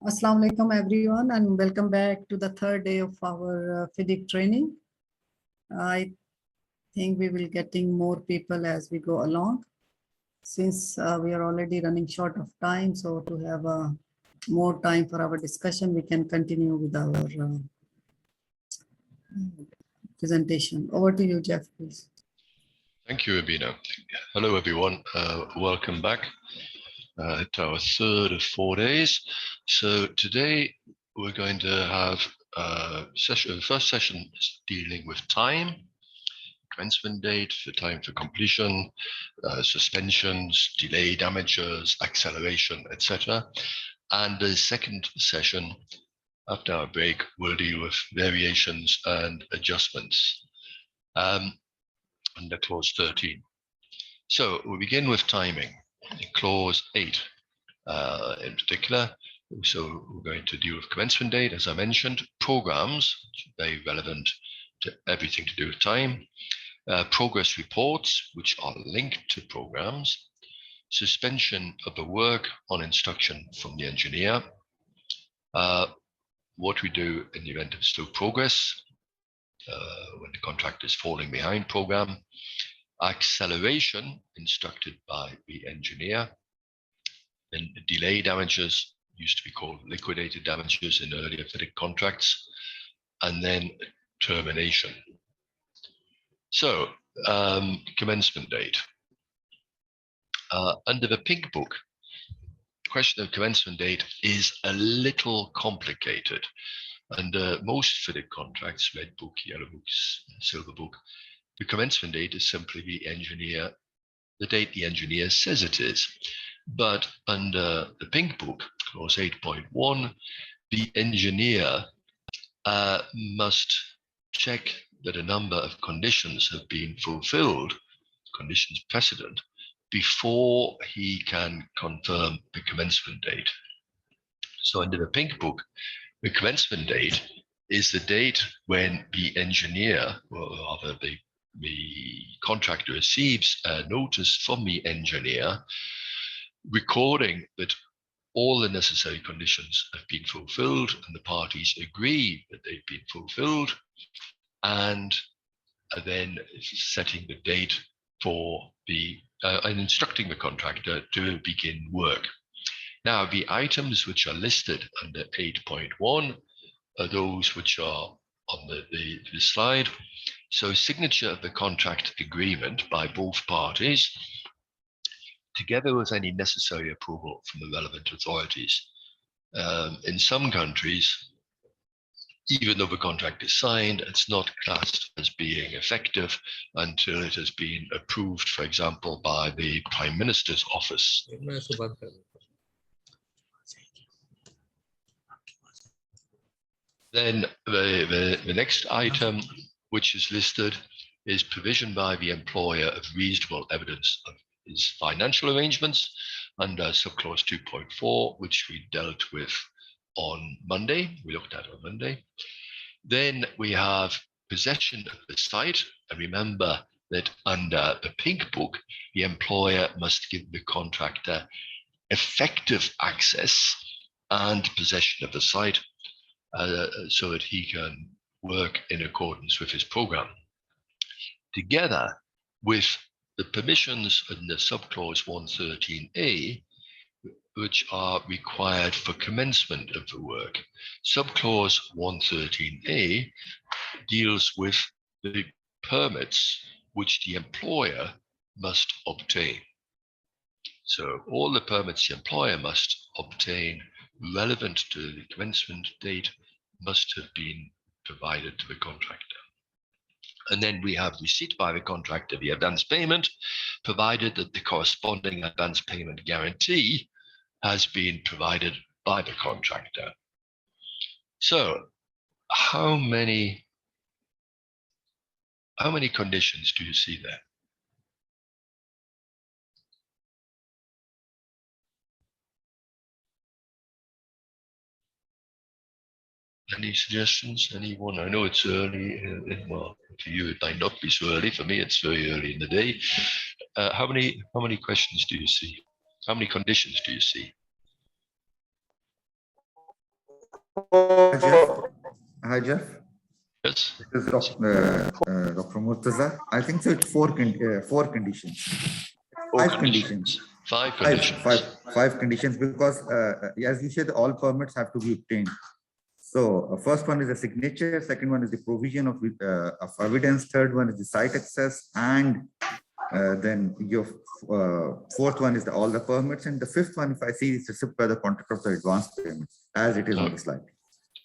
Assalamu alaikum everyone, and welcome back to the third day of our FIDIC training. I think we will getting more people as we go along, since we are already running short of time. So to have more time for our discussion, we can continue with our presentation. Over to you, Jeff, please. Thank you, Abina. Hello, everyone. Welcome back to our third of 4 days. So today we're going to have a session. The first session is dealing with time, commencement date, the time for completion, suspensions, delay damages, acceleration, etc. And the second session, after our break, will deal with variations and adjustments under clause 13. So we begin with timing in clause 8 in particular. So we're going to deal with commencement date, as I mentioned, programs, which are very relevant to everything to do with time, progress reports, which are linked to programs, suspension of the work on instruction from the engineer, what we do in the event of slow progress, when the contract is falling behind program, acceleration instructed by the engineer, and delay damages used to be called liquidated damages in earlier FIDIC contracts, and then termination. So commencement date. Under the pink book, the question of commencement date is a little complicated. Under most FIDIC contracts, red book, yellow books, silver book, the commencement date is simply the date the engineer says it is. But under the pink book, clause 8.1, the engineer must check that a number of conditions have been fulfilled, conditions precedent, before he can confirm the commencement date. So under the pink book, the commencement date is the date when the engineer, or rather the contractor, receives a notice from the engineer recording that all the necessary conditions have been fulfilled and the parties agree that they've been fulfilled, and then setting the date for and instructing the contractor to begin work. Now, the items which are listed under 8.1 are those which are on the slide. So signature of the contract agreement by both parties, together with any necessary approval from the relevant authorities. In some countries, even though the contract is signed, it's not classed as being effective until it has been approved, for example, by the Prime Minister's office. Then the next item which is listed is provision by the employer of reasonable evidence of his financial arrangements under subclause 2.4, which we dealt with on Monday. We looked at on Monday. Then we have possession of the site. And remember that under the pink book, the employer must give the contractor effective access and possession of the site so that he can work in accordance with his program, together with the permissions in the subclause 113A, which are required for commencement of the work. Subclause 113A deals with the permits which the employer must obtain. So all the permits the employer must obtain relevant to the commencement date must have been provided to the contractor. And then we have receipt by the contractor the advance payment, provided that the corresponding advance payment guarantee has been provided by the contractor. So how many conditions do you see there? Any suggestions? Anyone? I know it's early. Well, for you it might not be so early. For me, it's very early in the day. How many questions do you see? How many conditions do you see? Hi, Jeff. Hi, Jeff. Yes. This is Dr. Murtaza. I think so. It's four conditions. Five conditions. Five conditions. Five conditions, because as you said, all permits have to be obtained. So first one is the signature, second one is the provision of evidence, third one is the site access, and then your fourth one is all the permits, and the fifth one, if I see, is receipt by the contractor of the advance payment, as it is on the slide.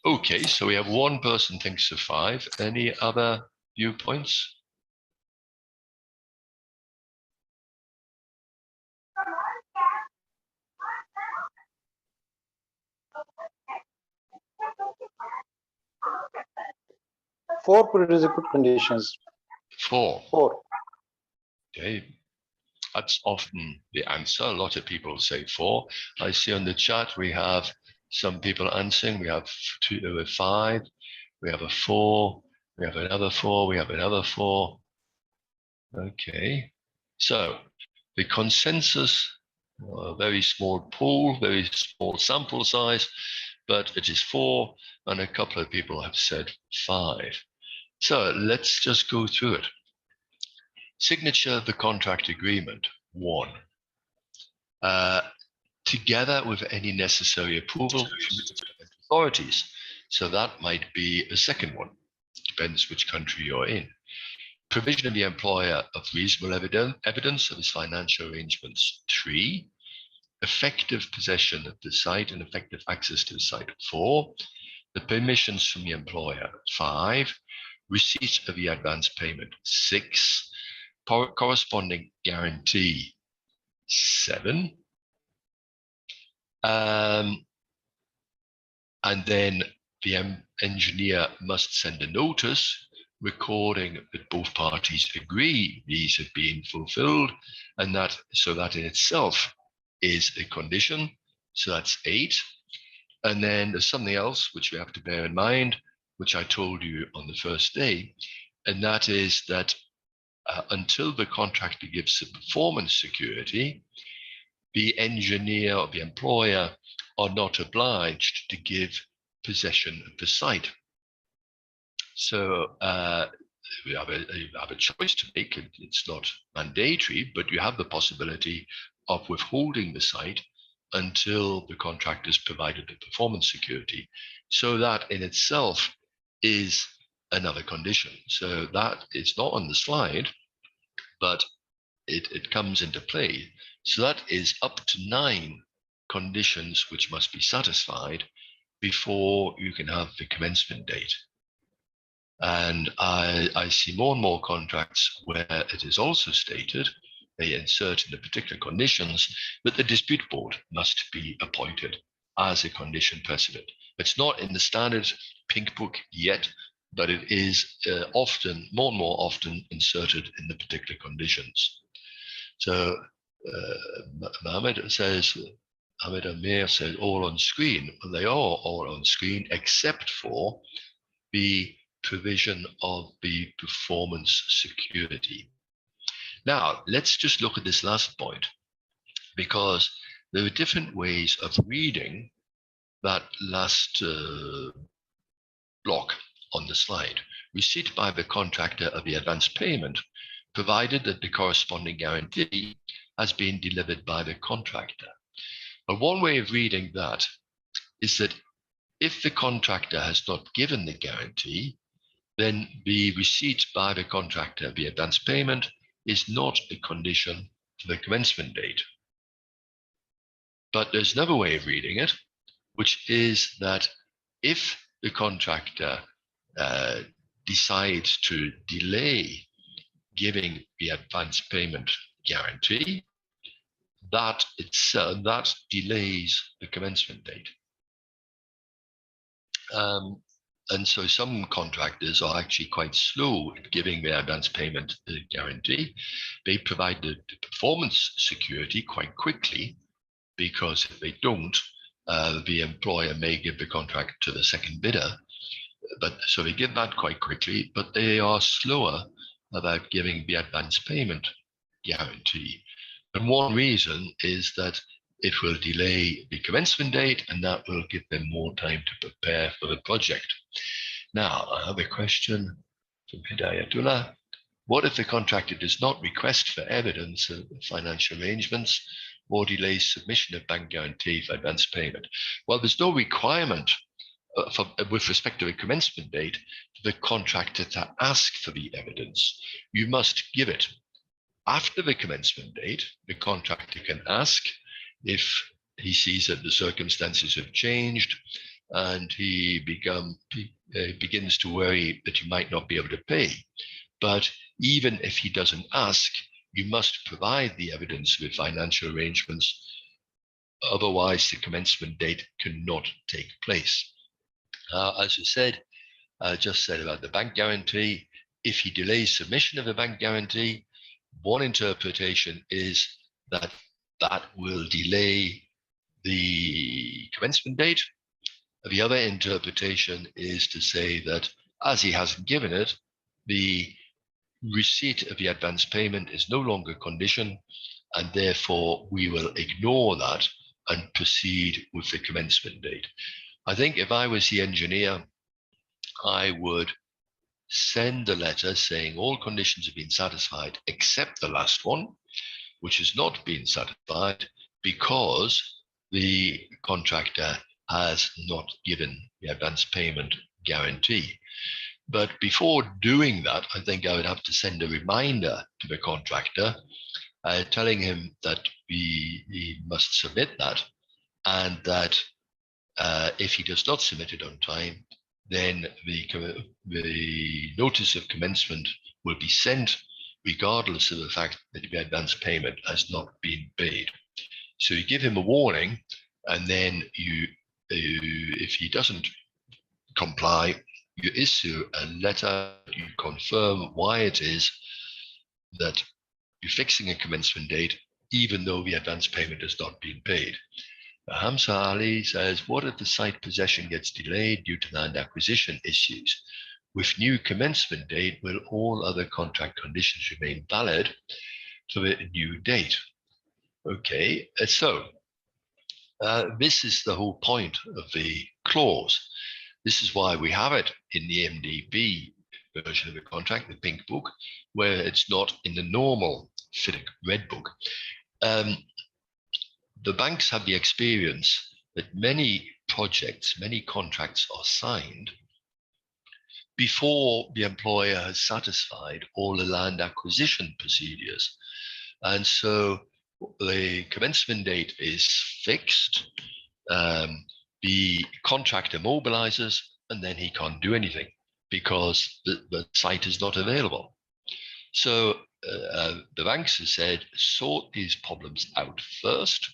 Okay, so we have one person thinks of five. Any other viewpoints? Four prerequisite conditions. Four. Four. Okay, that's often the answer. A lot of people say four. I see on the chat we have some people answering. We have five, we have a four, we have another four, we have another four. Okay, so the consensus, very small pool, very small sample size, but it is four, and a couple of people have said five. So let's just go through it. Signature of the contract agreement, one. Together with any necessary approval from the authorities. So that might be a second one, depends which country you're in. Provision of the employer of reasonable evidence of his financial arrangements, 3. Effective possession of the site and effective access to the site, 4. The permissions from the employer, 5. Receipt of the advance payment, 6. Corresponding guarantee, 7. And then the engineer must send a notice recording that both parties agree these have been fulfilled, and that in itself is a condition. So that's 8. And then there's something else which we have to bear in mind, which I told you on the first day, and that is that until the contractor gives the performance security, the engineer or the employer are not obliged to give possession of the site. So you have a choice to make. It's not mandatory, but you have the possibility of withholding the site until the contractor has provided the performance security. So that in itself is another condition. So that is not on the slide, but it comes into play. So that is up to 9 conditions which must be satisfied before you can have the commencement date. And I see more and more contracts where it is also stated, they insert in the particular conditions, that the dispute board must be appointed as a condition precedent. It's not in the standard pink book yet, but it is often, more and more often, inserted in the particular conditions. So Mohammed Amir says all on screen. Well, they are all on screen except for the provision of the performance security. Now, let's just look at this last point, because there are different ways of reading that last block on the slide. Receipt by the contractor of the advance payment, provided that the corresponding guarantee has been delivered by the contractor. But one way of reading that is that if the contractor has not given the guarantee, then the receipt by the contractor of the advance payment is not a condition for the commencement date. But there's another way of reading it, which is that if the contractor decides to delay giving the advance payment guarantee, that delays the commencement date. And so some contractors are actually quite slow at giving their advance payment guarantee. They provide the performance security quite quickly, because if they don't, the employer may give the contract to the second bidder. So they give that quite quickly, but they are slower about giving the advance payment guarantee. And one reason is that it will delay the commencement date, and that will give them more time to prepare for the project. Now, I have a question from Hidayatullah. What if the contractor does not request for evidence of financial arrangements or delays submission of bank guarantee for advance payment? Well, there's no requirement with respect to the commencement date for the contractor to ask for the evidence. You must give it. After the commencement date, the contractor can ask if he sees that the circumstances have changed and he begins to worry that you might not be able to pay. But even if he doesn't ask, you must provide the evidence with financial arrangements. Otherwise, the commencement date cannot take place. As I just said about the bank guarantee, if he delays submission of a bank guarantee, one interpretation is that that will delay the commencement date. The other interpretation is to say that as he hasn't given it, the receipt of the advance payment is no longer a condition, and therefore we will ignore that and proceed with the commencement date. I think if I was the engineer, I would send a letter saying all conditions have been satisfied except the last one, which has not been satisfied because the contractor has not given the advance payment guarantee. But before doing that, I think I would have to send a reminder to the contractor telling him that he must submit that, and that if he does not submit it on time, then the notice of commencement will be sent regardless of the fact that the advance payment has not been paid. So you give him a warning, and then if he doesn't comply, you issue a letter, you confirm why it is that you're fixing a commencement date, even though the advance payment has not been paid. Hamza Ali says, what if the site possession gets delayed due to land acquisition issues? With new commencement date, will all other contract conditions remain valid for the new date? Okay, so this is the whole point of the clause. This is why we have it in the MDB version of the contract, the pink book, where it's not in the normal FIDIC red book. The banks have the experience that many projects, many contracts are signed before the employer has satisfied all the land acquisition procedures. And so the commencement date is fixed, the contractor mobilizes, and then he can't do anything because the site is not available. So the banks have said, sort these problems out first,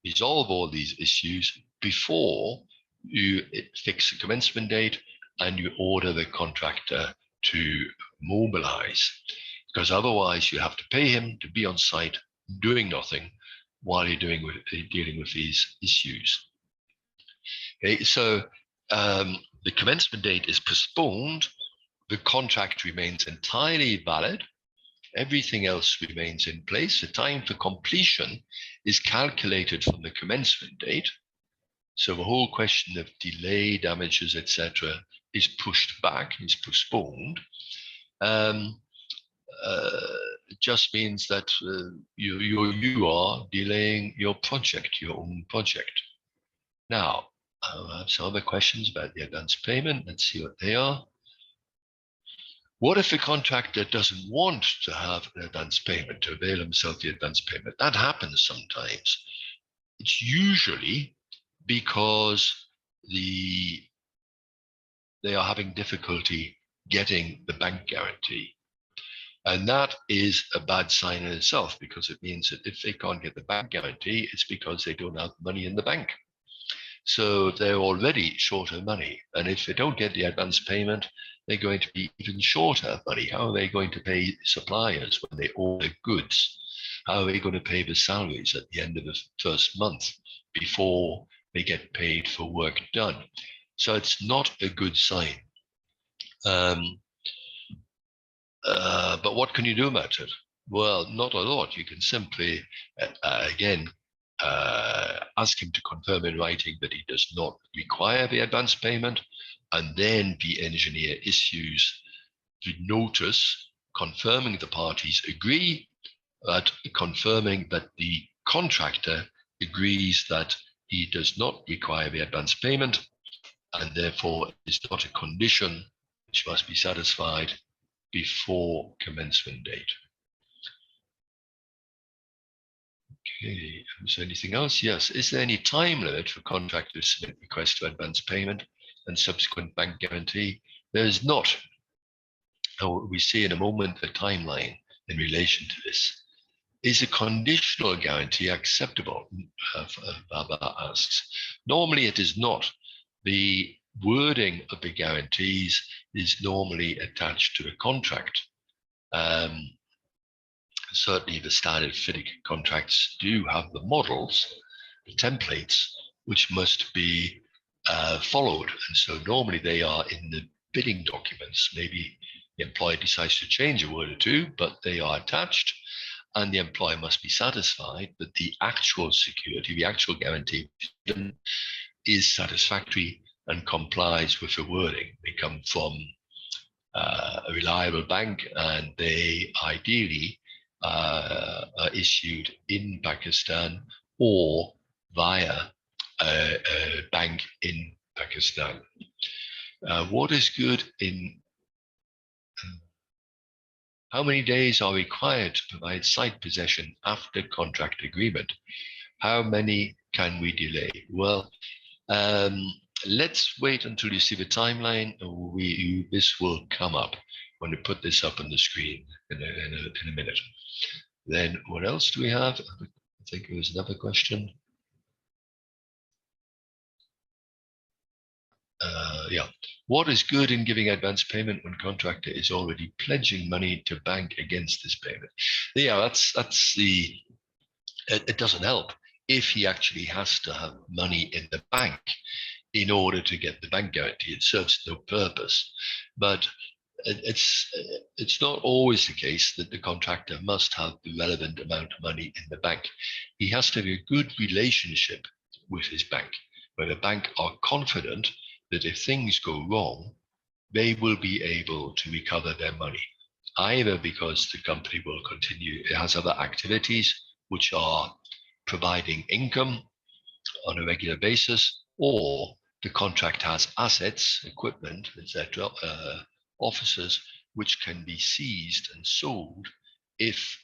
resolve all these issues before you fix a commencement date and you order the contractor to mobilize, because otherwise you have to pay him to be on site doing nothing while you're dealing with these issues. Okay, so the commencement date is postponed, the contract remains entirely valid, everything else remains in place. The time for completion is calculated from the commencement date. So the whole question of delay, damages, etc., is pushed back, is postponed. It just means that you are delaying your project, your own project. Now, I have some other questions about the advance payment. Let's see what they are. What if the contractor doesn't want to have an advance payment, to avail himself of the advance payment? That happens sometimes. It's usually because they are having difficulty getting the bank guarantee. And that is a bad sign in itself, because it means that if they can't get the bank guarantee, it's because they don't have money in the bank. So they're already short of money. And if they don't get the advance payment, they're going to be even shorter of money. How are they going to pay suppliers when they order goods? How are they going to pay the salaries at the end of the first month before they get paid for work done? So it's not a good sign. But what can you do about it? Well, not a lot. You can simply, again, ask him to confirm in writing that he does not require the advance payment, and then the engineer issues the notice confirming the parties agree, but confirming that the contractor agrees that he does not require the advance payment, and therefore is not a condition which must be satisfied before commencement date. Okay, is there anything else? Yes. Is there any time limit for contractors to submit requests for advance payment and subsequent bank guarantee? There is not. We see in a moment a timeline in relation to this. Is a conditional guarantee acceptable? Baba asks. Normally it is not. The wording of the guarantees is normally attached to a contract. Certainly the standard FIDIC contracts do have the models, the templates, which must be followed. And so normally they are in the bidding documents. Maybe the employer decides to change a word or two, but they are attached, and the employer must be satisfied that the actual security, the actual guarantee is satisfactory and complies with the wording. They come from a reliable bank, and they ideally are issued in Pakistan or via a bank in Pakistan. What is good in how many days are required to provide site possession after contract agreement? How many can we delay? Well, let's wait until you see the timeline. This will come up when we put this up on the screen in a minute. Then what else do we have? I think there was another question. Yeah. What is good in giving advance payment when contractor is already pledging money to bank against this payment? Yeah, that's the. It doesn't help if he actually has to have money in the bank in order to get the bank guarantee. It serves no purpose. But it's not always the case that the contractor must have the relevant amount of money in the bank. He has to have a good relationship with his bank, where the bank are confident that if things go wrong, they will be able to recover their money, either because the company will continue, it has other activities which are providing income on a regular basis, or the contract has assets, equipment, etc., offices, which can be seized and sold if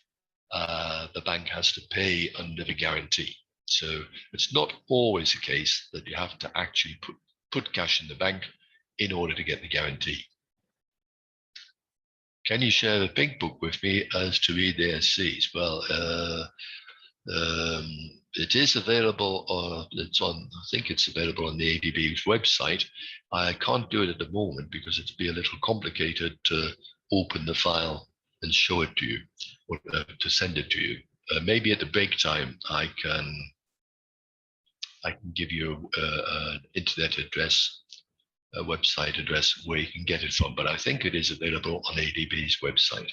the bank has to pay under the guarantee. So it's not always the case that you have to actually put cash in the bank in order to get the guarantee. Can you share the Pink Book with me as to read the SCs? Well, it is available, it's on, I think it's available on the ADB's website. I can't do it at the moment because it'd be a little complicated to open the file and show it to you, or to send it to you. Maybe at the break time, I can give you an internet address, a website address where you can get it from, but I think it is available on ADB's website.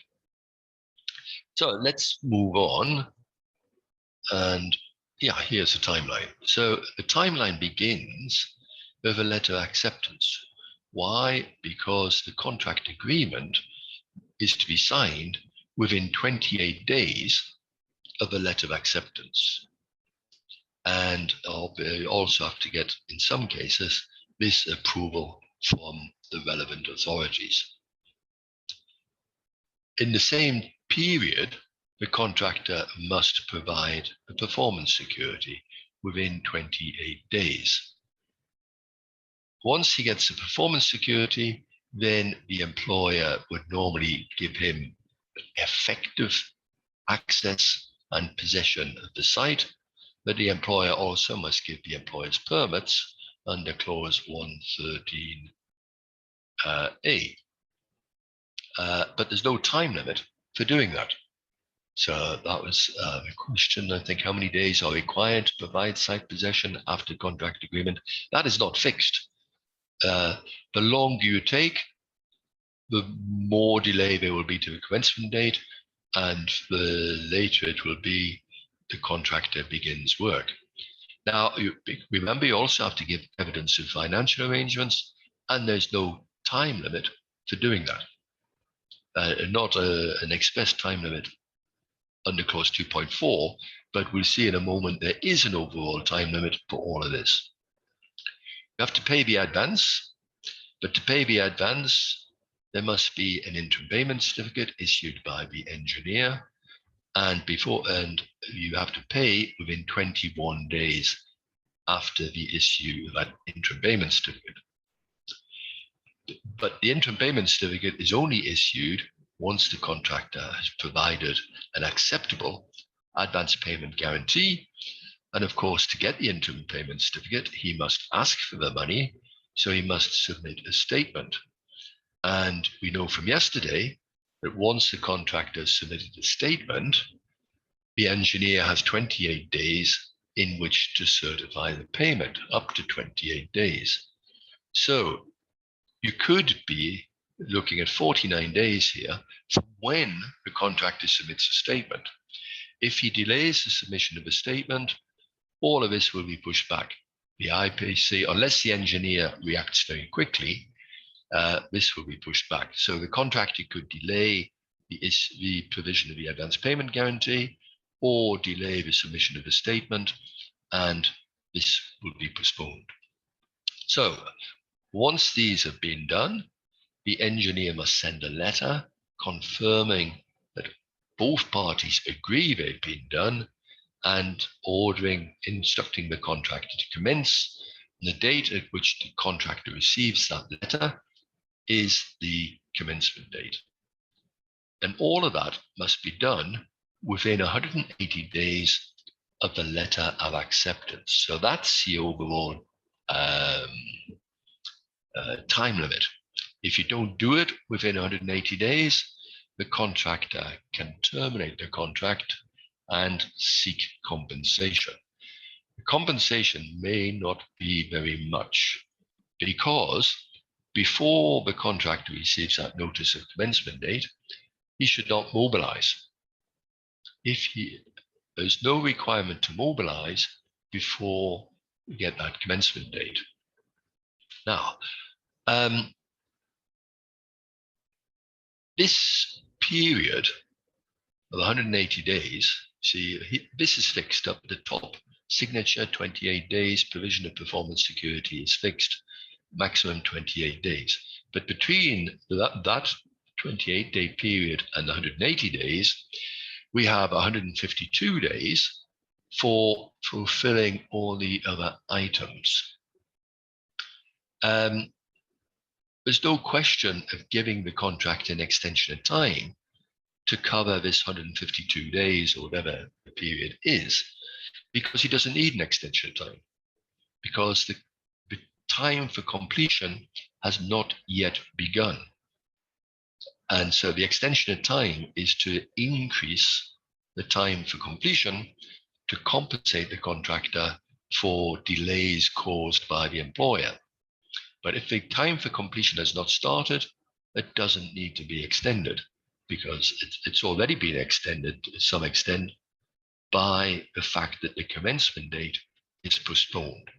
So let's move on. And yeah, here's the timeline. So the timeline begins with a letter of acceptance. Why? Because the contract agreement is to be signed within 28 days of a letter of acceptance. And they also have to get, in some cases, this approval from the relevant authorities. In the same period, the contractor must provide a performance security within 28 days. Once he gets the performance security, then the employer would normally give him effective access and possession of the site, but the employer also must give the employer's permits under clause 113A. But there's no time limit for doing that. So that was the question. I think, how many days are required to provide site possession after contract agreement? That is not fixed. The longer you take, the more delay there will be to the commencement date, and the later it will be, the contractor begins work. Now, remember, you also have to give evidence of financial arrangements, and there's no time limit for doing that. Not an express time limit under clause 2.4, but we'll see in a moment there is an overall time limit for all of this. You have to pay the advance, but to pay the advance, there must be an interim payment certificate issued by the engineer, and you have to pay within 21 days after the issue of that interim payment certificate. But the interim payment certificate is only issued once the contractor has provided an acceptable advance payment guarantee. And of course, to get the interim payment certificate, he must ask for the money, so he must submit a statement. And we know from yesterday that once the contractor has submitted a statement, the engineer has 28 days in which to certify the payment, up to 28 days. So you could be looking at 49 days here from when the contractor submits a statement. If he delays the submission of a statement, all of this will be pushed back. The IPC, unless the engineer reacts very quickly, this will be pushed back. So the contractor could delay the provision of the advance payment guarantee, or delay the submission of a statement, and this will be postponed. So once these have been done, the engineer must send a letter confirming that both parties agree they've been done, and instructing the contractor to commence. And the date at which the contractor receives that letter is the commencement date. And all of that must be done within 180 days of the letter of acceptance. So that's the overall time limit. If you don't do it within 180 days, the contractor can terminate the contract and seek compensation. The compensation may not be very much, because before the contractor receives that notice of commencement date, he should not mobilize. There's no requirement to mobilize before we get that commencement date. Now, this period of 180 days, see, this is fixed up at the top. Signature 28 days, provision of performance security is fixed, maximum 28 days. But between that 28-day period and the 180 days, we have 152 days for fulfilling all the other items. There's no question of giving the contractor an extension of time to cover this 152 days or whatever the period is, because he doesn't need an extension of time, because the time for completion has not yet begun. And so the extension of time is to increase the time for completion to compensate the contractor for delays caused by the employer. But if the time for completion has not started, it doesn't need to be extended, because it's already been extended to some extent by the fact that the commencement date is postponed.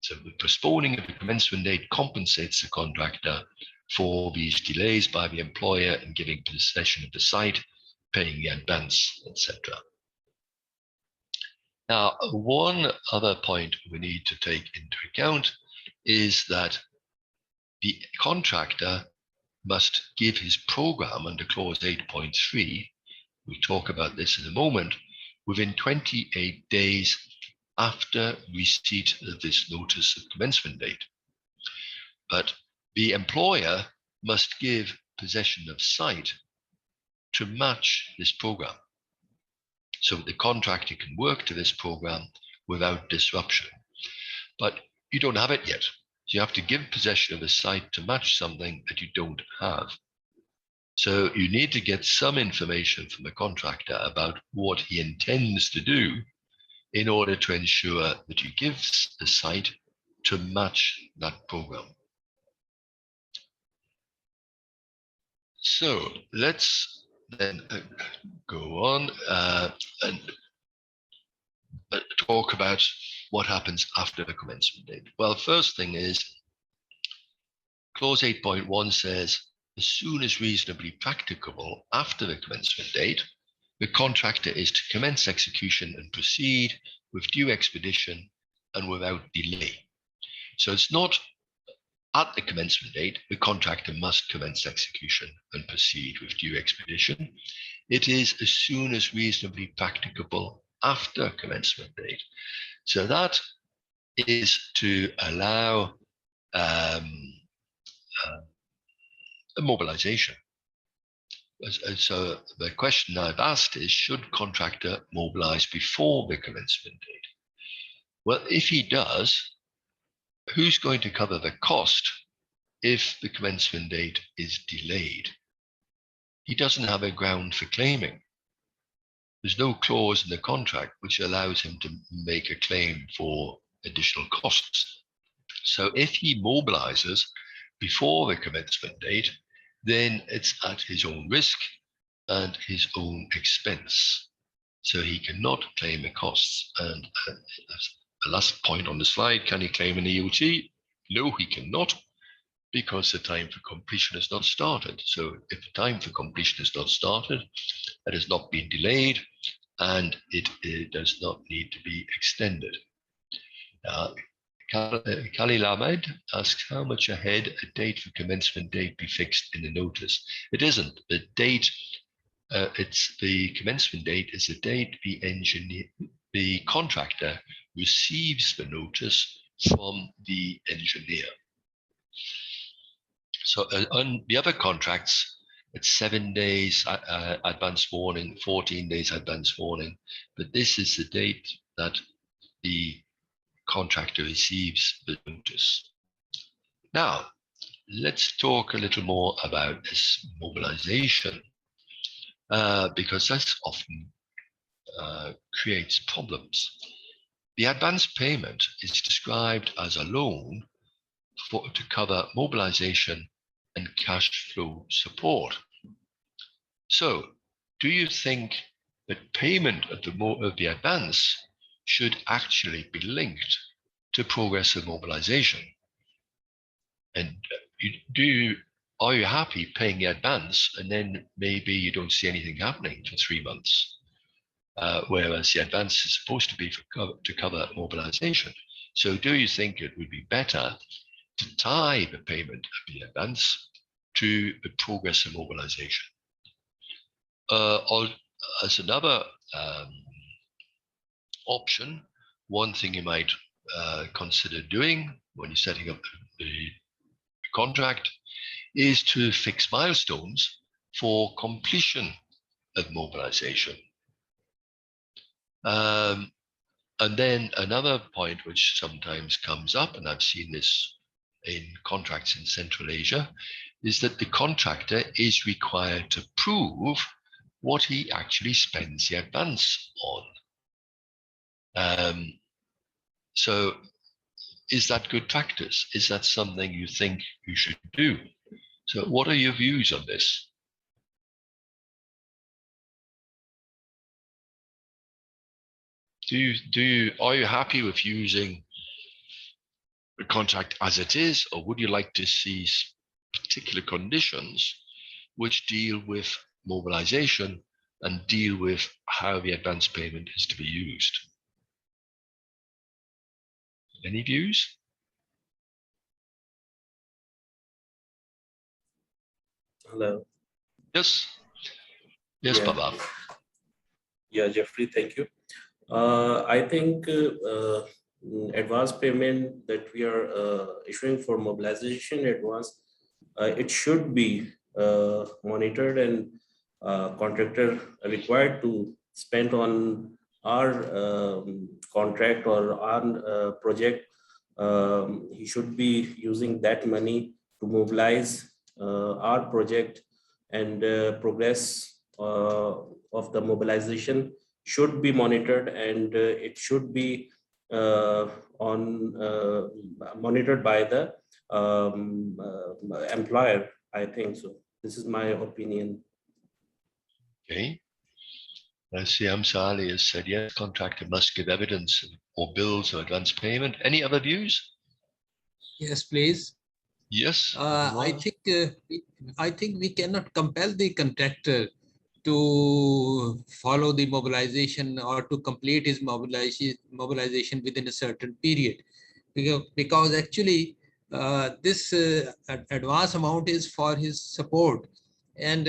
So the postponing of the commencement date compensates the contractor for these delays by the employer in giving possession of the site, paying the advance, etc. Now, one other point we need to take into account is that the contractor must give his program under clause 8.3, we'll talk about this in a moment, within 28 days after receipt of this notice of commencement date. But the employer must give possession of site to match this program, so the contractor can work to this program without disruption. But you don't have it yet. So you have to give possession of a site to match something that you don't have. So you need to get some information from the contractor about what he intends to do in order to ensure that you give the site to match that program. So let's then go on and talk about what happens after the commencement date. Well, first thing is, clause 8.1 says, as soon as reasonably practicable after the commencement date, the contractor is to commence execution and proceed with due expedition and without delay. So it's not at the commencement date, the contractor must commence execution and proceed with due expedition. It is as soon as reasonably practicable after commencement date. So that is to allow a mobilization. So the question I've asked is, should contractor mobilize before the commencement date? Well, if he does, who's going to cover the cost if the commencement date is delayed? He doesn't have a ground for claiming. There's no clause in the contract which allows him to make a claim for additional costs. So if he mobilizes before the commencement date, then it's at his own risk and his own expense. So he cannot claim the costs. And the last point on the slide, can he claim an EOT? No, he cannot, because the time for completion has not started. So if the time for completion has not started, it has not been delayed, and it does not need to be extended. Khalil Ahmed asks, how much ahead a date for commencement date be fixed in the notice? It isn't. The date, it's the commencement date is the date the contractor receives the notice from the engineer. So on the other contracts, it's 7 days advance warning, 14 days advance warning, but this is the date that the contractor receives the notice. Now, let's talk a little more about this mobilization, because this often creates problems. The advance payment is described as a loan to cover mobilization and cash flow support. So, do you think that payment of the advance should actually be linked to progress of mobilization? And are you happy paying the advance and then maybe you don't see anything happening for 3 months, whereas the advance is supposed to be to cover mobilization? So do you think it would be better to tie the payment of the advance to the progress of mobilization? As another option, one thing you might consider doing when you're setting up the contract is to fix milestones for completion of mobilization. And then another point which sometimes comes up, and I've seen this in contracts in Central Asia, is that the contractor is required to prove what he actually spends the advance on. So is that good practice? Is that something you think you should do? So what are your views on this? Are you happy with using the contract as it is, or would you like to see particular conditions which deal with mobilization and deal with how the advance payment is to be used? Any views? Hello. Yes. Yes, Yeah. Baba. Yeah, Jeffrey, thank you. I think advance payment that we are issuing for mobilization advance, it should be monitored, and contractor required to spend on our contract or our project. He should be using that money to mobilize our project, and progress of the mobilization should be monitored, and it should be monitored by the employer. I think so. This is my opinion. Okay. CM Sali has said, yes, contractor must give evidence or bills or advance payment. Any other views? Yes, please. Yes. I think we cannot compel the contractor to follow the mobilization or to complete his mobilization within a certain period, because actually this advance amount is for his support, and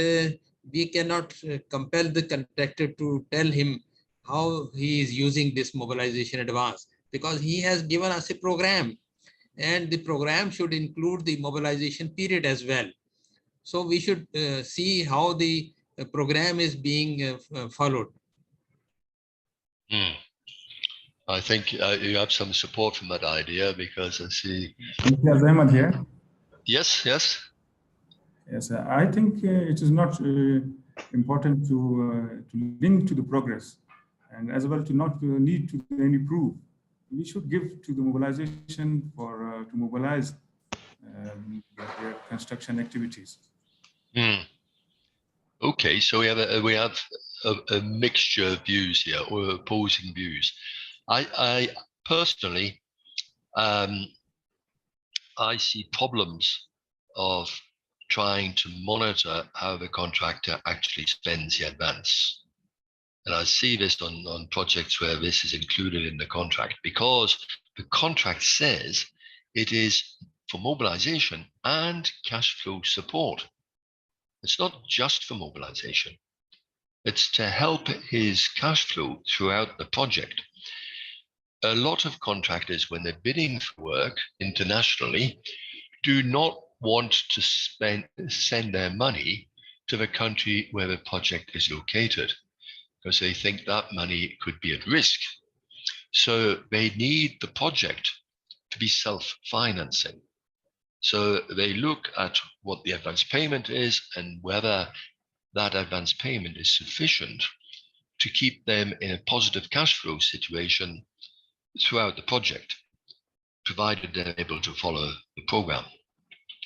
we cannot compel the contractor to tell him how he is using this mobilization advance, because he has given us a program, and the program should include the mobilization period as well. So we should see how the program is being followed. I think you have some support from that idea, because I see. Imtiaz Ahmed here. Yes, yes. Yes, I think it is not important to link to the progress, and as well to not need to any proof. We should give to the mobilization for to mobilize their construction activities. Okay, so we have a mixture of views here, or opposing views. I personally, I see problems of trying to monitor how the contractor actually spends the advance. And I see this on projects where this is included in the contract, because the contract says it is for mobilization and cash flow support. It's not just for mobilization. It's to help his cash flow throughout the project. A lot of contractors, when they're bidding for work internationally, do not want to send their money to the country where the project is located, because they think that money could be at risk. So they need the project to be self-financing. So they look at what the advance payment is and whether that advance payment is sufficient to keep them in a positive cash flow situation throughout the project, provided they're able to follow the program.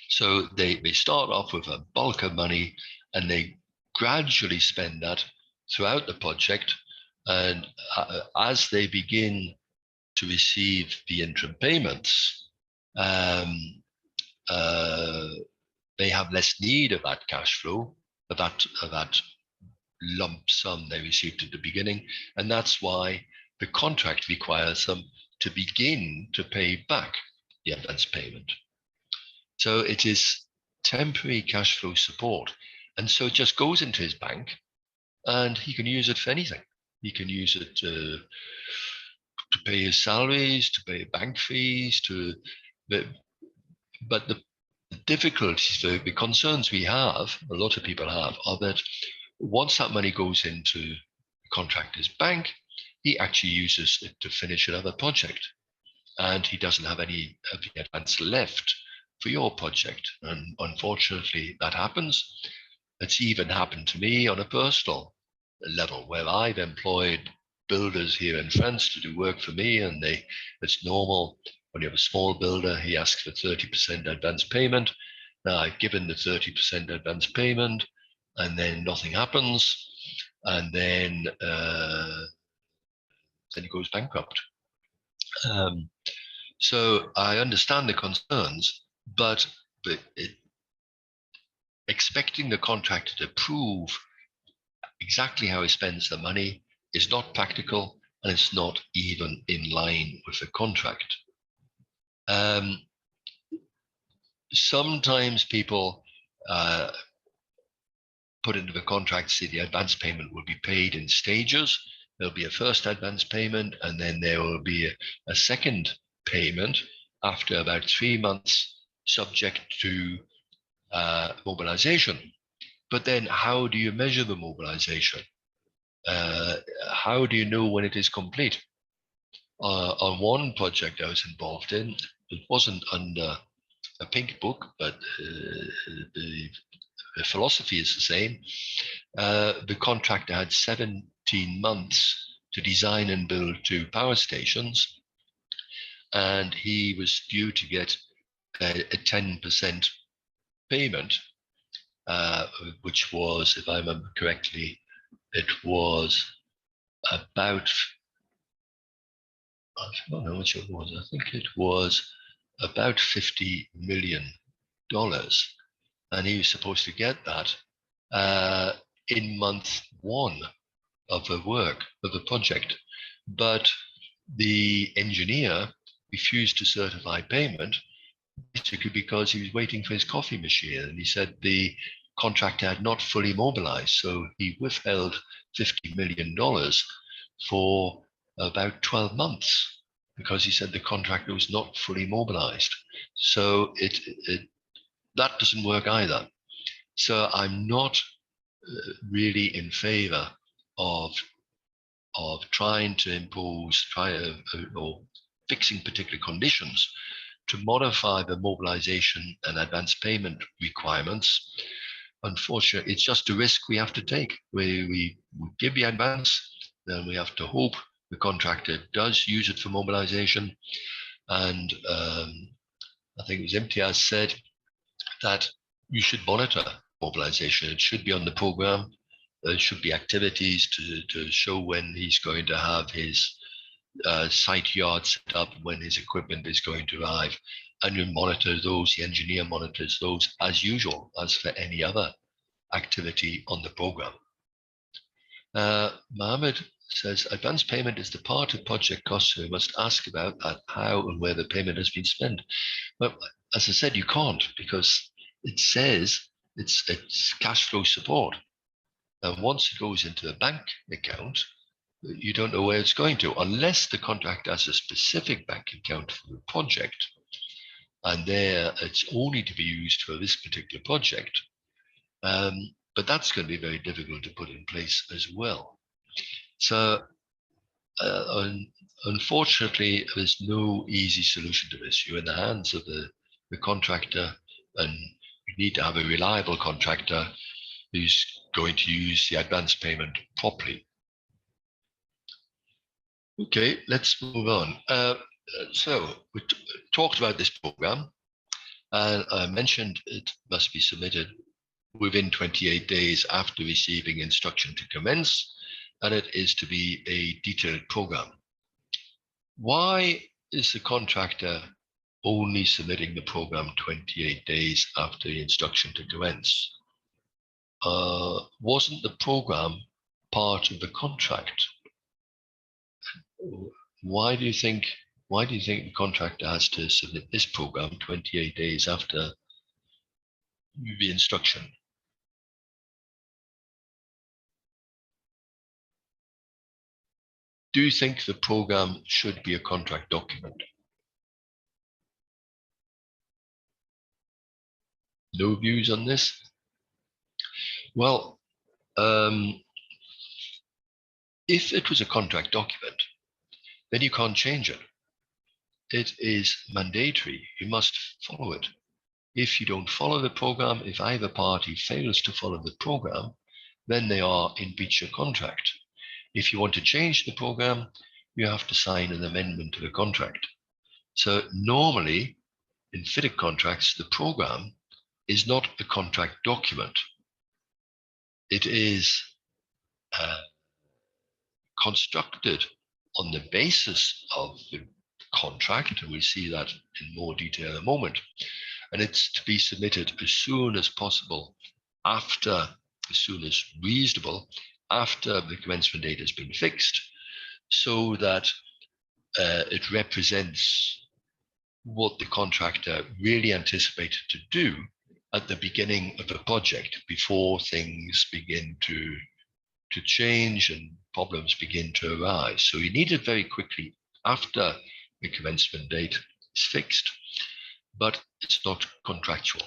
So they start off with a bulk of money, and they gradually spend that throughout the project. And as they begin to receive the interim payments, they have less need of that cash flow, of that lump sum they received at the beginning. And that's why the contract requires them to begin to pay back the advance payment. So it is temporary cash flow support. And so it just goes into his bank, and he can use it for anything. He can use it to pay his salaries, to pay bank fees, but the difficulties, the concerns we have, a lot of people have, are that once that money goes into the contractor's bank, he actually uses it to finish another project, and he doesn't have any of the advance left for your project. And unfortunately, that happens. It's even happened to me on a personal level, where I've employed builders here in France to do work for me, and it's normal. When you have a small builder, he asks for 30% advance payment. Now I've given the 30% advance payment, and then nothing happens, and then he goes bankrupt. So I understand the concerns, but expecting the contractor to prove exactly how he spends the money is not practical, and it's not even in line with the contract. Sometimes people put into the contract, say the advance payment will be paid in stages. There'll be a first advance payment, and then there will be a second payment after about 3 months, subject to mobilization. But then how do you measure the mobilization? How do you know when it is complete? On one project I was involved in, it wasn't under a pink book, but the philosophy is the same. The contractor had 17 months to design and build 2 power stations, and he was due to get a 10% payment, which was, if I remember correctly, it was about, I don't know which it was, I think it was about $50 million. And he was supposed to get that in month 1 of the work, of the project. But the engineer refused to certify payment, basically because he was waiting for his coffee machine. And he said the contractor had not fully mobilized. So he withheld $50 million for about 12 months because he said the contractor was not fully mobilized. So that doesn't work either. So I'm not really in favor of trying to impose, or fixing particular conditions to modify the mobilization and advance payment requirements. Unfortunately, it's just a risk we have to take. We give the advance, then we have to hope the contractor does use it for mobilization. And I think it was Imtiaz said that you should monitor mobilization. It should be on the program. There should be activities to show when he's going to have his site yard set up, when his equipment is going to arrive. And you monitor those, the engineer monitors those as usual, as for any other activity on the program. Mohammed says, advance payment is the part of project costs we must ask about how and where the payment has been spent. But as I said, you can't, because it says it's cash flow support. And once it goes into a bank account, you don't know where it's going to, unless the contract has a specific bank account for the project. And there it's only to be used for this particular project. But that's going to be very difficult to put in place as well. So unfortunately, there's no easy solution to this. You're in the hands of the contractor, and you need to have a reliable contractor who's going to use the advance payment properly. Okay, let's move on. So we talked about this program, and I mentioned it must be submitted within 28 days after receiving instruction to commence, and it is to be a detailed program. Why is the contractor only submitting the program 28 days after the instruction to commence? Wasn't the program part of the contract? Why do you think the contractor has to submit this program 28 days after the instruction? Do you think the program should be a contract document? No views on this? Well, if it was a contract document, then you can't change it. It is mandatory. You must follow it. If you don't follow the program, if either party fails to follow the program, then they are in breach of contract. If you want to change the program, you have to sign an amendment to the contract. So normally, in FIDIC contracts, the program is not a contract document. It is constructed on the basis of the contract, and we'll see that in more detail in a moment. And it's to be submitted as soon as possible, as soon as reasonable, after the commencement date has been fixed, so that it represents what the contractor really anticipated to do at the beginning of the project, before things begin to change and problems begin to arise. So you need it very quickly after the commencement date is fixed, but it's not contractual,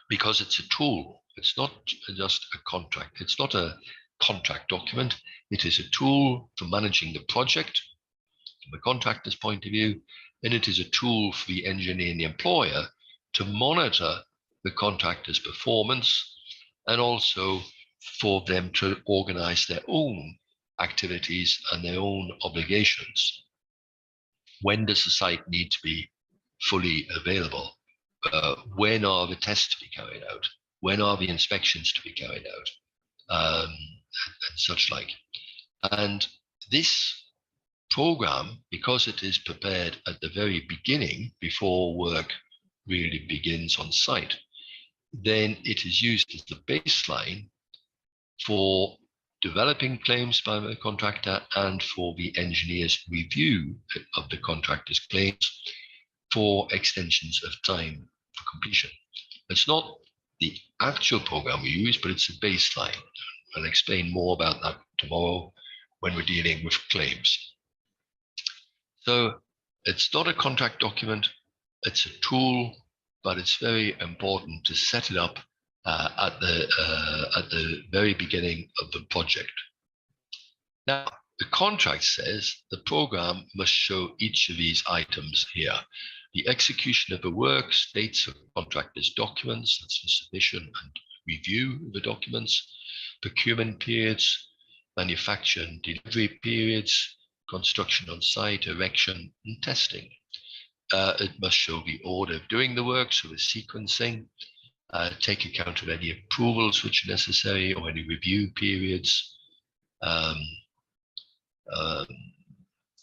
because it's a tool. It's not just a contract. It's not a contract document. It is a tool for managing the project from the contractor's point of view, and it is a tool for the engineer and the employer to monitor the contractor's performance, and also for them to organize their own activities and their own obligations. When does the site need to be fully available? When are the tests to be carried out? When are the inspections to be carried out? And such like. And this program, because it is prepared at the very beginning, before work really begins on site, then it is used as the baseline for developing claims by the contractor and for the engineer's review of the contractor's claims for extensions of time for completion. It's not the actual program we use, but it's a baseline. I'll explain more about that tomorrow when we're dealing with claims. So it's not a contract document, it's a tool, but it's very important to set it up at the very beginning of the project. Now, the contract says the program must show each of these items here. The execution of the work, states of contractor's documents, that's the submission and review of the documents, procurement periods, manufacture and delivery periods, construction on site, erection, and testing. It must show the order of doing the work, so the sequencing, take account of any approvals which are necessary or any review periods.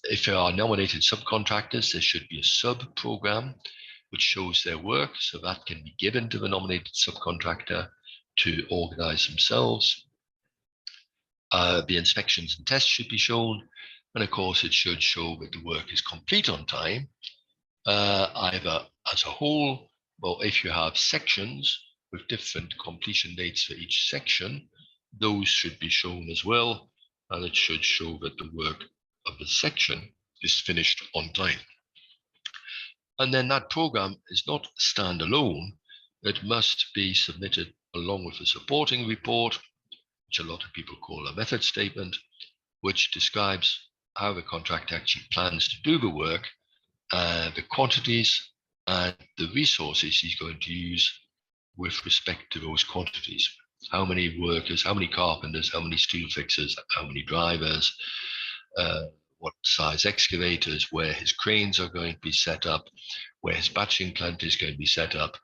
If there are nominated subcontractors, there should be a sub-program which shows their work, so that can be given to the nominated subcontractor to organize themselves. The inspections and tests should be shown, and of course it should show that the work is complete on time, either as a whole, or if you have sections with different completion dates for each section, those should be shown as well, and it should show that the work of the section is finished on time. And then that program is not standalone. It must be submitted along with a supporting report, which a lot of people call a method statement, which describes how the contractor actually plans to do the work, the quantities and the resources he's going to use with respect to those quantities. How many workers, how many carpenters, how many steel fixers, how many drivers, what size excavators, where his cranes are going to be set up, where his batching plant is going to be set up,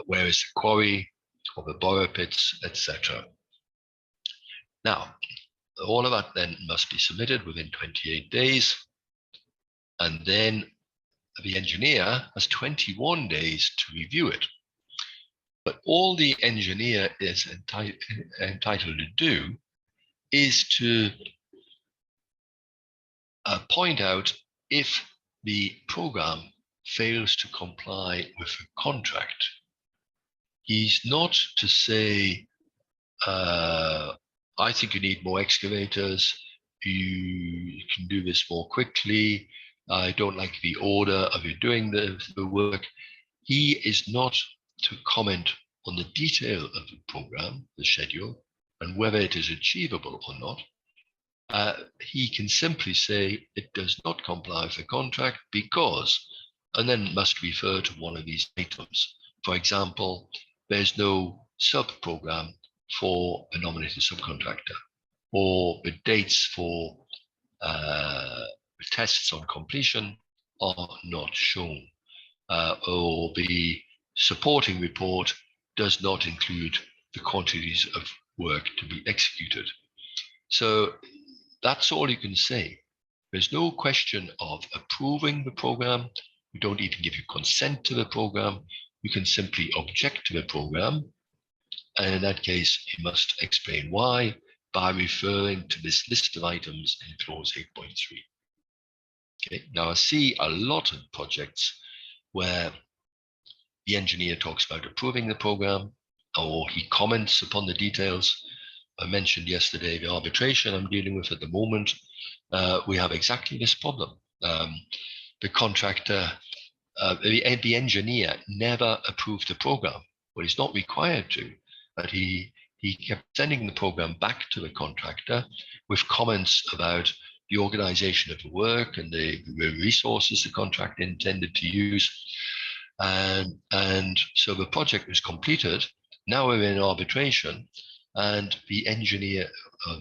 where is the quarry or the borrow pits, etc. Now, all of that then must be submitted within 28 days, and then the engineer has 21 days to review it. But all the engineer is entitled to do is to point out if the program fails to comply with the contract. He's not to say, I think you need more excavators, you can do this more quickly, I don't like the order of you doing the work. He is not to comment on the detail of the program, the schedule, and whether it is achievable or not. He can simply say it does not comply with the contract because, and then must refer to one of these items. For example, there's no sub-program for a nominated subcontractor, or the dates for tests on completion are not shown, or the supporting report does not include the quantities of work to be executed. So that's all you can say. There's no question of approving the program. We don't even give you consent to the program. You can simply object to the program. And in that case, you must explain why by referring to this list of items in clause 8.3. Okay. Now I see a lot of projects where the engineer talks about approving the program, or he comments upon the details. I mentioned yesterday the arbitration I'm dealing with at the moment. We have exactly this problem. The contractor, the engineer never approved the program. Well, he's not required to, but he kept sending the program back to the contractor with comments about the organization of the work and the resources the contractor intended to use. And so the project was completed. Now we're in arbitration, and the engineer,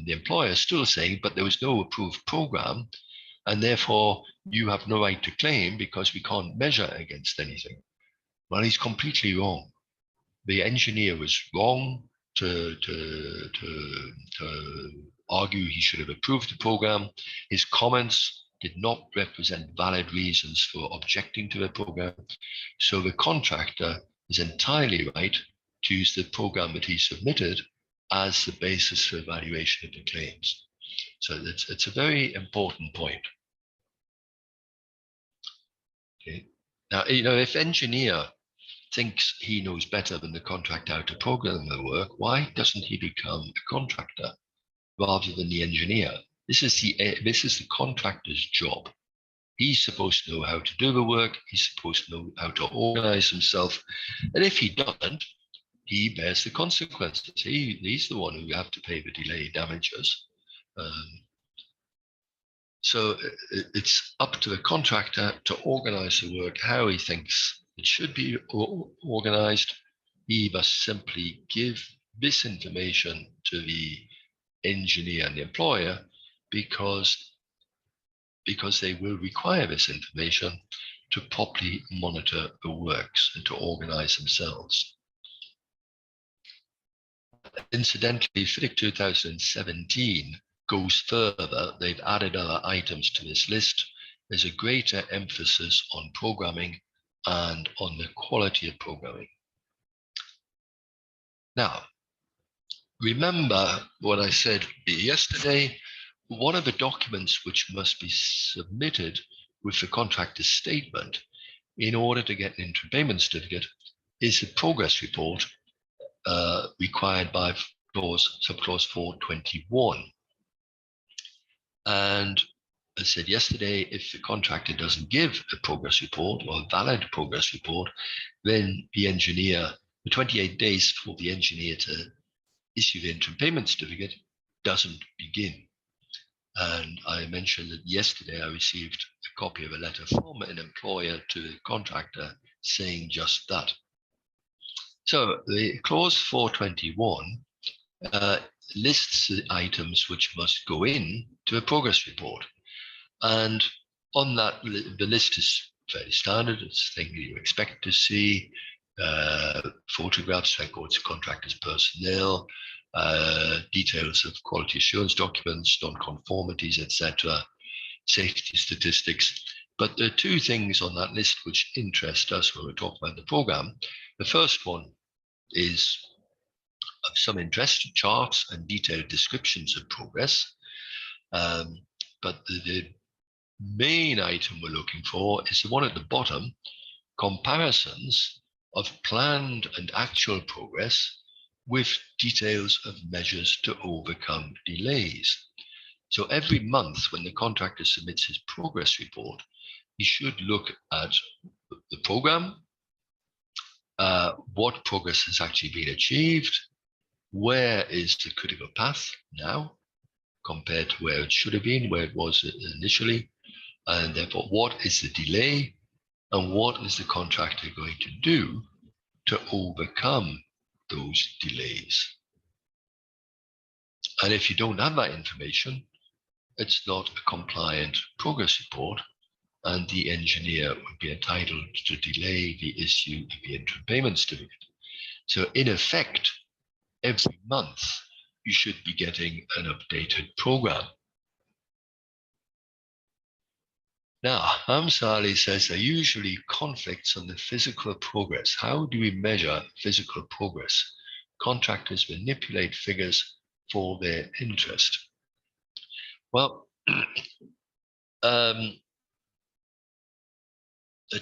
the employer, is still saying, but there was no approved program, and therefore you have no right to claim because we can't measure against anything. Well, he's completely wrong. The engineer was wrong to argue he should have approved the program. His comments did not represent valid reasons for objecting to the program. So the contractor is entirely right to use the program that he submitted as the basis for evaluation of the claims. So it's a very important point. Okay. Now, if engineer thinks he knows better than the contractor how to program the work, why doesn't he become a contractor rather than the engineer? This is the contractor's job. He's supposed to know how to do the work. He's supposed to know how to organize himself. And if he doesn't, he bears the consequences. He's the one who have to pay the delay damages. So it's up to the contractor to organize the work how he thinks it should be organized. He must simply give this information to the engineer and the employer because they will require this information to properly monitor the works and to organize themselves. Incidentally, FIDIC 2017 goes further. They've added other items to this list. There's a greater emphasis on programming and on the quality of programming. Now, remember what I said yesterday. One of the documents which must be submitted with the contractor's statement in order to get an interim payment certificate is the progress report required by subclause 421. And as I said yesterday, if the contractor doesn't give a progress report or a valid progress report, then the engineer, the 28 days for the engineer to issue the interim payment certificate doesn't begin. And I mentioned that yesterday I received a copy of a letter from an employer to the contractor saying just that. So the clause 421 lists the items which must go in to a progress report. And on that, the list is fairly standard. It's things you expect to see, photographs, records of contractors' personnel, details of quality assurance documents, non-conformities, etc., safety statistics. But there are two things on that list which interest us when we talk about the program. The first one is of some interest, charts and detailed descriptions of progress. But the main item we're looking for is the one at the bottom, comparisons of planned and actual progress with details of measures to overcome delays. So every month when the contractor submits his progress report, he should look at the program, what progress has actually been achieved, where is the critical path now compared to where it should have been, where it was initially, and therefore what is the delay and what is the contractor going to do to overcome those delays. And if you don't have that information, it's not a compliant progress report, and the engineer would be entitled to delay the issue of the interim payment certificate. So in effect, every month you should be getting an updated program. Now, Hamsali says there are usually conflicts on the physical progress. How do we measure physical progress? Contractors manipulate figures for their interest. Well, it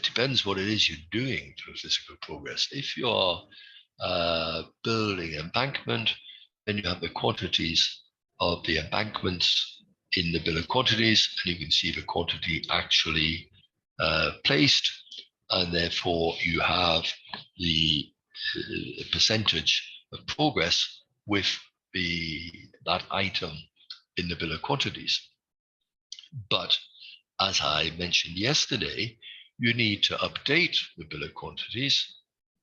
depends what it is you're doing for physical progress. If you are building an embankment, then you have the quantities of the embankments in the bill of quantities, and you can see the quantity actually placed, and therefore you have the percentage of progress with that item in the bill of quantities. But as I mentioned yesterday, you need to update the bill of quantities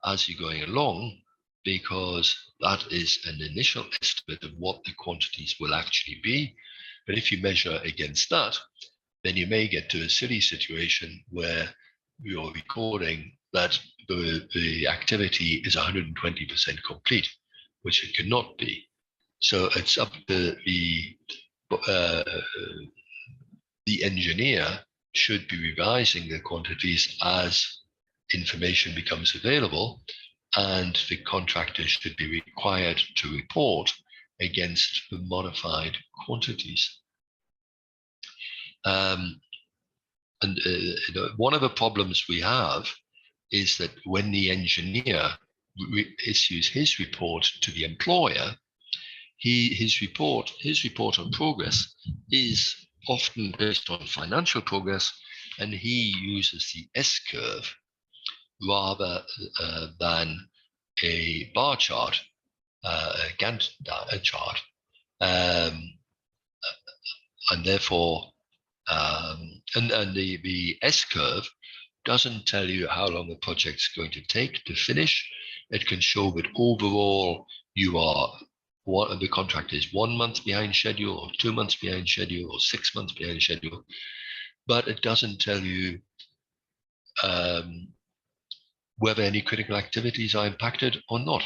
as you're going along, because that is an initial estimate of what the quantities will actually be. But if you measure against that, then you may get to a silly situation where you're recording that the activity is 120% complete, which it cannot be. So it's up to the engineer should be revising the quantities as information becomes available, and the contractor should be required to report against the modified quantities. One of the problems we have is that when the engineer issues his report to the employer, his report on progress is often based on financial progress, and he uses the S-curve rather than a bar chart, a Gantt chart, and therefore, and the S-curve doesn't tell you how long the project's going to take to finish. It can show that overall the contract is 1 month behind schedule, or 2 months behind schedule, or 6 months behind schedule, but it doesn't tell you whether any critical activities are impacted or not.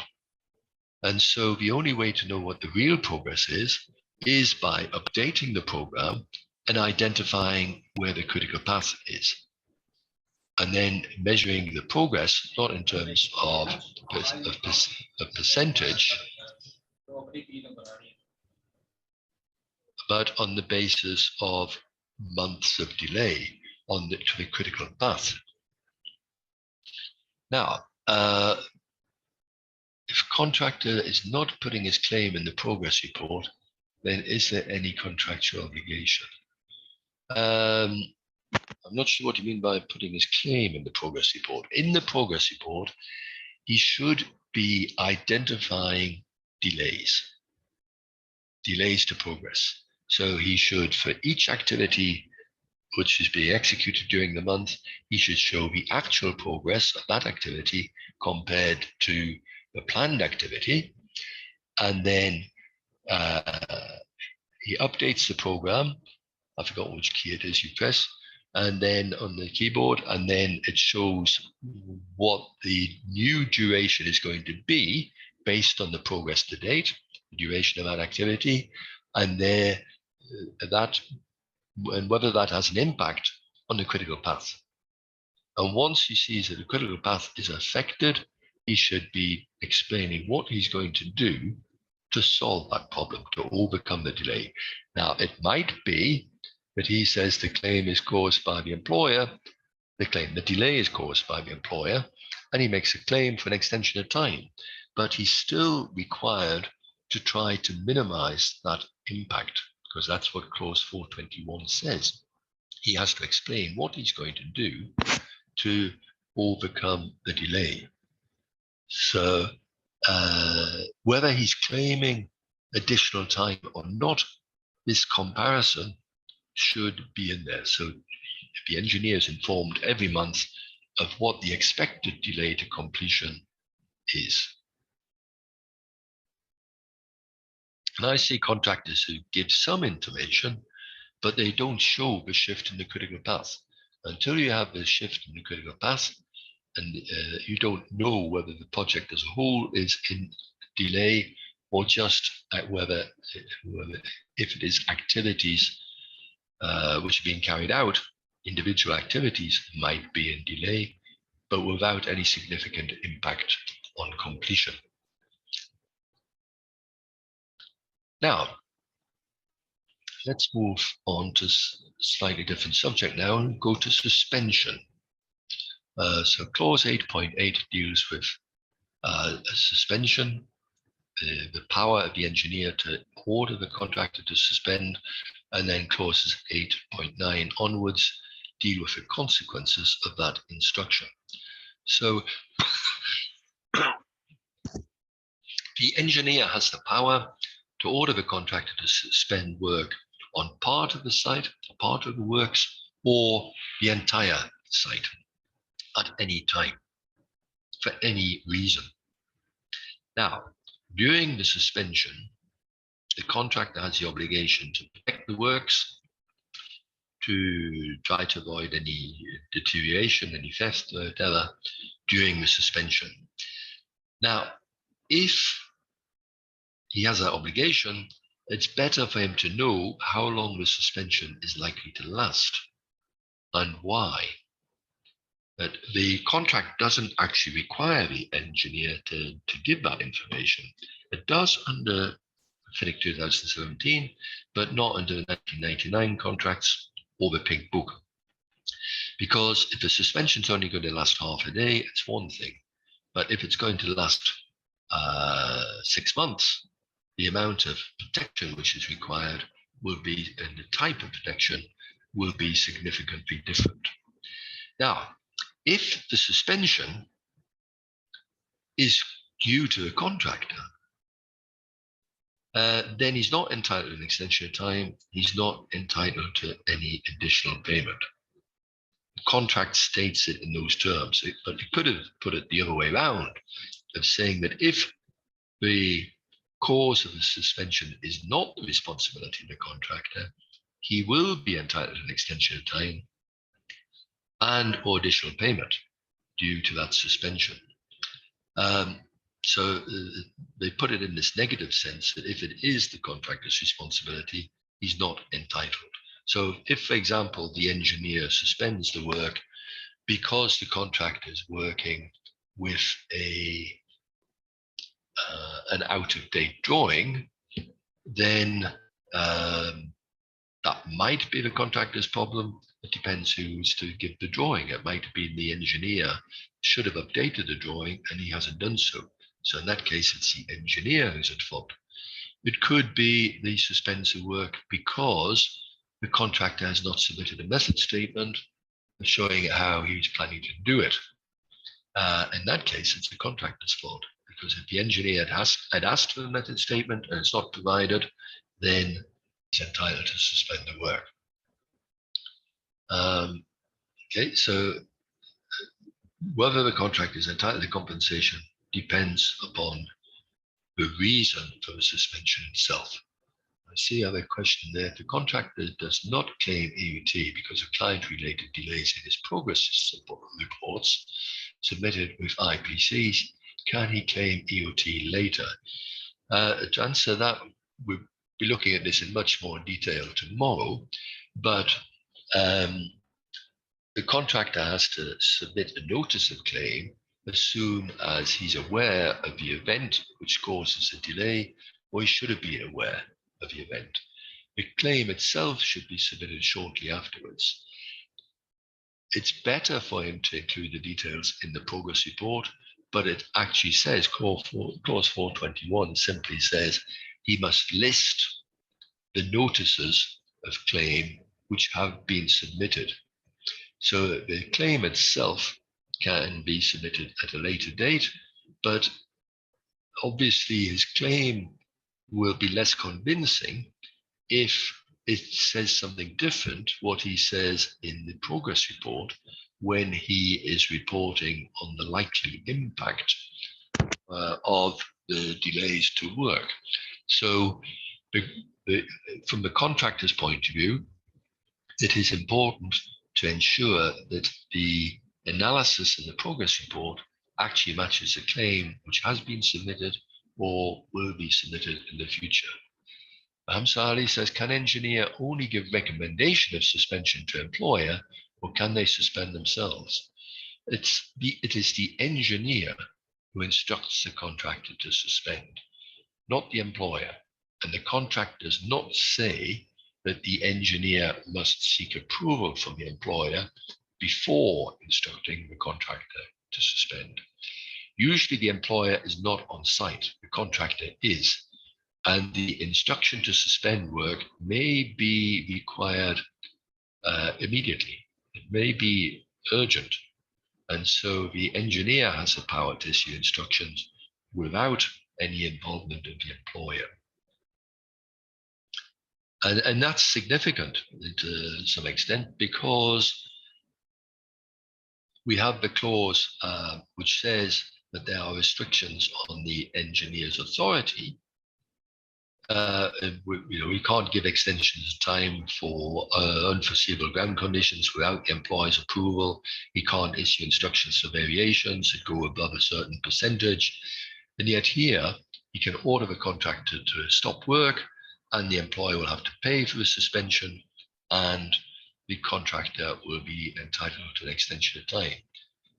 And so the only way to know what the real progress is by updating the program and identifying where the critical path is, and then measuring the progress not in terms of percentage, but on the basis of months of delay to the critical path. Now, if contractor is not putting his claim in the progress report, then is there any contractual obligation? I'm not sure what you mean by putting his claim in the progress report. In the progress report, he should be identifying delays to progress. So he should, for each activity which is being executed during the month, he should show the actual progress of that activity compared to the planned activity. And then he updates the program. I forgot which key it is you press, and then on the keyboard, and then it shows what the new duration is going to be based on the progress to date, the duration of that activity, and and whether that has an impact on the critical path. And once he sees that the critical path is affected, he should be explaining what he's going to do to solve that problem, to overcome the delay. Now, it might be that he says the claim is caused by the employer, the delay is caused by the employer, and he makes a claim for an extension of time, but he's still required to try to minimize that impact, because that's what clause 421 says. He has to explain what he's going to do to overcome the delay. So whether he's claiming additional time or not, this comparison should be in there. So the engineer is informed every month of what the expected delay to completion is. And I see contractors who give some information, but they don't show the shift in the critical path. Until you have the shift in the critical path, and you don't know whether the project as a whole is in delay, or just whether if it is activities which are being carried out, individual activities might be in delay, but without any significant impact on completion. Now, let's move on to slightly different subject now and go to suspension. So clause 8.8 deals with suspension, the power of the engineer to order the contractor to suspend, and then clauses 8.9 onwards deal with the consequences of that instruction. So the engineer has the power to order the contractor to suspend work on part of the site, part of the works, or the entire site at any time, for any reason. Now, during the suspension, the contractor has the obligation to protect the works, to try to avoid any deterioration, any theft, or whatever, during the suspension. Now, if he has that obligation, it's better for him to know how long the suspension is likely to last and why. But the contract doesn't actually require the engineer to give that information. It does under FIDIC 2017, but not under 1999 contracts or the Pink Book. Because if the suspension's only going to last half a day, it's one thing. But if it's going to last 6 months, the amount of protection which is required will be, and the type of protection will be significantly different. Now, if the suspension is due to a contractor, then he's not entitled to an extension of time. He's not entitled to any additional payment. The contract states it in those terms, but you could have put it the other way around, of saying that if the cause of the suspension is not the responsibility of the contractor, he will be entitled to an extension of time and or additional payment due to that suspension. So they put it in this negative sense that if it is the contractor's responsibility, he's not entitled. So if, for example, the engineer suspends the work because the contractor is working with an out-of-date drawing, then that might be the contractor's problem. It depends who's to give the drawing. It might be the engineer should have updated the drawing and he hasn't done so. So in that case, it's the engineer who's at fault. It could be the suspends the work because the contractor has not submitted a method statement showing how he's planning to do it. In that case, it's the contractor's fault, because if the engineer had asked for a method statement and it's not provided, then he's entitled to suspend the work. Okay, so whether the contractor is entitled to compensation depends upon the reason for the suspension itself. I see I have a question there. If the contractor does not claim EUT because of client-related delays in his progress reports submitted with IPCs, can he claim EUT later? To answer that, we'll be looking at this in much more detail tomorrow, but the contractor has to submit a notice of claim as soon as he's aware of the event which causes a delay, or he should have been aware of the event. The claim itself should be submitted shortly afterwards. It's better for him to include the details in the progress report, but it actually says, clause 421 simply says he must list the notices of claim which have been submitted. So the claim itself can be submitted at a later date, but obviously his claim will be less convincing if it says something different, what he says in the progress report, when he is reporting on the likely impact of the delays to work. So from the contractor's point of view, it is important to ensure that the analysis in the progress report actually matches the claim which has been submitted or will be submitted in the future. Hamza Ali says, can engineer only give recommendation of suspension to employer, or can they suspend themselves? It is the engineer who instructs the contractor to suspend, not the employer. And the contract does not say that the engineer must seek approval from the employer before instructing the contractor to suspend. Usually the employer is not on site, the contractor is, and the instruction to suspend work may be required immediately. It may be urgent. And so the engineer has the power to issue instructions without any involvement of the employer. And that's significant to some extent, because we have the clause which says that there are restrictions on the engineer's authority. We can't give extensions of time for unforeseeable ground conditions without the employer's approval. He can't issue instructions for variations that go above a certain percentage. And yet here, he can order the contractor to stop work, and the employer will have to pay for the suspension, and the contractor will be entitled to an extension of time.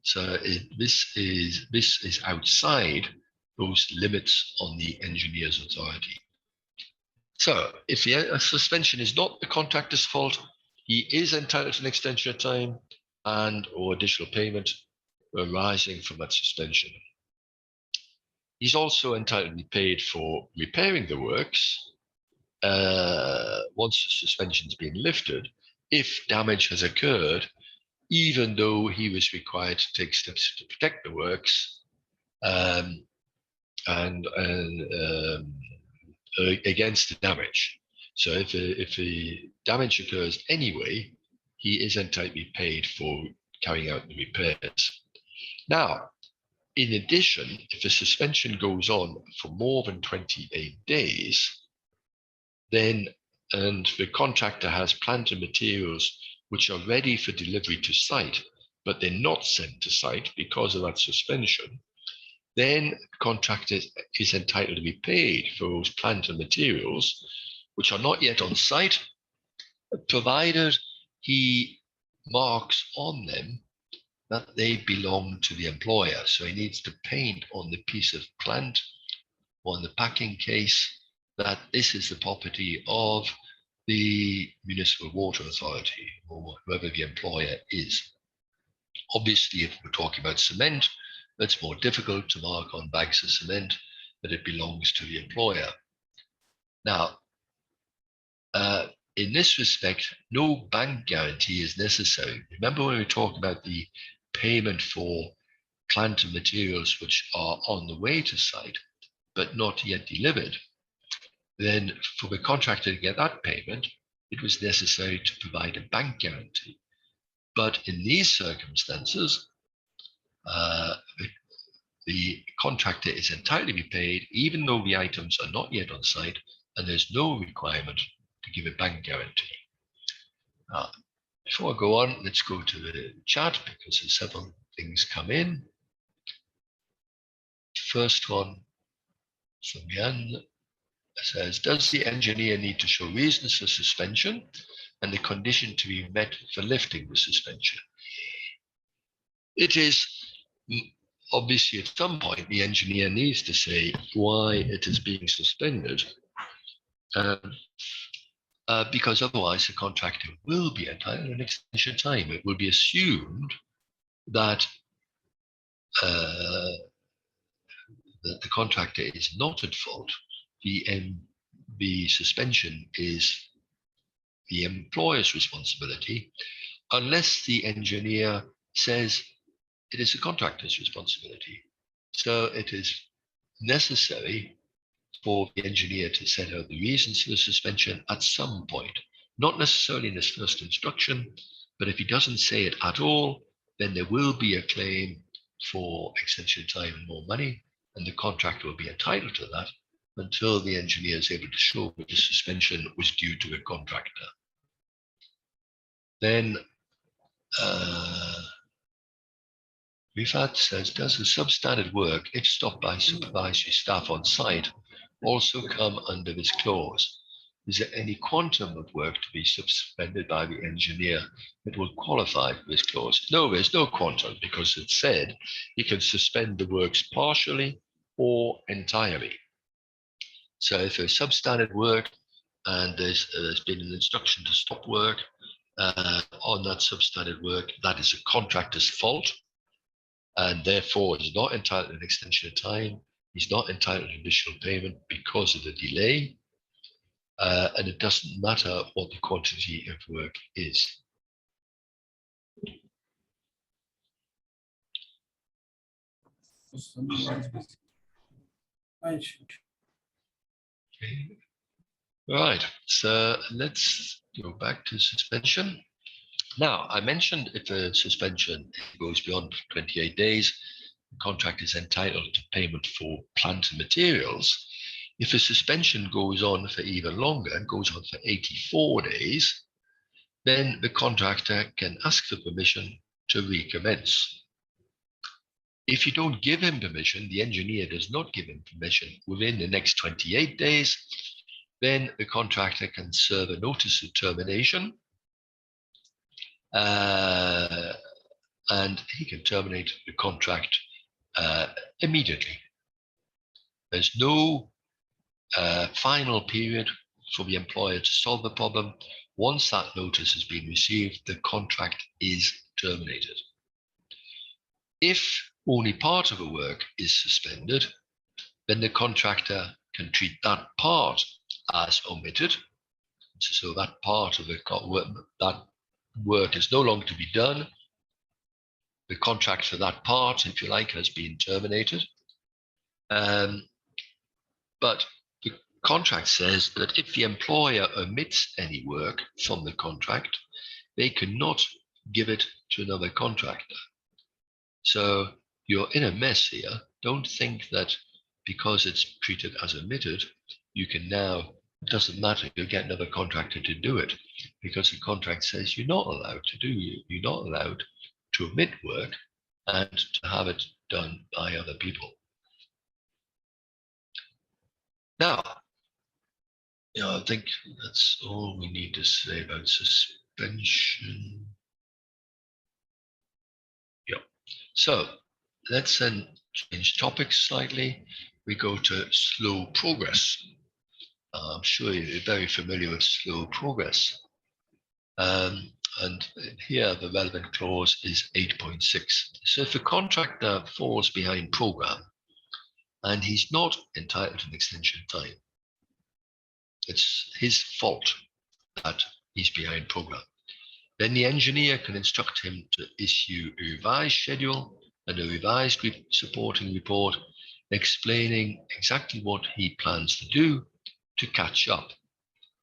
So this is outside those limits on the engineer's authority. So if a suspension is not the contractor's fault, he is entitled to an extension of time and or additional payment arising from that suspension. He's also entitled to be paid for repairing the works once the suspension's been lifted, if damage has occurred, even though he was required to take steps to protect the works against the damage. So if the damage occurs anyway, he is entitled to be paid for carrying out the repairs. Now, in addition, if the suspension goes on for more than 28 days, then, and the contractor has plant and materials which are ready for delivery to site, but they're not sent to site because of that suspension, then the contractor is entitled to be paid for those plant and materials which are not yet on site, provided he marks on them that they belong to the employer. So he needs to paint on the piece of plant or on the packing case that this is the property of the municipal water authority or whoever the employer is. Obviously, if we're talking about cement, that's more difficult to mark on bags of cement that it belongs to the employer. Now, in this respect, no bank guarantee is necessary. Remember when we talked about the payment for plant and materials which are on the way to site, but not yet delivered? Then for the contractor to get that payment, it was necessary to provide a bank guarantee. But in these circumstances, the contractor is entitled to be paid even though the items are not yet on site, and there's no requirement to give a bank guarantee. Before I go on, let's go to the chat because there's several things come in. First one from Jan says, does the engineer need to show reasons for suspension and the condition to be met for lifting the suspension? It is obviously at some point the engineer needs to say why it is being suspended, because otherwise the contractor will be entitled to an extension time. It will be assumed that that the contractor is not at fault. The suspension is the employer's responsibility, unless the engineer says it is the contractor's responsibility. So it is necessary for the engineer to set out the reasons for the suspension at some point, not necessarily in his first instruction, but if he doesn't say it at all, then there will be a claim for extension time and more money, and the contractor will be entitled to that until the engineer is able to show that the suspension was due to a contractor. Then Rifat says, does the substandard work, if stopped by supervisory staff on site, also come under this clause? Is there any quantum of work to be suspended by the engineer that will qualify for this clause? No, there's no quantum, because it said you can suspend the works partially or entirely. So if there's substandard work and there's been an instruction to stop work on that substandard work, that is a contractor's fault, and therefore is not entitled to an extension of time. He's not entitled to additional payment because of the delay, and it doesn't matter what the quantity of work is. Okay. Right, so let's go back to suspension. Now, I mentioned if a suspension goes beyond 28 days, the contractor is entitled to payment for plant and materials. If a suspension goes on for even longer, goes on for 84 days, then the contractor can ask for permission to recommence. If you don't give him permission, the engineer does not give him permission within the next 28 days, then the contractor can serve a notice of termination, and he can terminate the contract immediately. There's no final period for the employer to solve the problem. Once that notice has been received, the contract is terminated. If only part of the work is suspended, then the contractor can treat that part as omitted. So that part of that work is no longer to be done. The contract for that part, if you like, has been terminated. But the contract says that if the employer omits any work from the contract, they cannot give it to another contractor. So you're in a mess here. Don't think that because it's treated as omitted, you can now, it doesn't matter, you'll get another contractor to do it, because the contract says you're not allowed to do, you're not allowed to omit work and to have it done by other people. Now, I think that's all we need to say about suspension. Yeah. So let's then change topics slightly. We go to slow progress. I'm sure you're very familiar with slow progress. And here the relevant clause is 8.6. So if a contractor falls behind program and he's not entitled to an extension of time, it's his fault that he's behind program, then the engineer can instruct him to issue a revised schedule and a revised supporting report explaining exactly what he plans to do to catch up.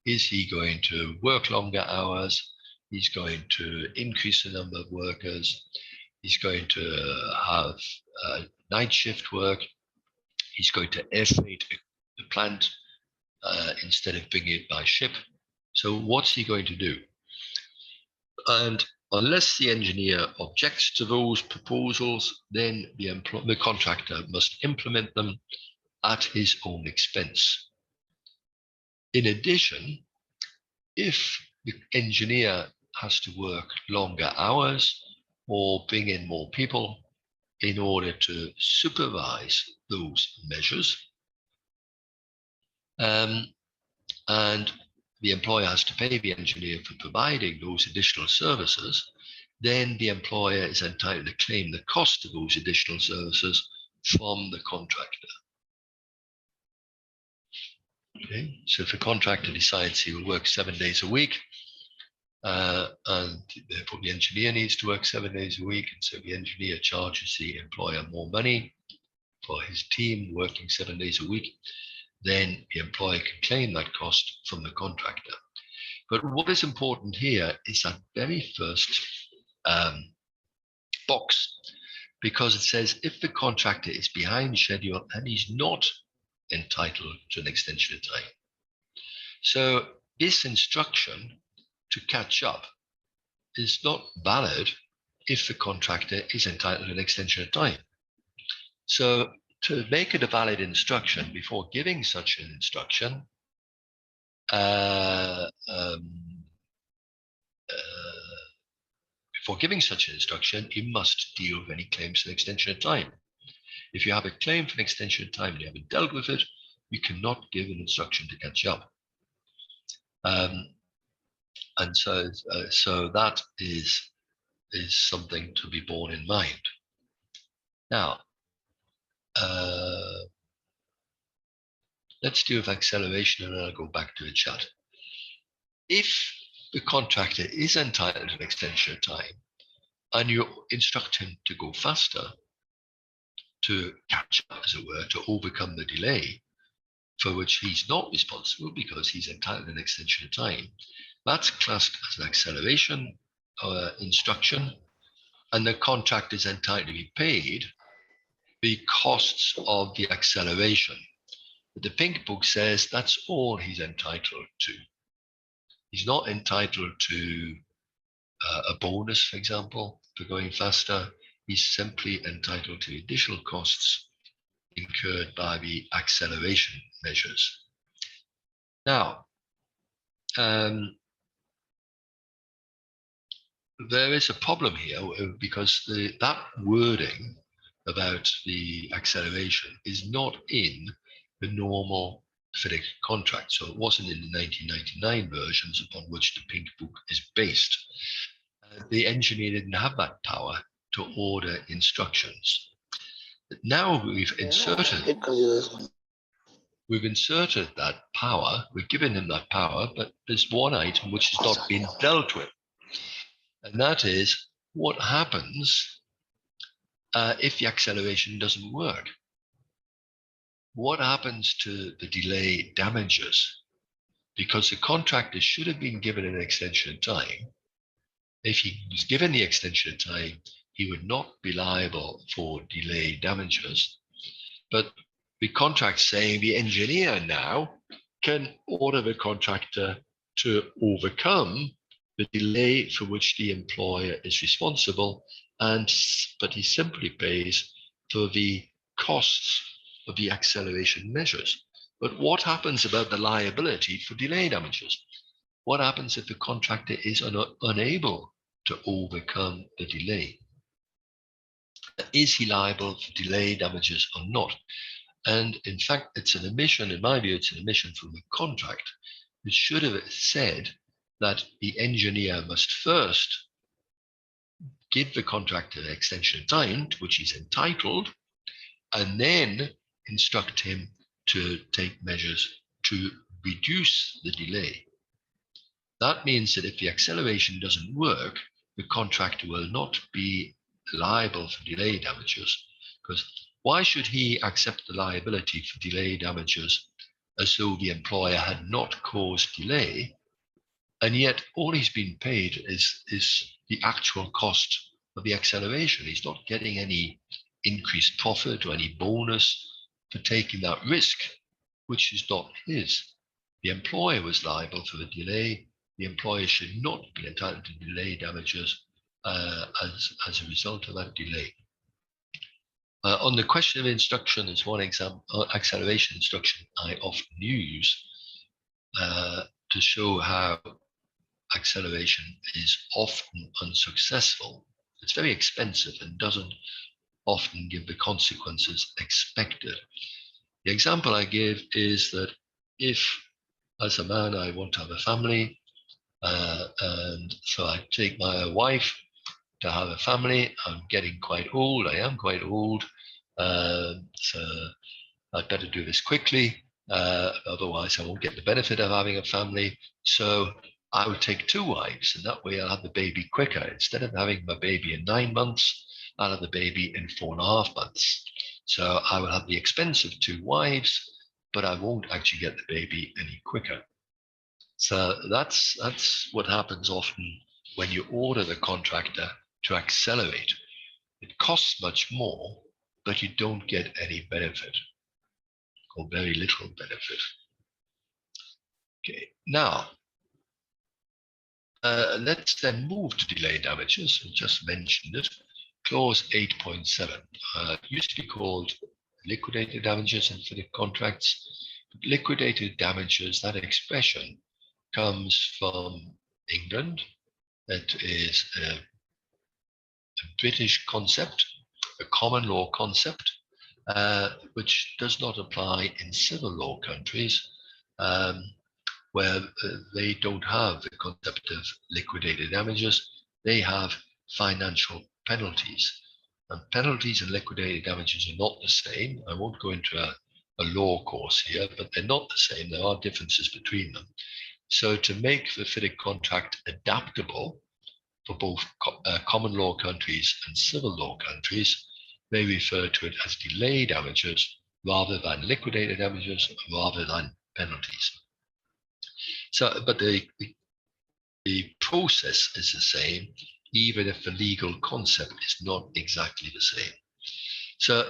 Is he going to work longer hours? He's going to increase the number of workers. He's going to have night shift work. He's going to air freight the plant instead of bringing it by ship. So what's he going to do? And unless the engineer objects to those proposals, then the contractor must implement them at his own expense. In addition, if the engineer has to work longer hours or bring in more people in order to supervise those measures, and the employer has to pay the engineer for providing those additional services, then the employer is entitled to claim the cost of those additional services from the contractor. Okay, so if a contractor decides he will work 7 days a week, and therefore the engineer needs to work 7 days a week, and so the engineer charges the employer more money for his team working 7 days a week, then the employer can claim that cost from the contractor. But what is important here is that very first box, because it says if the contractor is behind schedule and he's not entitled to an extension of time. So this instruction to catch up is not valid if the contractor is entitled to an extension of time. So to make it a valid instruction, before giving such an instruction, you must deal with any claims for an extension of time. If you have a claim for an extension of time and you haven't dealt with it, you cannot give an instruction to catch up. And so that is something to be borne in mind. Now, let's deal with acceleration, and then I'll go back to the chat. If the contractor is entitled to an extension of time and you instruct him to go faster, to catch up, as it were, to overcome the delay for which he's not responsible because he's entitled to an extension of time, that's classed as an acceleration instruction, and the contractor is entitled to be paid the costs of the acceleration. But the Pink Book says that's all he's entitled to. He's not entitled to a bonus, for example, for going faster. he's simply entitled to additional costs incurred by the acceleration measures. Now, there is a problem here because that wording about the acceleration is not in the normal FIDIC contract. So it wasn't in the 1999 versions upon which the Pink Book is based. The engineer didn't have that power to order instructions. But now we've inserted that power, we've given him that power, but there's one item which has not been dealt with. And that is what happens if the acceleration doesn't work. What happens to the delay damages? Because the contractor should have been given an extension of time. If he was given the extension of time, he would not be liable for delay damages. But the contract saying the engineer now can order the contractor to overcome the delay for which the employer is responsible, but he simply pays for the costs of the acceleration measures. But what happens about the liability for delay damages? What happens if the contractor is unable to overcome the delay? Is he liable for delay damages or not? And in fact, it's an omission, in my view, it's an omission from the contract. It should have said that the engineer must first give the contractor an extension of time to which he's entitled, and then instruct him to take measures to reduce the delay. That means that if the acceleration doesn't work, the contractor will not be liable for delay damages, because why should he accept the liability for delay damages as though the employer had not caused delay, and yet all he's been paid is the actual cost of the acceleration? He's not getting any increased profit or any bonus for taking that risk, which is not his. The employer was liable for the delay. The employer should not be entitled to delay damages as a result of that delay. On the question of instruction, there's one example, acceleration instruction I often use to show how acceleration is often unsuccessful. It's very expensive and doesn't often give the consequences expected. The example I give is that if, as a man, I want to have a family, and so I take my wife to have a family. I'm getting quite old. I am quite old. So I'd better do this quickly. Otherwise, I won't get the benefit of having a family. So I would take 2 wives, and that way I'll have the baby quicker. Instead of having my baby in 9 months, I'll have the baby in 4.5 months. So I will have the expense of 2 wives, but I won't actually get the baby any quicker. So that's what happens often when you order the contractor to accelerate. It costs much more, but you don't get any benefit, or very little benefit. Okay, now let's then move to delay damages. I just mentioned it. Clause 8.7 used to be called liquidated damages in FIDIC contracts. But liquidated damages, that expression comes from England. It is a British concept, a common law concept, which does not apply in civil law countries, where they don't have the concept of liquidated damages. They have financial penalties. And penalties and liquidated damages are not the same. I won't go into a law course here, but they're not the same. There are differences between them. So to make the FIDIC contract adaptable for both common law countries and civil law countries, they refer to it as delay damages rather than liquidated damages, rather than penalties. So, but the process is the same, even if the legal concept is not exactly the same. So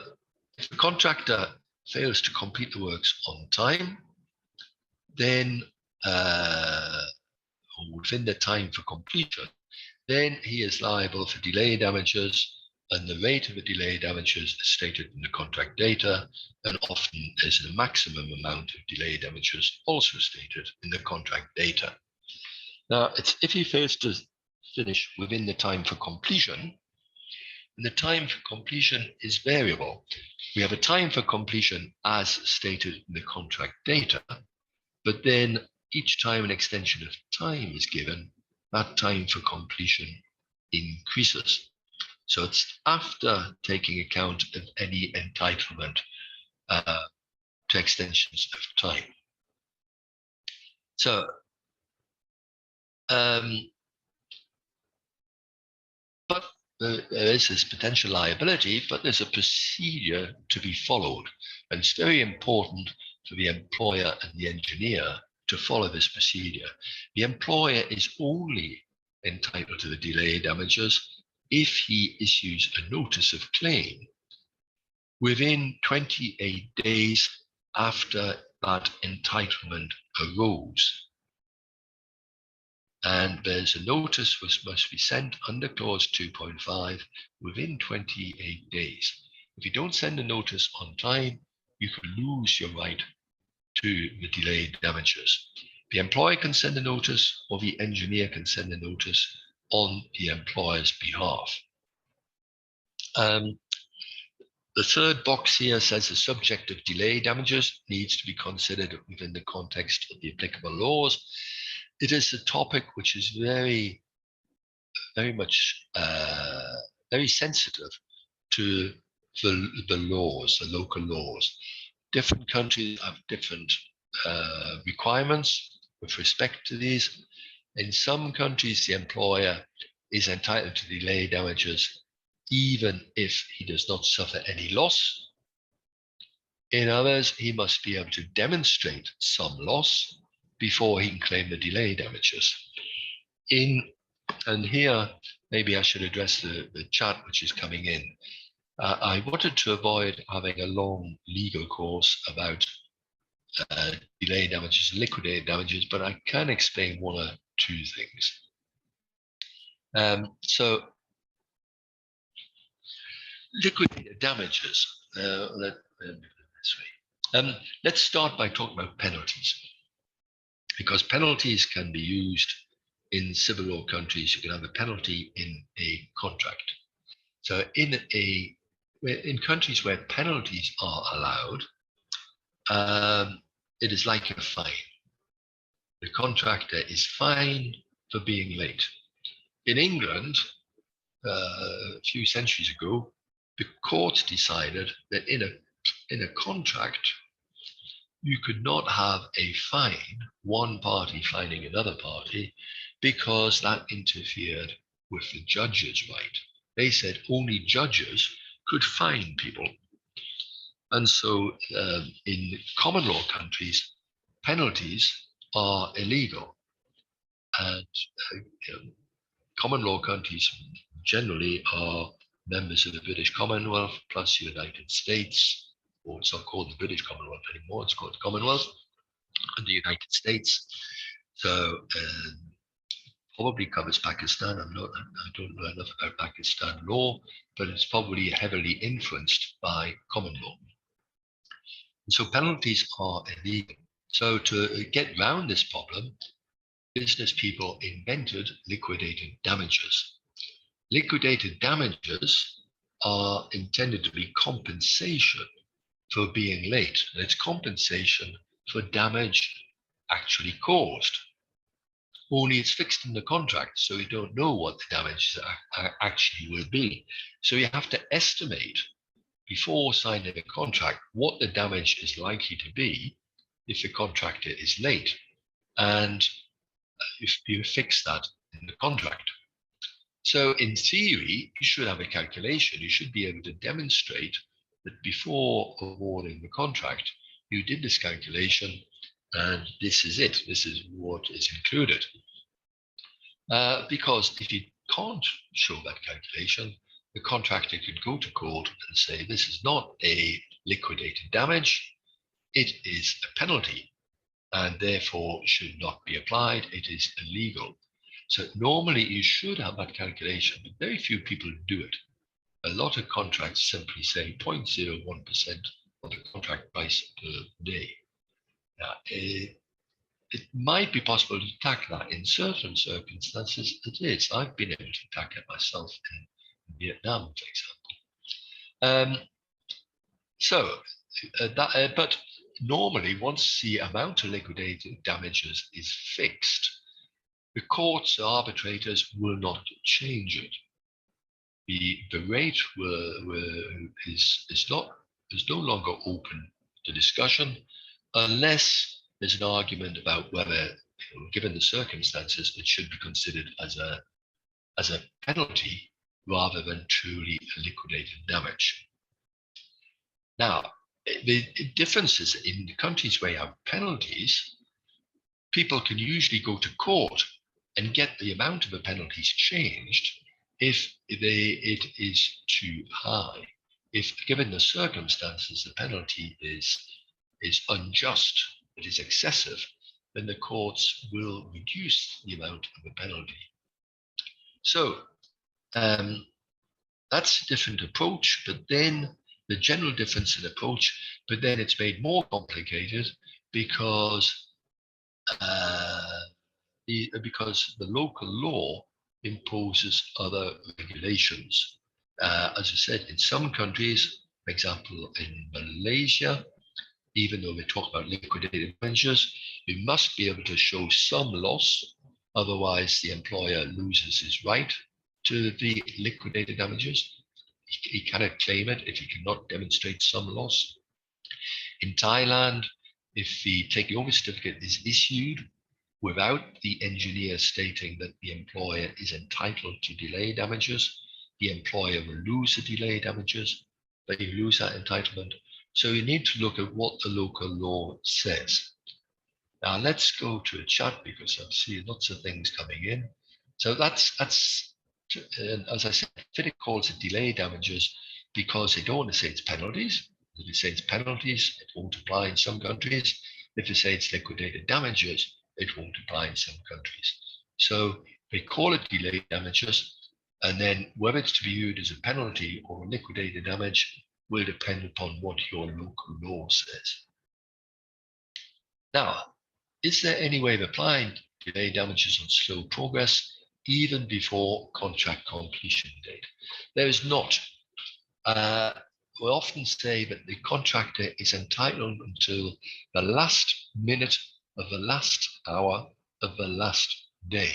if the contractor fails to complete the works on time, then within the time for completion, then he is liable for delay damages and the rate of the delay damages is stated in the contract data, and often is a maximum amount of delay damages also stated in the contract data. Now, if he fails to finish within the time for completion, and the time for completion is variable. We have a time for completion as stated in the contract data, but then each time an extension of time is given, that time for completion increases. So it's after taking account of any entitlement to extensions of time. So, but there is this potential liability, but there's a procedure to be followed. And it's very important for the employer and the engineer to follow this procedure. The employer is only entitled to the delay damages if he issues a notice of claim within 28 days after that entitlement arose. And there's a notice which must be sent under clause 2.5 within 28 days. If you don't send a notice on time, you can lose your right to the delayed damages. The employer can send a notice, or the engineer can send a notice on the employer's behalf. The third box here says the subject of delay damages needs to be considered within the context of the applicable laws. It is a topic which is very much very sensitive to the laws, the local laws. Different countries have different requirements with respect to these. In some countries, the employer is entitled to delay damages even if he does not suffer any loss. In others, he must be able to demonstrate some loss before he can claim the delay damages. And here, maybe I should address the chat which is coming in. I wanted to avoid having a long legal course about delay damages and liquidated damages, but I can explain one or two things. So, liquidated damages. Let's start by talking about penalties, because penalties can be used in civil law countries. You can have a penalty in a contract. So in countries where penalties are allowed, it is like a fine. The contractor is fined for being late. In England, a few centuries ago, the court decided that in a contract, you could not have a fine, one party fining another party, because that interfered with the judge's right. They said only judges could fine people. And so in common law countries, penalties are illegal. And common law countries generally are members of the British Commonwealth plus the United States, or it's not called the British Commonwealth anymore, it's called the Commonwealth, and the United States. So probably covers Pakistan. I don't know enough about Pakistan law, but it's probably heavily influenced by common law. And so penalties are illegal. So to get around this problem, business people invented liquidated damages. Liquidated damages are intended to be compensation for being late. And it's compensation for damage actually caused. Only it's fixed in the contract, so you don't know what the damage actually will be. So you have to estimate before signing a contract what the damage is likely to be if the contractor is late. And if you fix that in the contract. So in theory, you should have a calculation. You should be able to demonstrate that before awarding the contract, you did this calculation and this is it. This is what is included. Because if you can't show that calculation, the contractor could go to court and say, this is not a liquidated damage, it is a penalty, and therefore should not be applied. It is illegal. So normally you should have that calculation, but very few people do it. A lot of contracts simply say 0.01% of the contract price per day. Now, it might be possible to tackle that in certain circumstances. It is. I've been able to tackle it myself in Vietnam, for example. But normally, once the amount of liquidated damages is fixed, the courts or arbitrators will not change it. The rate is no longer open to discussion unless there's an argument about whether, given the circumstances, it should be considered as a penalty rather than truly a liquidated damage. Now, the differences in the countries where you have penalties, people can usually go to court and get the amount of the penalties changed if it is too high. If, given the circumstances, the penalty is unjust, it is excessive, then the courts will reduce the amount of the penalty. So that's a different approach, but then the general difference in approach, but then it's made more complicated because the local law imposes other regulations. As I said, in some countries, for example, in Malaysia, even though we talk about liquidated damages, you must be able to show some loss, otherwise the employer loses his right to the liquidated damages. He cannot claim it if he cannot demonstrate some loss. In Thailand, if the takeover certificate is issued without the engineer stating that the employer is entitled to delay damages, the employer will lose the delay damages, but you lose that entitlement. So you need to look at what the local law says. Now let's go to a chat because I see lots of things coming in. So that's as I said, FIDIC calls it delay damages because they don't want to say it's penalties. If they say it's penalties, it won't apply in some countries. If they say it's liquidated damages, it won't apply in some countries. So they call it delay damages, and then whether it's to be viewed as a penalty or a liquidated damage will depend upon what your local law says. Now, is there any way of applying delay damages on slow progress even before contract completion date? There is not. We often say that the contractor is entitled until the last minute of the last hour of the last day.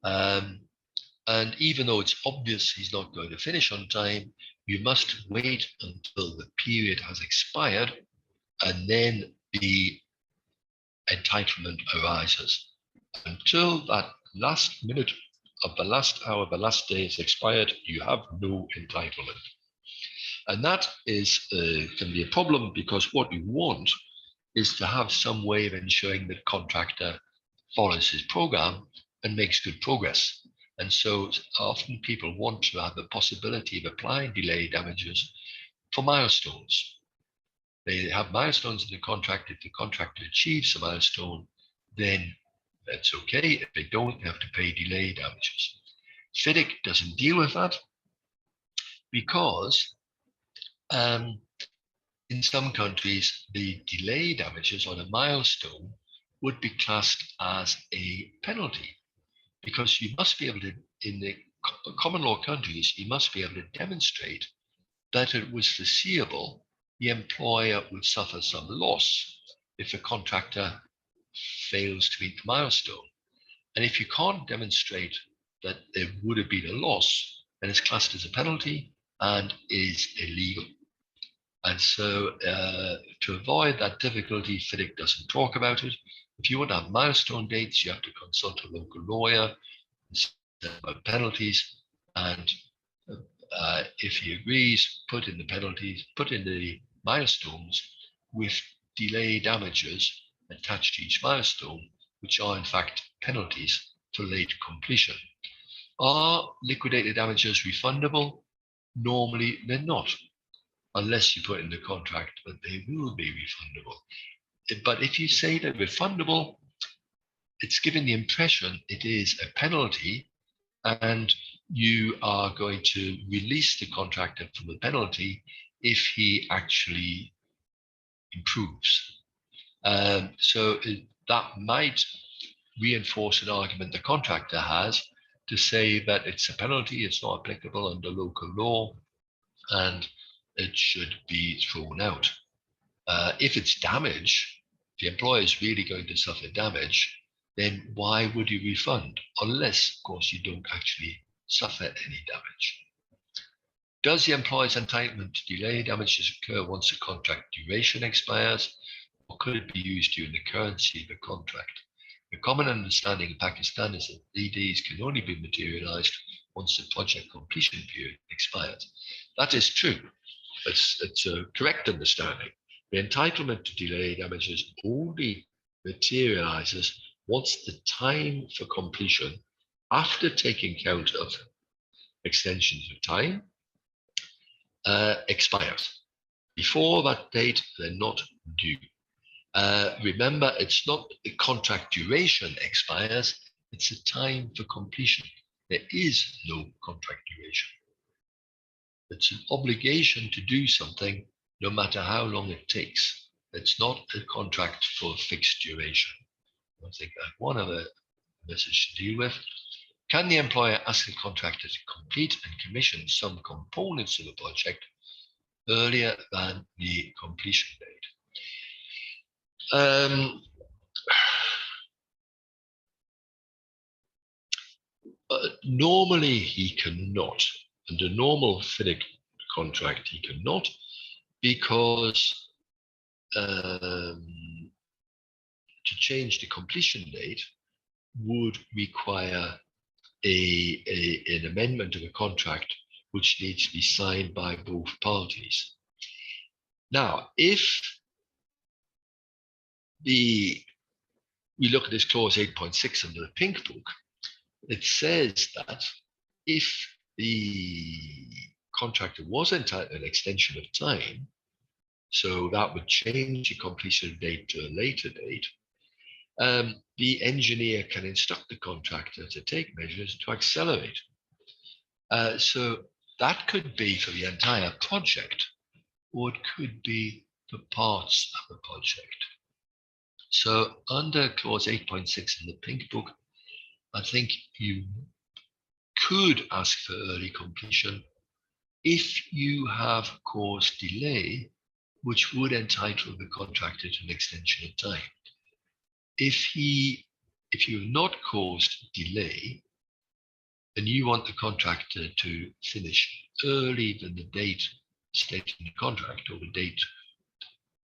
And even though it's obvious he's not going to finish on time, you must wait until the period has expired and then the entitlement arises. Until that last minute of the last hour of the last day is expired, you have no entitlement. And that is can be a problem because what you want is to have some way of ensuring that contractor follows his program and makes good progress. And so often people want to have the possibility of applying delay damages for milestones. They have milestones in the contract. If the contractor achieves a milestone, then that's okay. If they don't, they have to pay delay damages. FIDIC doesn't deal with that because in some countries, the delay damages on a milestone would be classed as a penalty because you must be able to, in the common law countries, you must be able to demonstrate that it was foreseeable the employer would suffer some loss if a contractor fails to meet the milestone. And if you can't demonstrate that there would have been a loss, then it's classed as a penalty and is illegal. And so to avoid that difficulty, FIDIC doesn't talk about it. If you want to have milestone dates, you have to consult a local lawyer about penalties. And if he agrees, put in the penalties, put in the milestones with delay damages attached to each milestone, which are in fact penalties for late completion. Are liquidated damages refundable? Normally they're not, unless you put in the contract that they will be refundable. But if you say they're refundable, it's giving the impression it is a penalty, and you are going to release the contractor from the penalty if he actually improves. So that might reinforce an argument the contractor has to say that it's a penalty, it's not applicable under local law, and it should be thrown out. If it's damage, the employer is really going to suffer damage, then why would you refund? Unless, of course, you don't actually suffer any damage. Does the employer's entitlement to delay damages occur once the contract duration expires, or could it be used during the currency of the contract? The common understanding in Pakistan is that DDs can only be materialized once the project completion period expires. That is true. It's a correct understanding. The entitlement to delay damages only materializes once the time for completion, after taking count of extensions of time, expires. Before that date, they're not due. Remember, it's not the contract duration expires, it's the time for completion. There is no contract duration. It's an obligation to do something no matter how long it takes. It's not a contract for fixed duration. I think I have one other message to deal with. Can the employer ask the contractor to complete and commission some components of the project earlier than the completion date? Normally he cannot. Under normal FIDIC contract, he cannot, because to change the completion date would require an amendment of the contract, which needs to be signed by both parties. Now, if we look at this clause 8.6 under the Pink Book, it says that if the contractor was entitled to an extension of time, so that would change the completion date to a later date, the engineer can instruct the contractor to take measures to accelerate. So that could be for the entire project, or it could be for parts of the project. So under clause 8.6 in the Pink Book, I think you could ask for early completion if you have caused delay, which would entitle the contractor to an extension of time. If you've not caused delay, and you want the contractor to finish early than the date stated in the contract, or the date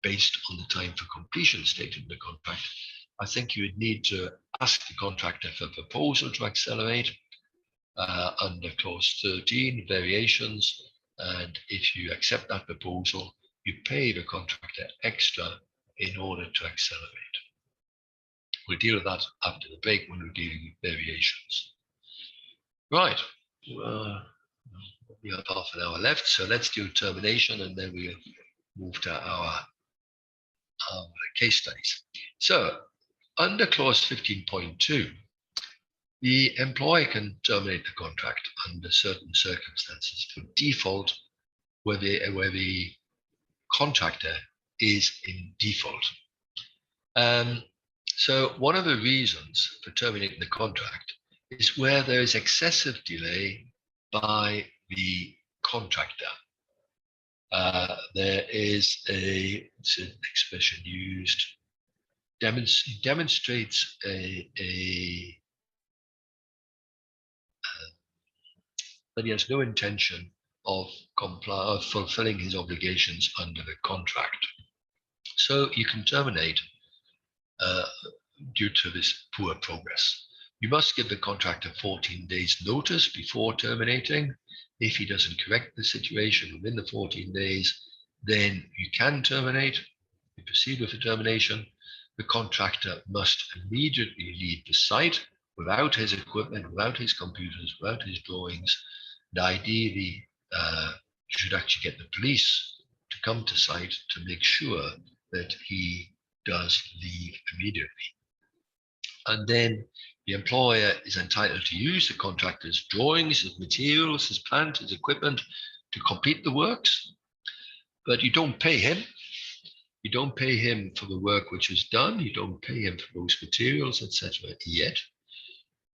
based on the time for completion stated in the contract, I think you would need to ask the contractor for a proposal to accelerate under clause 13, variations, and if you accept that proposal, you pay the contractor extra in order to accelerate. We'll deal with that after the break when we're dealing with variations. Right, we have half an hour left, so let's do termination and then we'll move to our case studies. So under clause 15.2, the employer can terminate the contract under certain circumstances for default where the contractor is in default. So one of the reasons for terminating the contract is where there is excessive delay by the contractor. There is it's an expression used, demonstrates that he has no intention of fulfilling his obligations under the contract. So you can terminate due to this poor progress. You must give the contractor 14 days notice before terminating. If he doesn't correct the situation within the 14 days, then you can terminate. You proceed with the termination. The contractor must immediately leave the site without his equipment, without his computers, without his drawings. And ideally, you should actually get the police to come to site to make sure that he does leave immediately. and then the employer is entitled to use the contractor's drawings, his materials, his plant, his equipment to complete the works, but you don't pay him. You don't pay him for the work which is done. You don't pay him for those materials, etc. yet.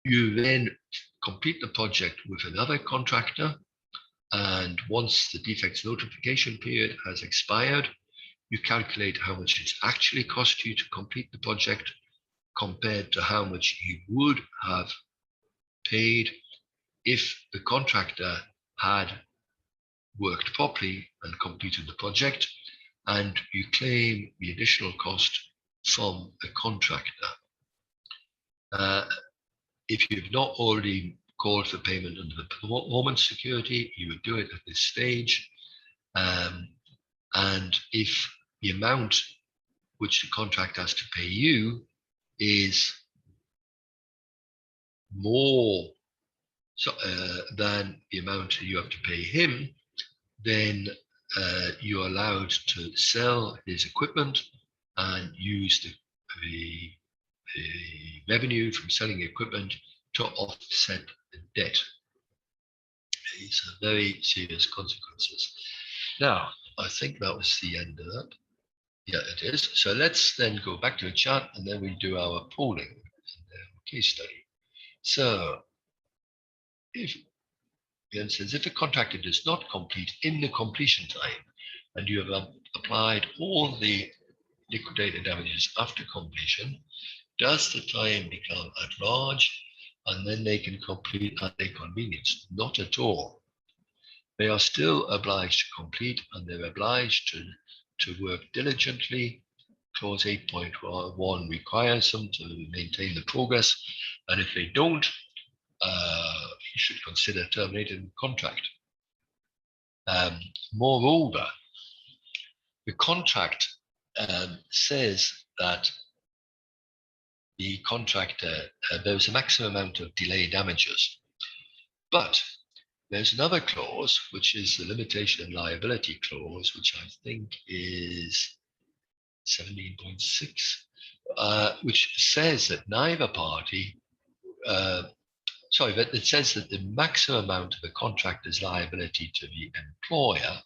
You then complete the project with another contractor, and once the defects notification period has expired, you calculate how much it's actually cost you to complete the project compared to how much you would have paid if the contractor had worked properly and completed the project, and you claim the additional cost from the contractor. If you've not already called for payment under the performance security, you would do it at this stage. And if the amount which the contract has to pay you is more than the amount you have to pay him, then you're allowed to sell his equipment and use the revenue from selling equipment to offset the debt. These are very serious consequences. Now, I think that was the end of that. Yeah, it is. So let's then go back to the chart, and then we do our polling and case study. So if, for instance, if a contractor does not complete in the completion time, and you have applied all the liquidated damages after completion, does the time become at large, and then they can complete at their convenience? Not at all. They are still obliged to complete, and they're obliged to work diligently. Clause 8.1 requires them to maintain the progress, and if they don't, you should consider terminating the contract. Moreover, the contract says that the contractor, there's a maximum amount of delay damages, but there's another clause, which is the limitation and liability clause, which I think is 17.6, which says that neither party, but it says that the maximum amount of the contractor's liability to the employer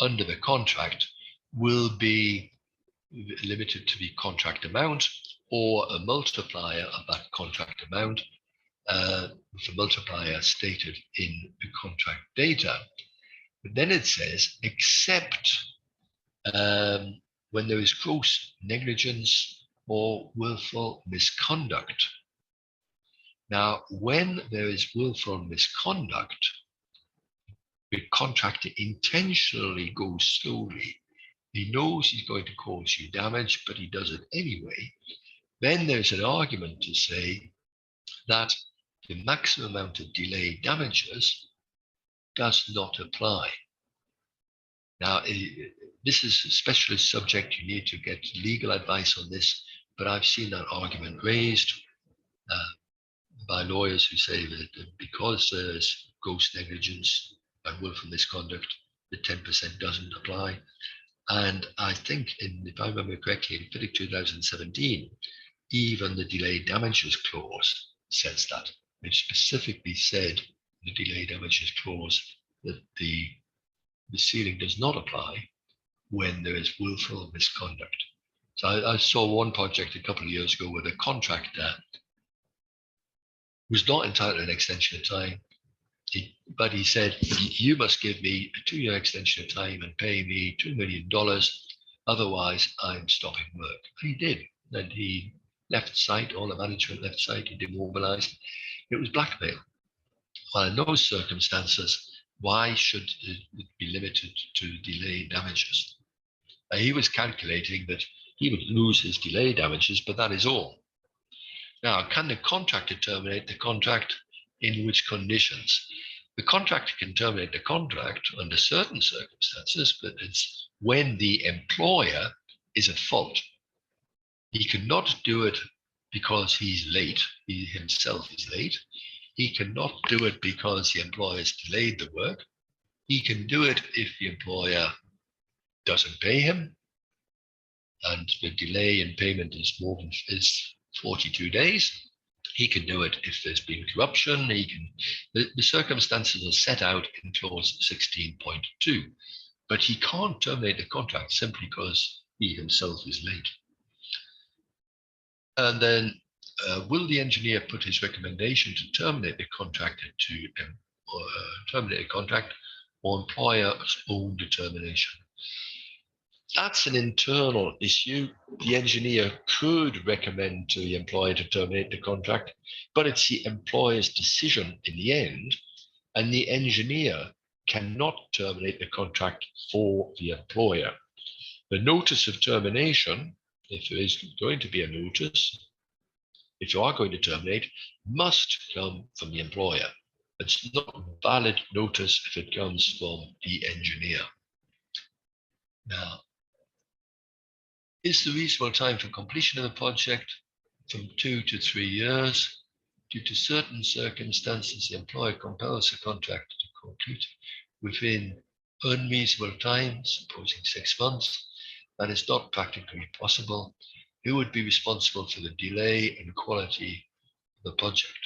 under the contract will be limited to the contract amount or a multiplier of that contract amount, with a multiplier stated in the contract data. But then it says, except when there is gross negligence or willful misconduct. Now, when there is willful misconduct, the contractor intentionally goes slowly. He knows he's going to cause you damage, but he does it anyway. Then there's an argument to say that the maximum amount of delay damages does not apply. Now, this is a specialist subject. You need to get legal advice on this, but I've seen that argument raised by lawyers who say that because there's gross negligence and willful misconduct, the 10% doesn't apply. And I think, if I remember correctly, in FIDIC 2017, even the delay damages clause says that. It specifically said, the delay damages clause, that the ceiling does not apply when there is willful misconduct. So I saw one project a couple of years ago where the contractor was not entitled to an extension of time, but he said, you must give me a 2-year extension of time and pay me $2 million, otherwise I'm stopping work. And he did, and he left site, all the management left site, he demobilized. It was blackmail. Well, in those circumstances, why should it be limited to delay damages? He was calculating that he would lose his delay damages, but that is all. Now, can the contractor terminate the contract? In which conditions? The contractor can terminate the contract under certain circumstances, but it's when the employer is at fault. He cannot do it because he's late, he himself is late. He cannot do it because the employer has delayed the work. He can do it if the employer doesn't pay him, and the delay in payment is 42 days. He can do it if there's been corruption. The circumstances are set out in clause 16.2, but he can't terminate the contract simply because he himself is late. And then will the engineer put his recommendation to terminate the contract or employer's own determination? That's an internal issue. The engineer could recommend to the employer to terminate the contract, but it's the employer's decision in the end, and the engineer cannot terminate the contract for the employer. The notice of termination, if there is going to be a notice, if you are going to terminate, must come from the employer. It's not valid notice if it comes from the engineer. Now, is the reasonable time for completion of the project from 2 to 3 years? Due to certain circumstances, the employer compels the contractor to conclude within unreasonable time, supposing 6 months. That is not practically possible. Who would be responsible for the delay and quality of the project?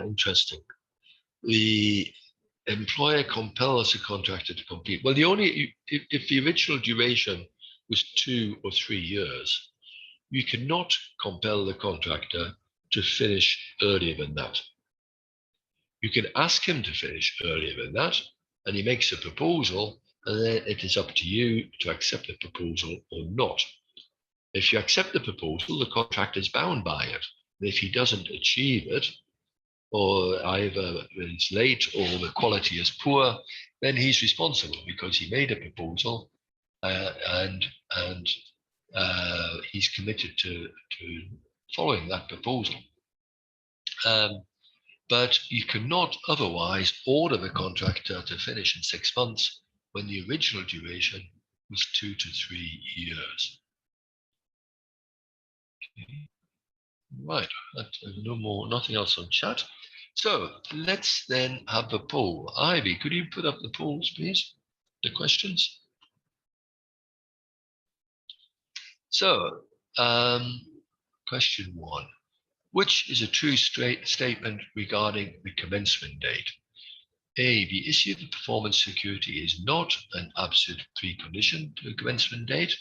Interesting. The employer compels the contractor to complete. Well, if the original duration was 2 or 3 years, you cannot compel the contractor to finish earlier than that. You can ask him to finish earlier than that, and he makes a proposal, and then it is up to you to accept the proposal or not. If you accept the proposal, the contractor is bound by it. And if he doesn't achieve it, or either it's late or the quality is poor, then he's responsible because he made a proposal and he's committed to following that proposal. But you cannot otherwise order the contractor to finish in 6 months when the original duration was 2 to 3 years. Okay. Right, nothing else on chat. So let's then have the poll. Ivy, could you put up the polls, please? The questions. So, question 1. Which is a true statement regarding the commencement date? A, the issue of the performance security is not an absolute precondition to a commencement date.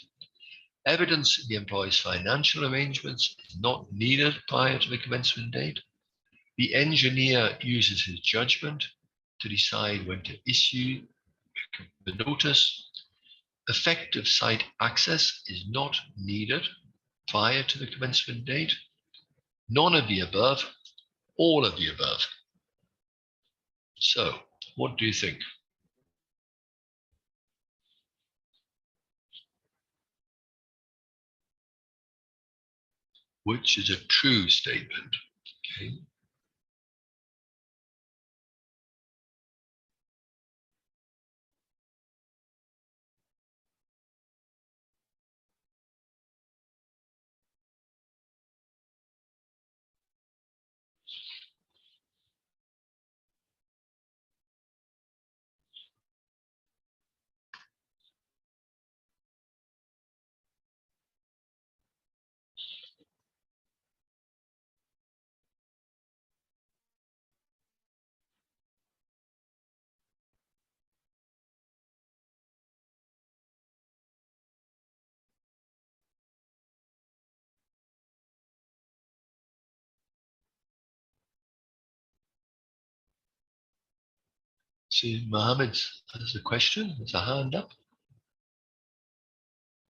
Evidence of the employee's financial arrangements is not needed prior to the commencement date. The engineer uses his judgment to decide when to issue the notice. Effective site access is not needed prior to the commencement date. None of the above, all of the above. So, what do you think? Which is a true statement? Okay. See, Mohammed has a question, there's a hand up.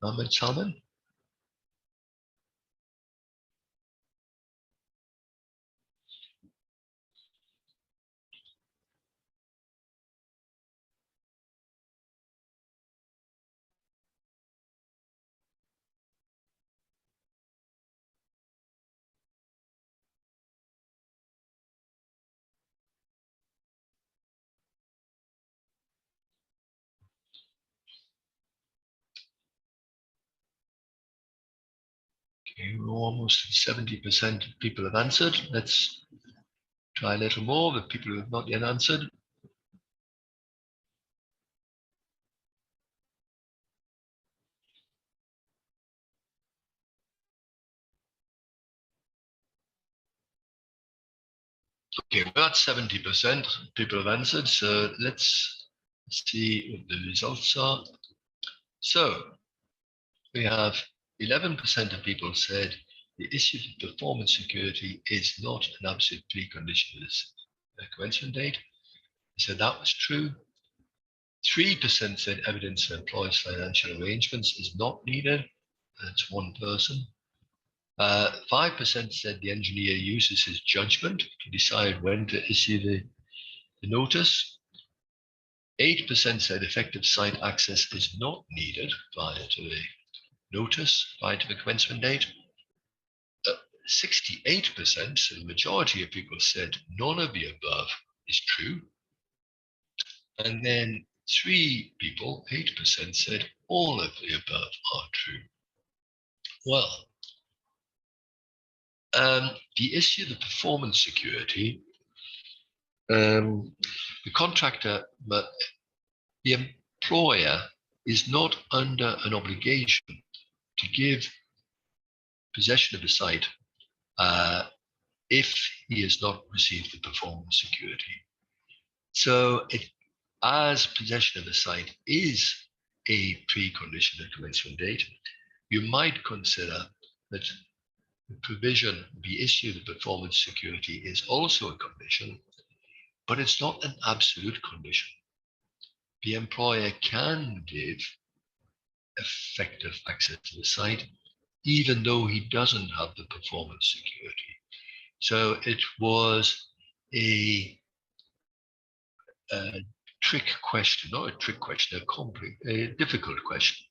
Mohammed Salman. Okay, we're almost 70% of people have answered. Let's try a little more, the people who have not yet answered. Okay, we're at 70%. People have answered. So let's see what the results are. So we have 11% of people said the issue of performance security is not an absolute precondition for this commencement date. So that was true. 3% said evidence of employees' financial arrangements is not needed. That's one person. 5% said the engineer uses his judgment to decide when to issue the notice. 8% said effective site access is not needed prior to the notice, prior to the commencement date. 68%, so the majority of people said none of the above is true. And then 3 people, 8%, said all of the above are true. Well, the issue of the performance security, the contractor, but the employer is not under an obligation to give possession of the site if he has not received the performance security. So as possession of the site is a precondition of commencement date, you might consider that the provision, the issue of performance security is also a condition, but it's not an absolute condition. The employer can give effective access to the site, even though he doesn't have the performance security. So it was a trick question, not a trick question, a difficult question,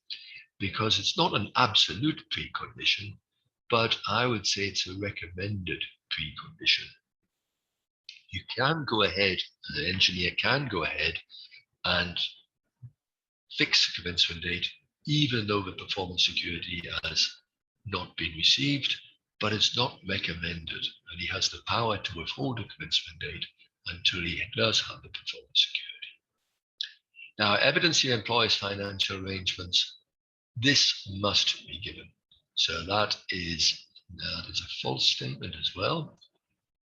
because it's not an absolute precondition, but I would say it's a recommended precondition. You can go ahead, the engineer can go ahead and fix the commencement date, even though the performance security has not been received, but it's not recommended, and he has the power to withhold the commencement date until he does have the performance security. Now, evidence the employer's financial arrangements, this must be given. So that is a false statement as well.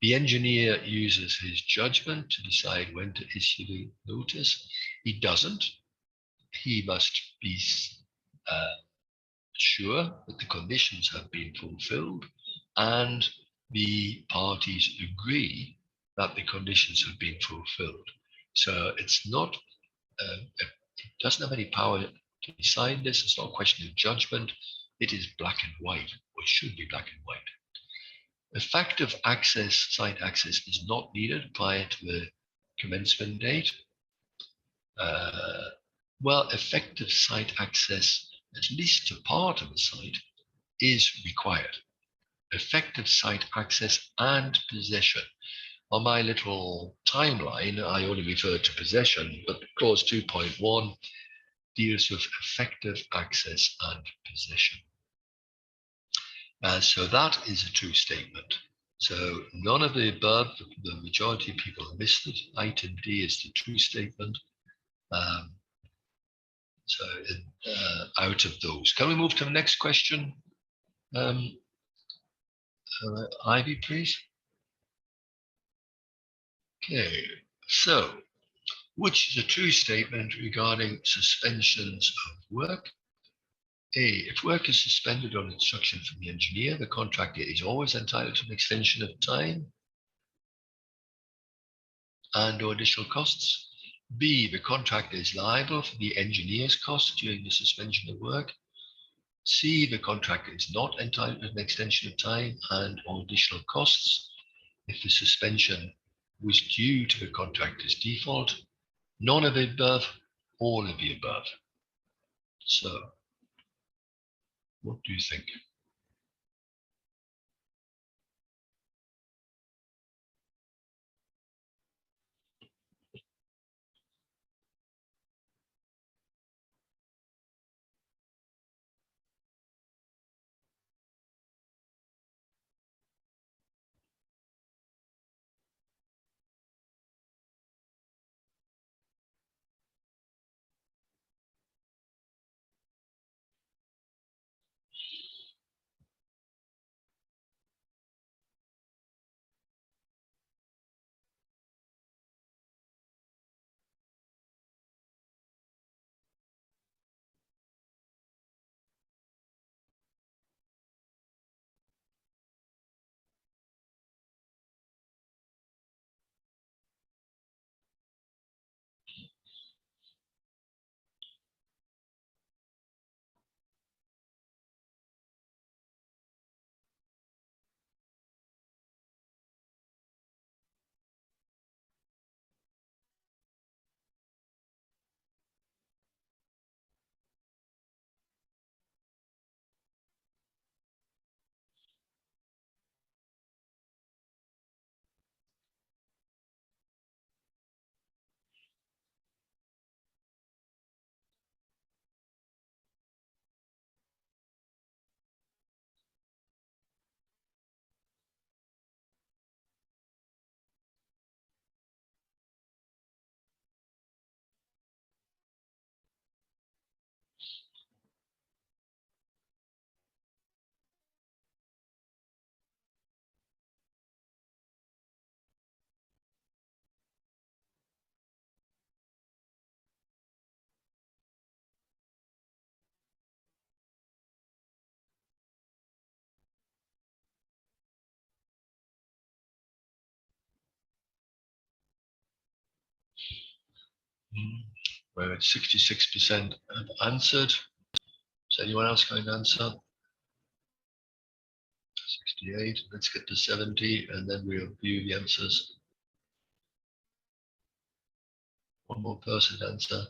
The engineer uses his judgment to decide when to issue the notice. He doesn't. He must be sure that the conditions have been fulfilled and the parties agree that the conditions have been fulfilled. So it's not, it doesn't have any power to decide this. It's not a question of judgment. It is black and white, or should be black and white. Effective access, site access is not needed prior to the commencement date. Well, effective site access, at least to part of the site, is required. Effective site access and possession. On my little timeline, I only referred to possession, but clause 2.1 deals with effective access and possession. So that is a true statement. So none of the above, the majority of people have missed it. Item D is the true statement. So out of those, can we move to the next question? Ivy, please. Okay, so which is a true statement regarding suspensions of work? A, if work is suspended on instruction from the engineer, the contractor is always entitled to an extension of time and or additional costs. B, the contractor is liable for the engineer's costs during the suspension of work. C, the contractor is not entitled to an extension of time and or additional costs if the suspension was due to the contractor's default. None of the above, all of the above. So, what do you think? We're at 66% have answered. Is anyone else going to answer? 68, let's get to 70, and then we'll view the answers. One more person to answer.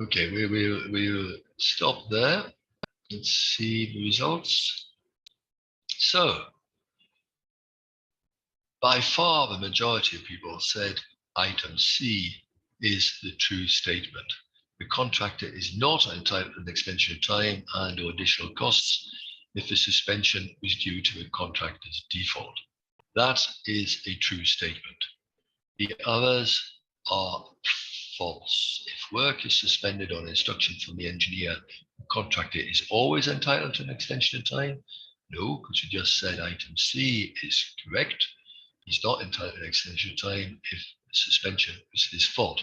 Okay, we'll stop there. Let's see the results. So, by far the majority of people said item C is the true statement. The contractor is not entitled to an extension of time and or additional costs if the suspension is due to the contractor's default. That is a true statement. The others are false. If work is suspended on instruction from the engineer, the contractor is always entitled to an extension of time. No, because you just said item C is correct. He's not entitled to an extension of time if the suspension is his fault.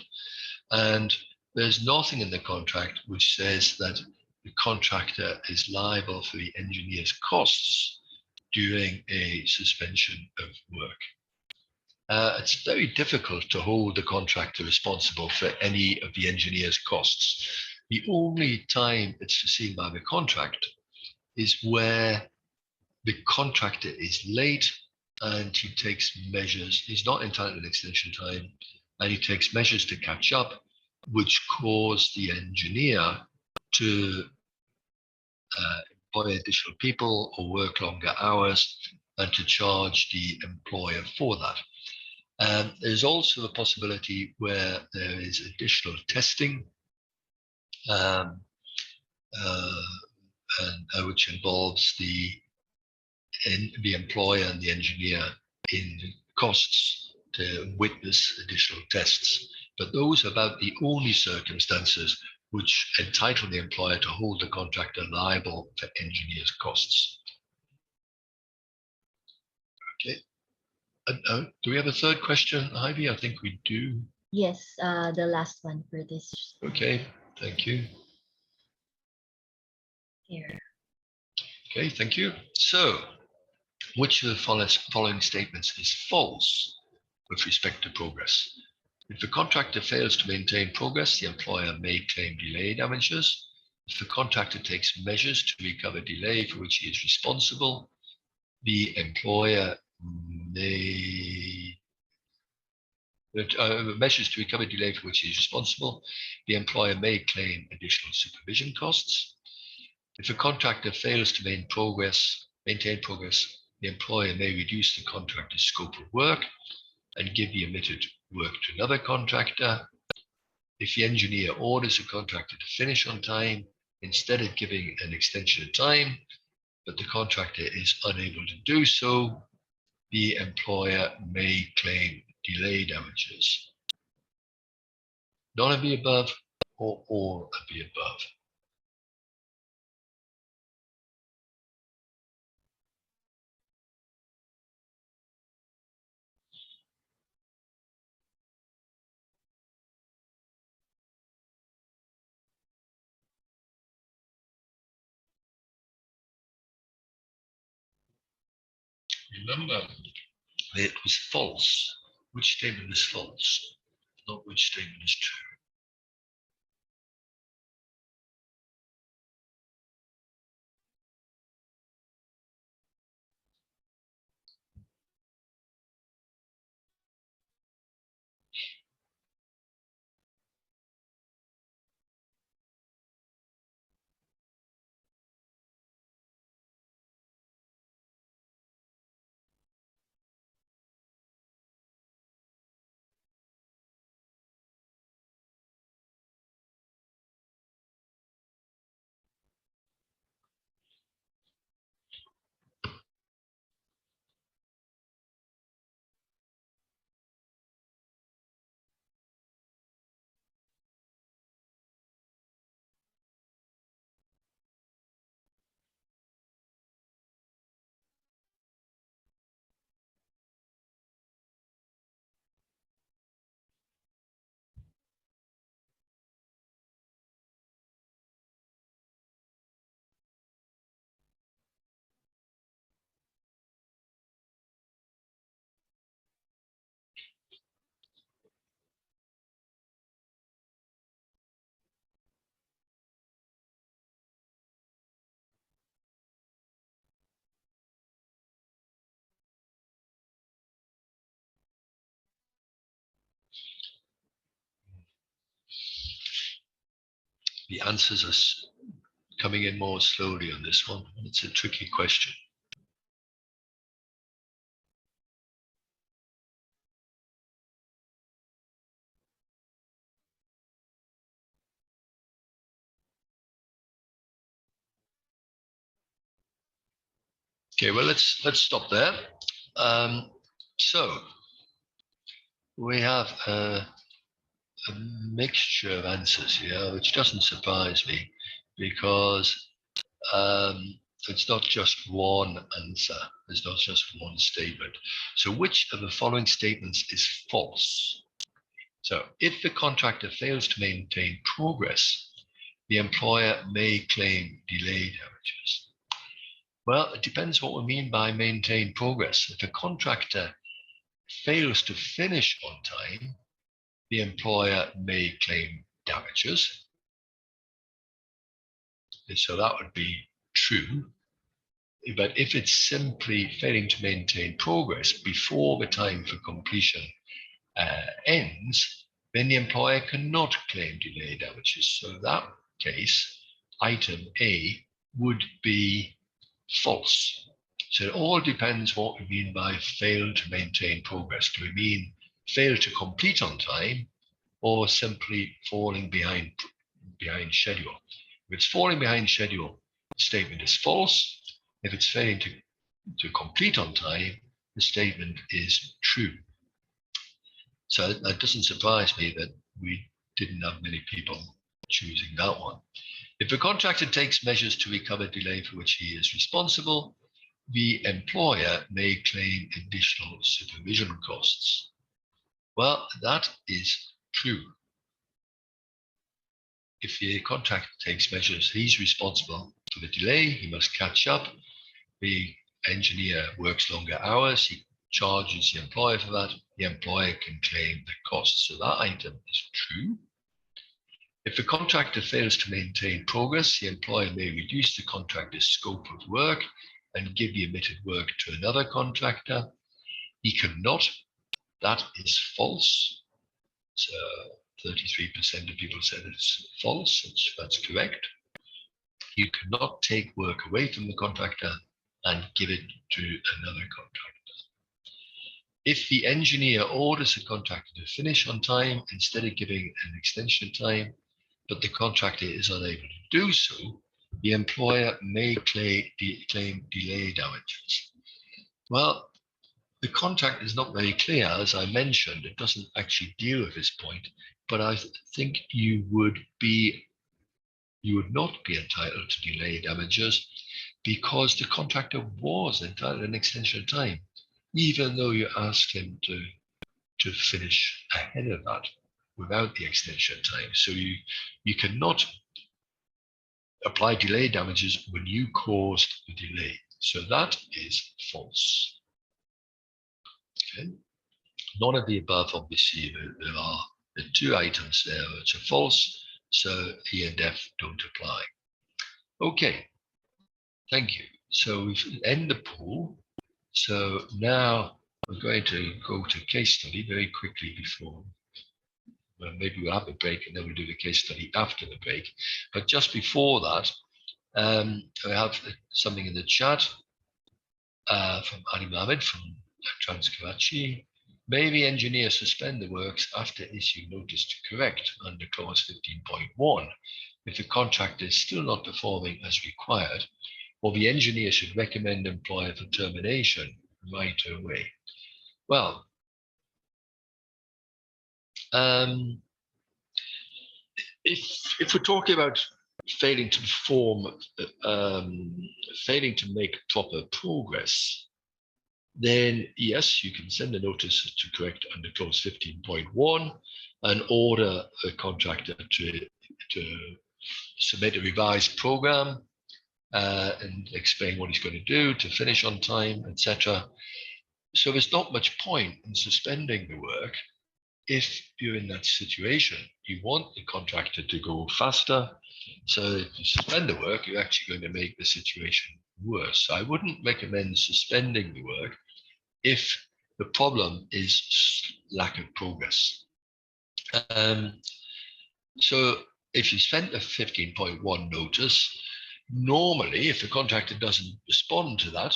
And there's nothing in the contract which says that the contractor is liable for the engineer's costs during a suspension of work. It's very difficult to hold the contractor responsible for any of the engineer's costs. The only time it's foreseen by the contract is where the contractor is late and he takes measures. He's not entitled to an extension time, and he takes measures to catch up, which cause the engineer to employ additional people or work longer hours and to charge the employer for that. There's also a possibility where there is additional testing, which involves the employer and the engineer in costs to witness additional tests. But those are about the only circumstances which entitle the employer to hold the contractor liable for engineer's costs. Okay. Do we have a third question, Ivy? I think we do. Yes, the last one for this. Okay, thank you. Here. Okay, thank you. So, which of the following statements is false with respect to progress? If the contractor fails to maintain progress, the employer may claim delay damages. If the contractor takes measures to recover delay for which he is responsible, the employer may measures to recover delay for which he is responsible, the employer may claim additional supervision costs. If a contractor fails to maintain progress, the employer may reduce the contractor's scope of work and give the omitted work to another contractor. If the engineer orders a contractor to finish on time instead of giving an extension of time, but the contractor is unable to do so, the employer may claim delay damages. None of the above or all of the above. Remember, it was false. Which statement is false? Not which statement is true. The answers are coming in more slowly on this one. It's a tricky question. Okay, well, let's stop there. So we have a mixture of answers here, which doesn't surprise me, because it's not just one answer. There's not just one statement. So which of the following statements is false? So if the contractor fails to maintain progress, the employer may claim delay damages. Well, it depends what we mean by maintain progress. If a contractor fails to finish on time, the employer may claim damages. So that would be true. But if it's simply failing to maintain progress before the time for completion ends, then the employer cannot claim delay damages. So in that case, item A would be false. So it all depends what we mean by fail to maintain progress. Do we mean fail to complete on time, or simply falling behind schedule? If it's falling behind schedule, the statement is false. If it's failing to complete on time, the statement is true. So that doesn't surprise me that we didn't have many people choosing that one. If the contractor takes measures to recover delay for which he is responsible, the employer may claim additional supervision costs. Well, that is true. If the contractor takes measures, he's responsible for the delay, he must catch up. The engineer works longer hours, he charges the employer for that, the employer can claim the costs. So that item is true. If the contractor fails to maintain progress, the employer may reduce the contractor's scope of work and give the omitted work to another contractor. He cannot. That is false. So 33% of people said it's false. That's correct. You cannot take work away from the contractor and give it to another contractor. If the engineer orders the contractor to finish on time instead of giving an extension time, but the contractor is unable to do so, the employer may claim delay damages. Well, the contract is not very clear, as I mentioned. It doesn't actually deal with this point, but I think you would not be entitled to delay damages because the contractor was entitled to an extension of time, even though you asked him to finish ahead of that without the extension time. So you cannot apply delay damages when you caused the delay. So that is false. Okay. None of the above, obviously. There are the two items there which are false, so E and F don't apply. Okay, thank you. So we've ended the poll. So now we're going to go to case study very quickly before. Well, maybe we'll have a break and then we'll do the case study after the break. But just before that, I have something in the chat from Ali Mohammed from Trans Karachi. May the engineer suspend the works after issuing notice to correct under clause 15.1 if the contractor is still not performing as required, or the engineer should recommend employer for termination right away? Well, if we're talking about failing to perform, failing to make proper progress, then yes, you can send a notice to correct under clause 15.1 and order a contractor to submit a revised program and explain what he's going to do to finish on time, etc. So there's not much point in suspending the work if you're in that situation. You want the contractor to go faster. So if you suspend the work, you're actually going to make the situation worse. I wouldn't recommend suspending the work if the problem is lack of progress. So if you sent a 15.1 notice, normally, if the contractor doesn't respond to that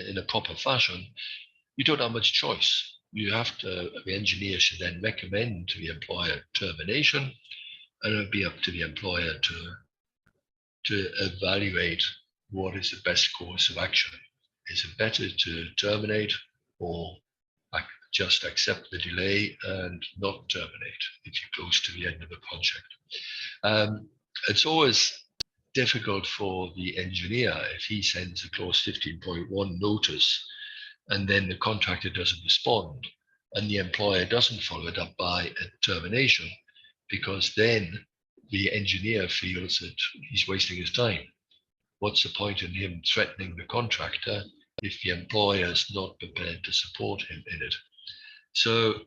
in a proper fashion, you don't have much choice. You have to, the engineer should then recommend to the employer termination, and it'll be up to the employer to evaluate what is the best course of action. Is it better to terminate or just accept the delay and not terminate if you're close to the end of the project? It's always difficult for the engineer if he sends a clause 15.1 notice and then the contractor doesn't respond and the employer doesn't follow it up by a termination, because then the engineer feels that he's wasting his time. What's the point in him threatening the contractor if the employer is not prepared to support him in it? So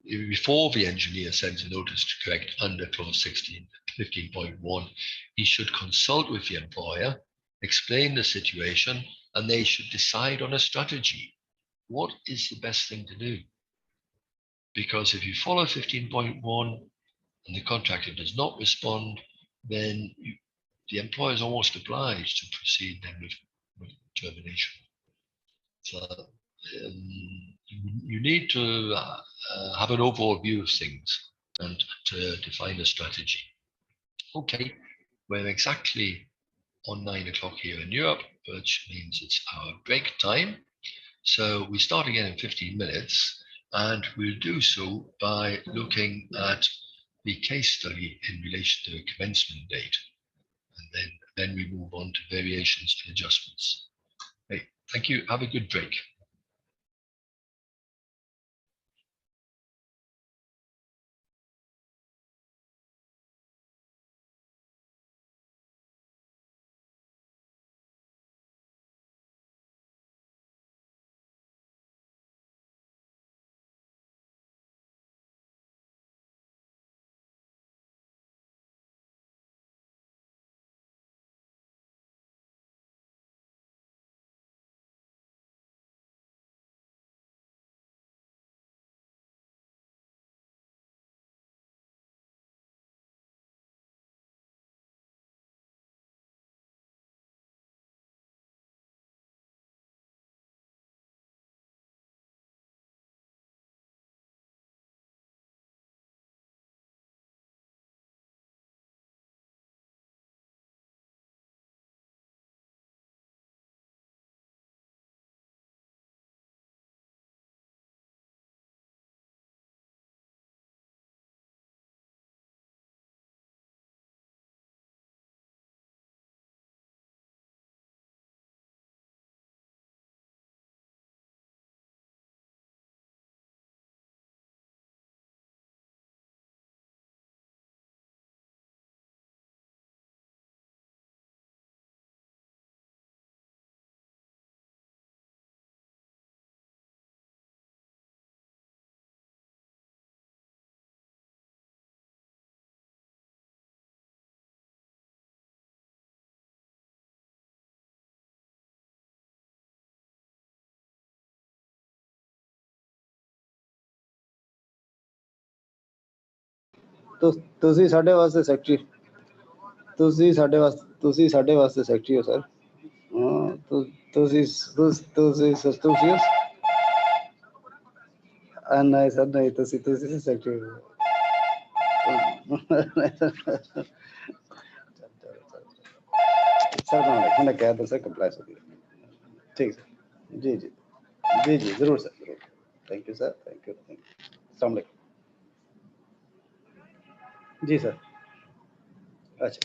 before the engineer sends a notice to correct under clause 15.1, he should consult with the employer, explain the situation, and they should decide on a strategy. What is the best thing to do? Because if you follow 15.1 and the contractor does not respond, then the employer is almost obliged to proceed then with termination. So you need to have an overall view of things and to define a strategy. Okay, we're exactly on 9 o'clock here in Europe, which means it's our break time. So we start again in 15 minutes, and we'll do so by looking at the case study in relation to the commencement date. And then we move on to variations and adjustments. Okay, thank you. Have a good break. ਤੁਸੀਂ ਸਾਡੇ ਵਾਸਤੇ secretary ਤੁਸੀਂ ਸਾਡੇ ਵਾਸਤੇ secretary ਹੋ sir. ਹਾਂ ਤੁਸੀਂ ਨਹੀਂ ਸਰ ਨਹੀਂ ਤੁਸੀਂ ਸੈਕਟਰੀ ਹੋ। सर मैंने कहा था सर कंप्लाइंस होगी। ठीक है जी जी जी जी ज़रूर सर ज़रूर। Thank you sir thank you अस्सलाम वालेकुम। जी सर अच्छा।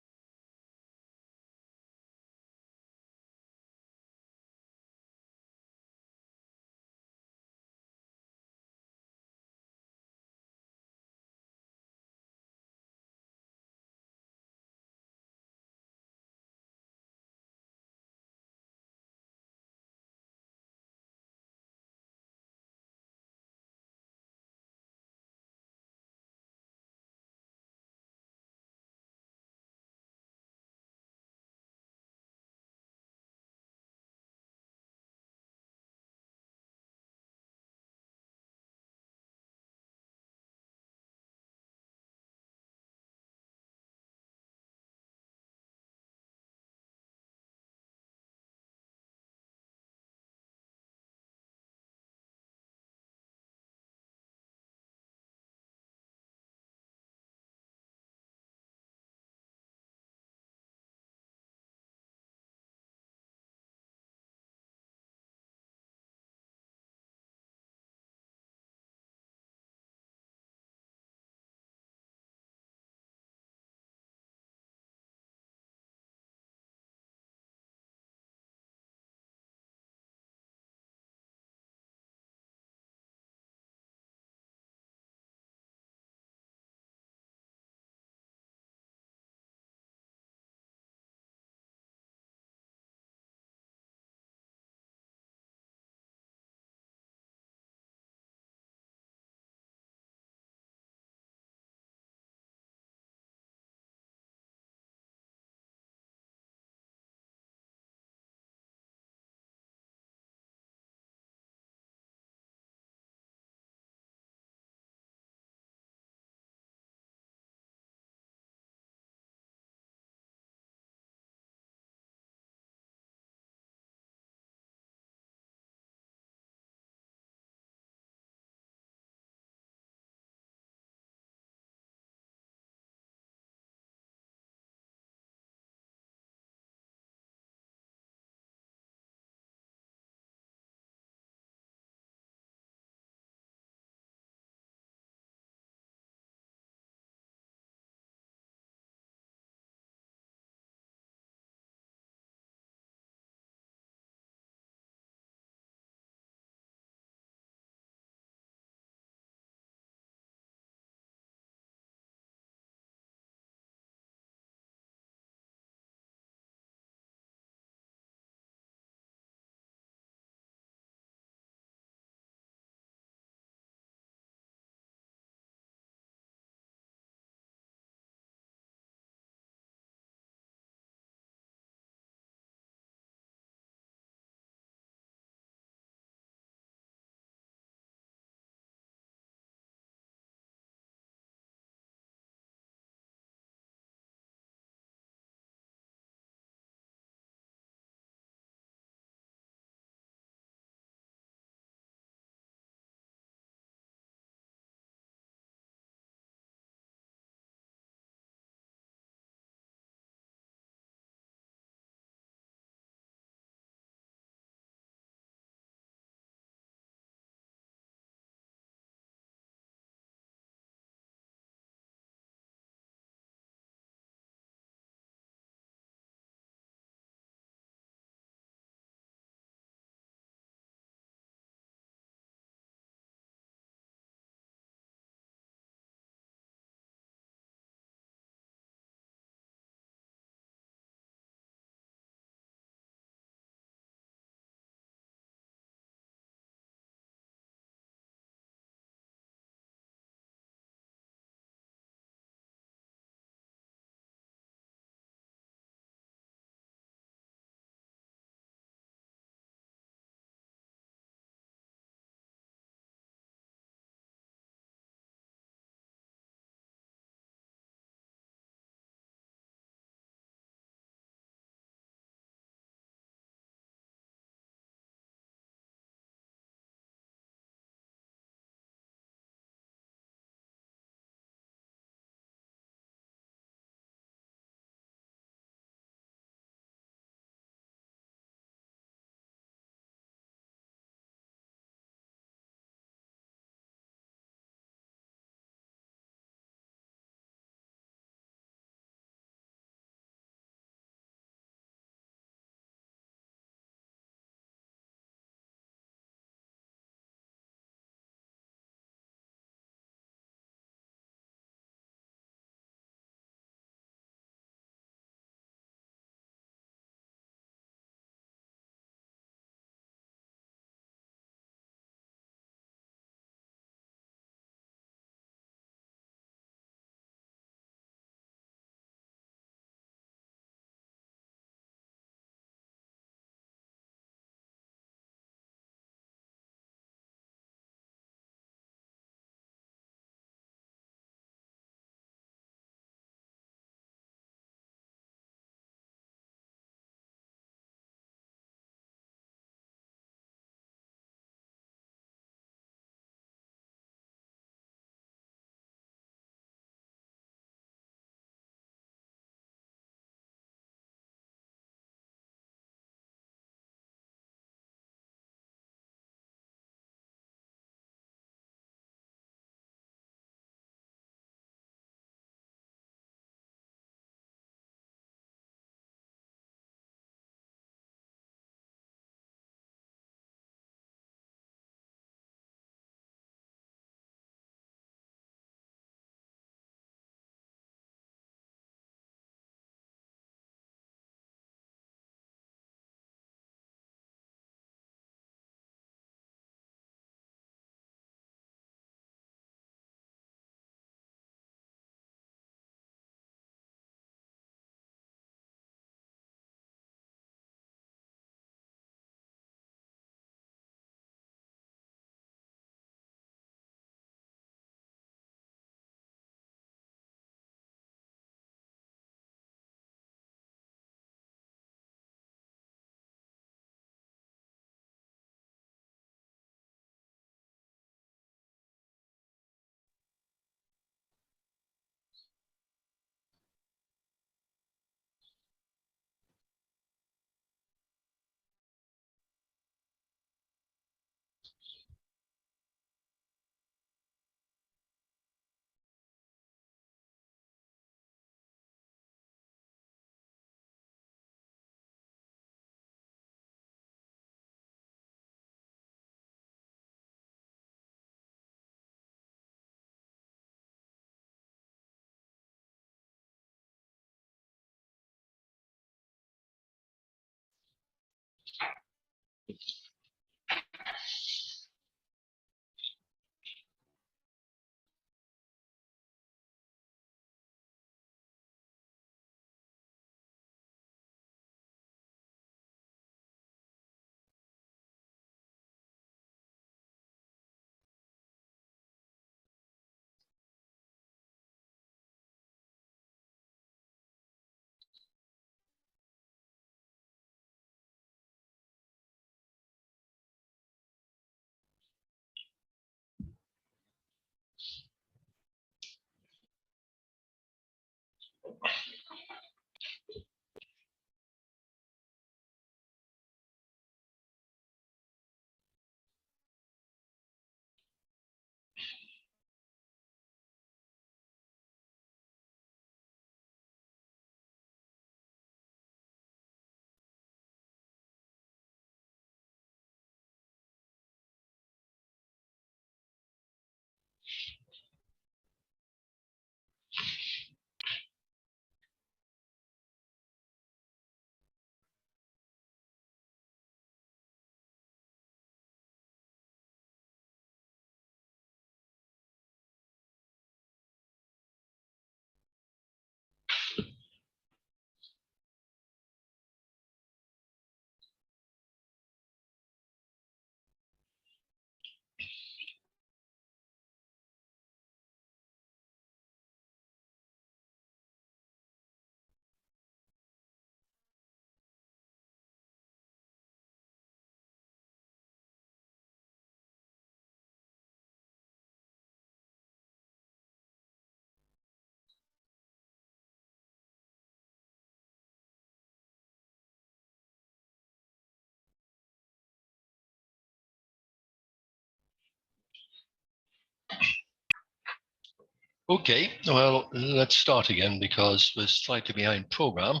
Okay, well, let's start again because we're slightly behind program.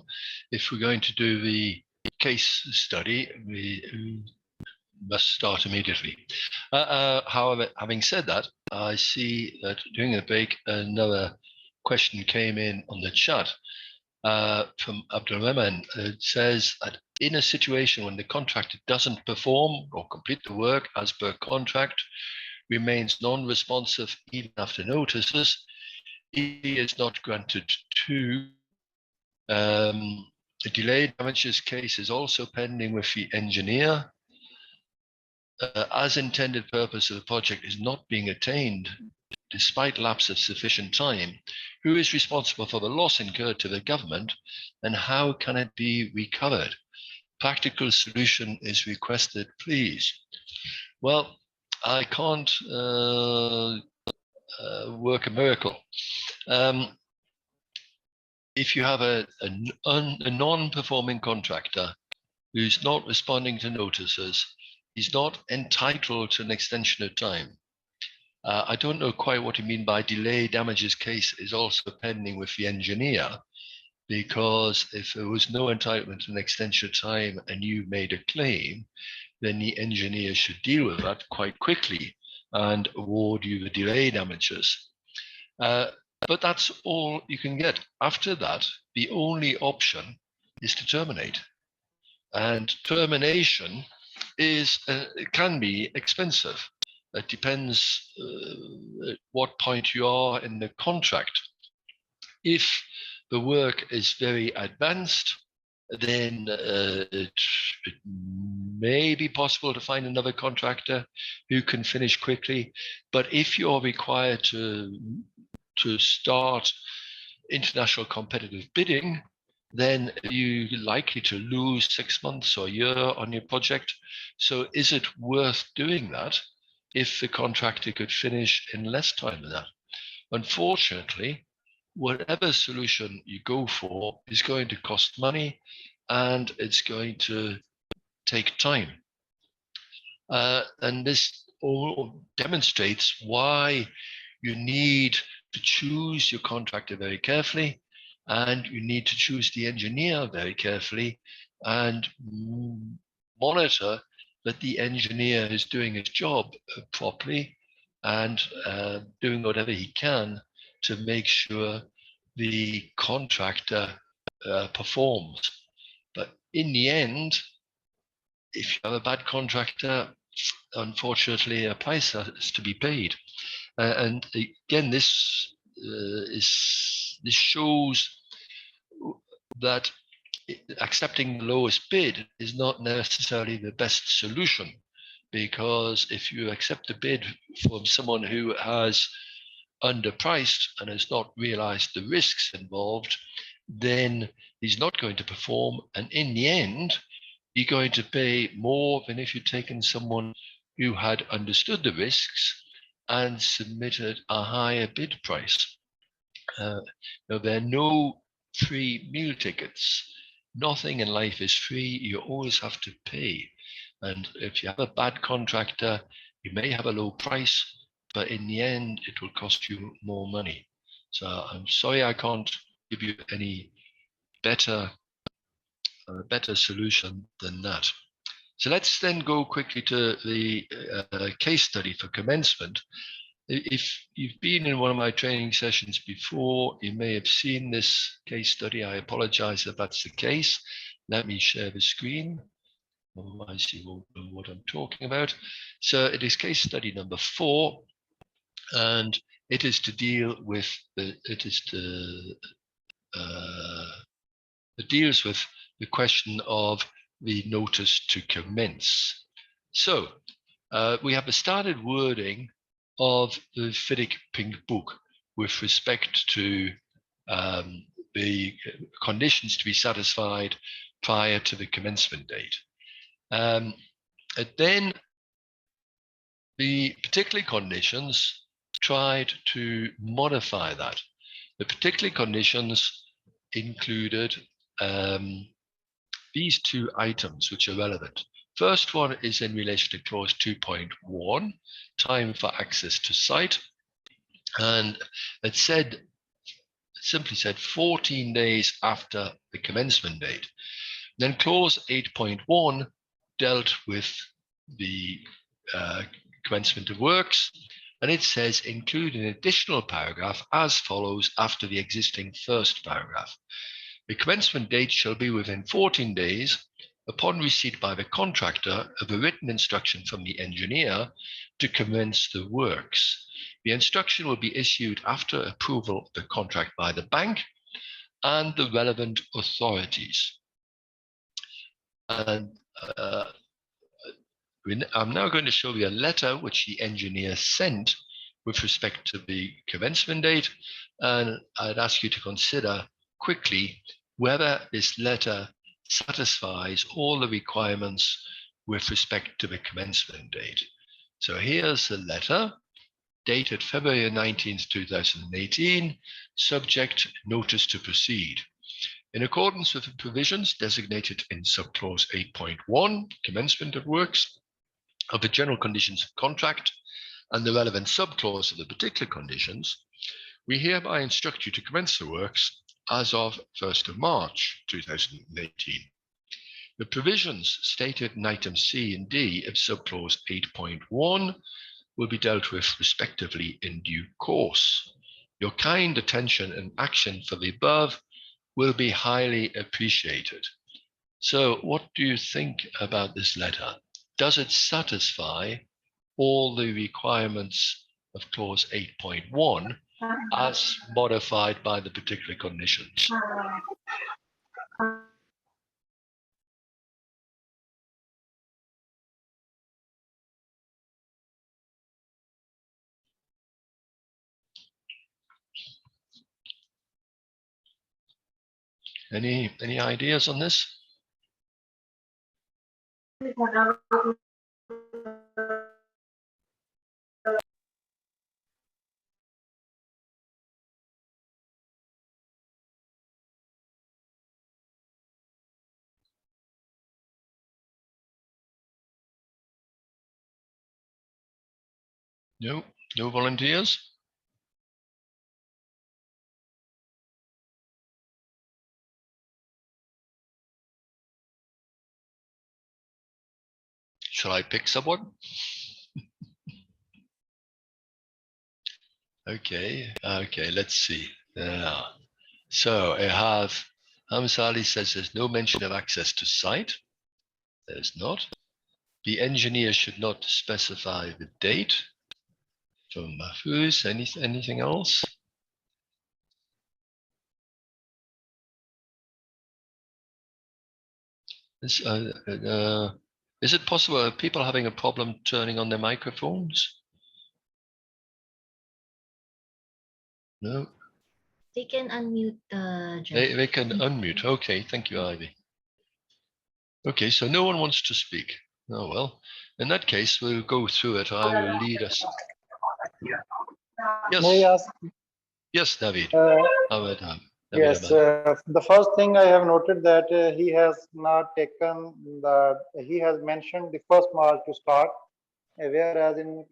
If we're going to do the case study, we must start immediately. However, having said that, I see that during the break, another question came in on the chat from Abdul Rahman. It says that in a situation when the contractor doesn't perform or complete the work as per contract, remains non-responsive even after notices, he is not granted to. A delayed damages case is also pending with the engineer. As intended purpose of the project is not being attained, despite lapse of sufficient time, who is responsible for the loss incurred to the government, and how can it be recovered? Practical solution is requested, please. Well, I can't work a miracle. If you have a non-performing contractor who's not responding to notices, he's not entitled to an extension of time. I don't know quite what you mean by delay damages case is also pending with the engineer, because if there was no entitlement to an extension of time and you made a claim, then the engineer should deal with that quite quickly and award you the delay damages. But that's all you can get. After that, the only option is to terminate. And termination is it can be expensive. It depends at what point you are in the contract. If the work is very advanced, then it may be possible to find another contractor who can finish quickly. But if you're required to start international competitive bidding, then you're likely to lose 6 months or a year on your project. So is it worth doing that if the contractor could finish in less time than that? Unfortunately, whatever solution you go for is going to cost money and it's going to take time. And this all demonstrates why you need to choose your contractor very carefully, and you need to choose the engineer very carefully and monitor that the engineer is doing his job properly and doing whatever he can to make sure the contractor performs. But in the end, if you have a bad contractor, unfortunately, a price has to be paid. And again, this shows that accepting the lowest bid is not necessarily the best solution, because if you accept a bid from someone who has underpriced and has not realized the risks involved, then he's not going to perform, and in the end you're going to pay more than if you'd taken someone who had understood the risks and submitted a higher bid price. Now, there are no free meal tickets. Nothing in life is free. You always have to pay. And if you have a bad contractor, you may have a low price, but in the end, it will cost you more money. So I'm sorry I can't give you any better solution than that. So let's then go quickly to the case study for commencement. If you've been in one of my training sessions before, you may have seen this case study. I apologize if that's the case. Let me share the screen. Otherwise, you won't know what I'm talking about. So it is case study number 4, and it is to deal with it deals with the question of the notice to commence. So we have the standard wording of the FIDIC Pink Book with respect to the conditions to be satisfied prior to the commencement date. And then the particular conditions tried to modify that. The particular conditions included these 2 items which are relevant. First one is in relation to clause 2.1, time for access to site. And it simply said 14 days after the commencement date. Then clause 8.1 dealt with the commencement of works, and it says include an additional paragraph as follows after the existing first paragraph. The commencement date shall be within 14 days upon receipt by the contractor of a written instruction from the engineer to commence the works. The instruction will be issued after approval of the contract by the bank and the relevant authorities. And I'm now going to show you a letter which the engineer sent with respect to the commencement date, and I'd ask you to consider quickly whether this letter satisfies all the requirements with respect to the commencement date. So here's the letter dated February 19th, 2018, subject notice to proceed. In accordance with the provisions designated in subclause 8.1, commencement of works, of the general conditions of contract and the relevant subclause of the particular conditions, we hereby instruct you to commence the works as of 1st of March 2018. The provisions stated in items C and D of subclause 8.1 will be dealt with respectively in due course. Your kind attention and action for the above will be highly appreciated. So what do you think about this letter? Does it satisfy all the requirements of clause 8.1 as modified by the particular conditions? Any ideas on this? No volunteers? Shall I pick someone? Okay, let's see. So I have Hamsali says there's no mention of access to site. There's not. The engineer should not specify the date. From Mahfouz, anything else? Is it possible, are people having a problem turning on their microphones? No? They can unmute They can unmute. Okay, thank you, Ivy. Okay, so no one wants to speak. Oh, well, in that case, we'll go through it. I will lead us. Yes. May I ask? Yes, David. Yes, the first thing I have noted that he has not taken he has mentioned the 1st March to start, whereas in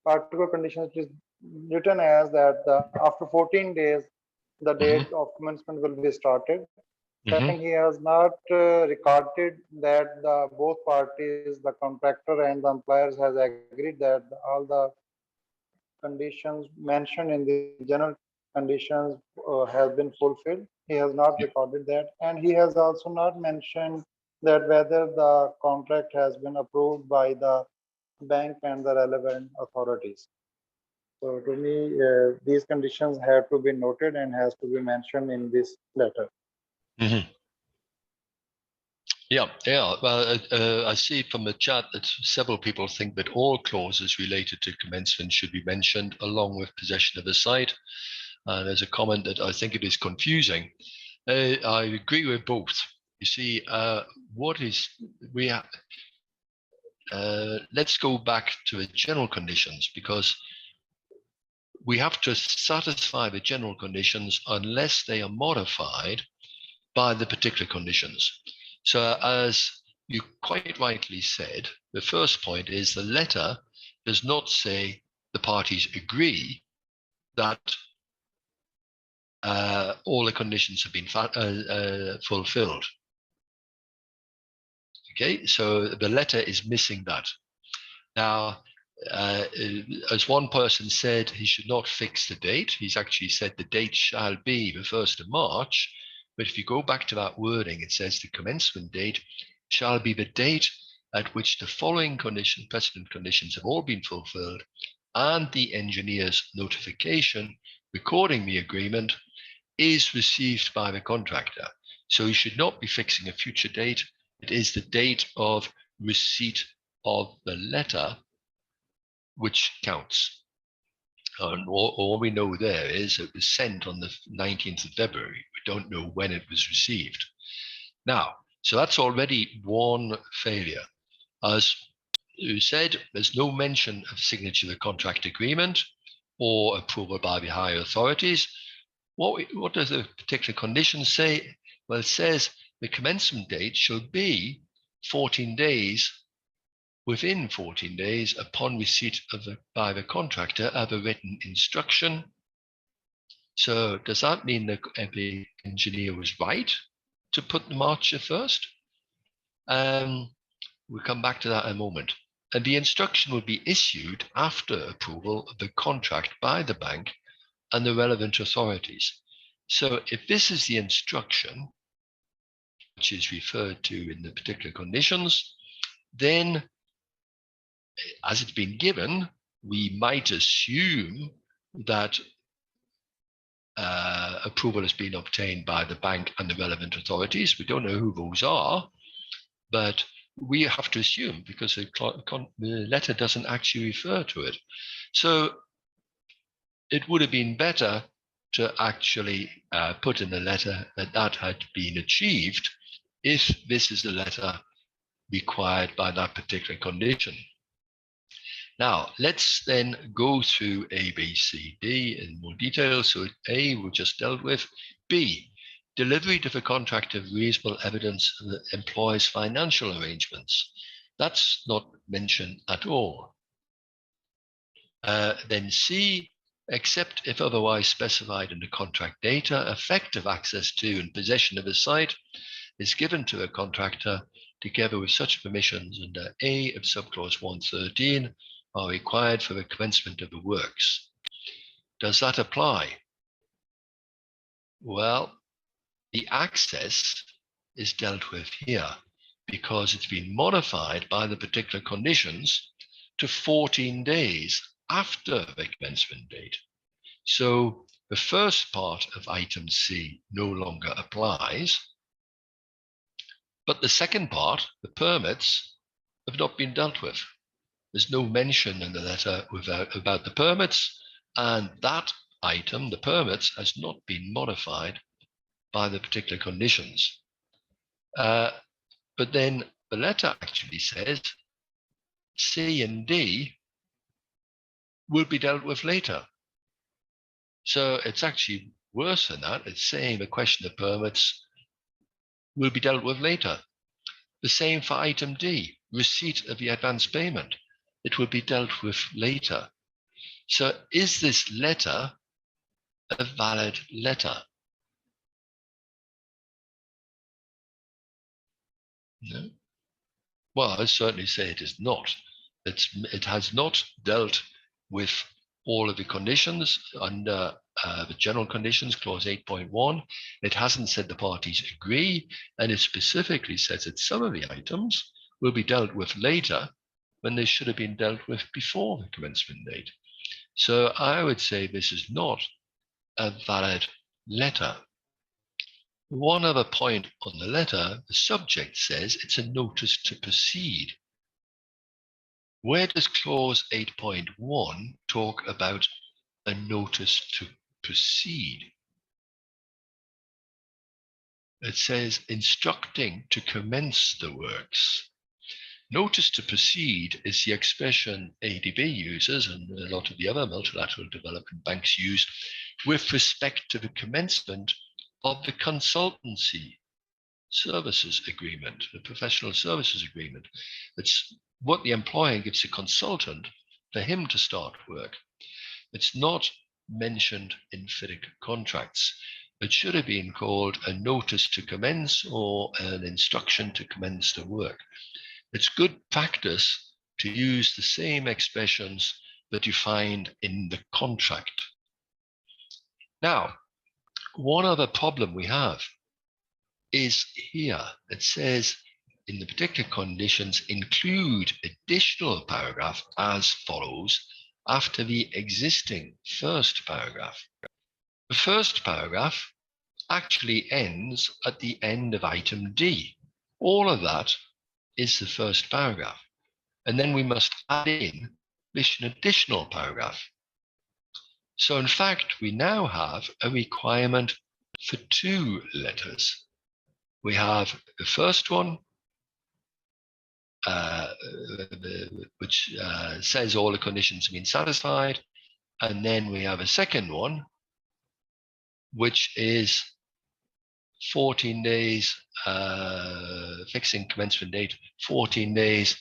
particular conditions it is written as that after 14 days, the date of commencement will be started. Second, he has not recorded that both parties, the contractor and the employers, has agreed that all the conditions mentioned in the general conditions have been fulfilled. He has not recorded that, and he has also not mentioned that whether the contract has been approved by the bank and the relevant authorities. So to me, these conditions have to be noted and has to be mentioned in this letter. Yeah. Well, I see from the chat that several people think that all clauses related to commencement should be mentioned along with possession of the site. There's a comment that I think it is confusing. I agree with both. You see, let's go back to the general conditions, because we have to satisfy the general conditions unless they are modified by the particular conditions. So as you quite rightly said, the first point is the letter does not say the parties agree that all the conditions have been fulfilled. Okay, so the letter is missing that. Now, as one person said, he should not fix the date. He's actually said the date shall be the 1st of March. But if you go back to that wording, it says the commencement date shall be the date at which the following precedent conditions have all been fulfilled, and the engineer's notification recording the agreement is received by the contractor. So you should not be fixing a future date. It is the date of receipt of the letter which counts. And all we know there is it was sent on the 19th of February. We don't know when it was received. Now, so that's already one failure. As you said, there's no mention of signature of the contract agreement or approval by the higher authorities. What does the particular condition say? Well, it says the commencement date should be 14 days, within 14 days upon receipt by the contractor of a written instruction. So does that mean the engineer was right to put the March 1st? We'll come back to that in a moment. And the instruction will be issued after approval of the contract by the bank and the relevant authorities. So if this is the instruction, which is referred to in the particular conditions, then as it's been given, we might assume that approval has been obtained by the bank and the relevant authorities. We don't know who those are, but we have to assume because the letter doesn't actually refer to it. So it would have been better to actually put in the letter that that had been achieved if this is the letter required by that particular condition. Now, let's then go through A, B, C, D in more detail. So A, we just dealt with. B, delivery to the contractor of reasonable evidence that employs financial arrangements. That's not mentioned at all. Then C, except if otherwise specified in the contract data, effective access to and possession of the site is given to a contractor together with such permissions under A of subclause 113 are required for the commencement of the works. Does that apply? Well, the access is dealt with here. because it's been modified by the particular conditions to 14 days after the commencement date. So the first part of item C no longer applies, but the second part, the permits, have not been dealt with. There's no mention in the letter about the permits, and that item, the permits, has not been modified by the particular conditions. But then the letter actually says C and D will be dealt with later. So it's actually worse than that. It's saying the question of permits will be dealt with later. The same for item D, receipt of the advance payment. It will be dealt with later. So is this letter a valid letter? No. Well, I certainly say it is not. It has not dealt with all of the conditions under the general conditions, clause 8.1. It hasn't said the parties agree, and it specifically says that some of the items will be dealt with later when they should have been dealt with before the commencement date. So I would say this is not a valid letter. One other point on the letter, the subject says it's a notice to proceed. Where does clause 8.1 talk about a notice to proceed? It says instructing to commence the works. Notice to proceed is the expression ADB uses and a lot of the other multilateral development banks use with respect to the commencement of the consultancy services agreement, the professional services agreement. It's what the employer gives the consultant for him to start work. It's not mentioned in FIDIC contracts. It should have been called a notice to commence or an instruction to commence the work. It's good practice to use the same expressions that you find in the contract. Now, one other problem we have is here. It says in the particular conditions include additional paragraph as follows after the existing first paragraph. The first paragraph actually ends at the end of item D. All of that is the first paragraph. And then we must add in this additional paragraph. So in fact, we now have a requirement for two letters. We have the first one, which says all the conditions have been satisfied. And then we have a second one, which is 14 days, fixing commencement date, 14 days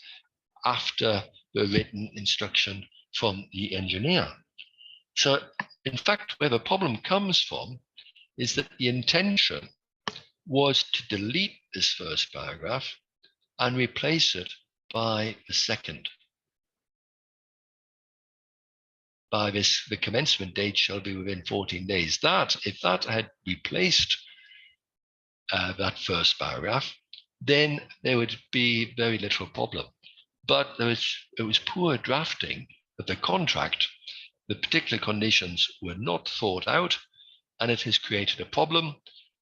after the written instruction from the engineer. So in fact, where the problem comes from is that the intention was to delete this first paragraph and replace it by the second. By this, the commencement date shall be within 14 days. That, if that had replaced that first paragraph, then there would be very little problem. But it was poor drafting of the contract. The particular conditions were not thought out, and it has created a problem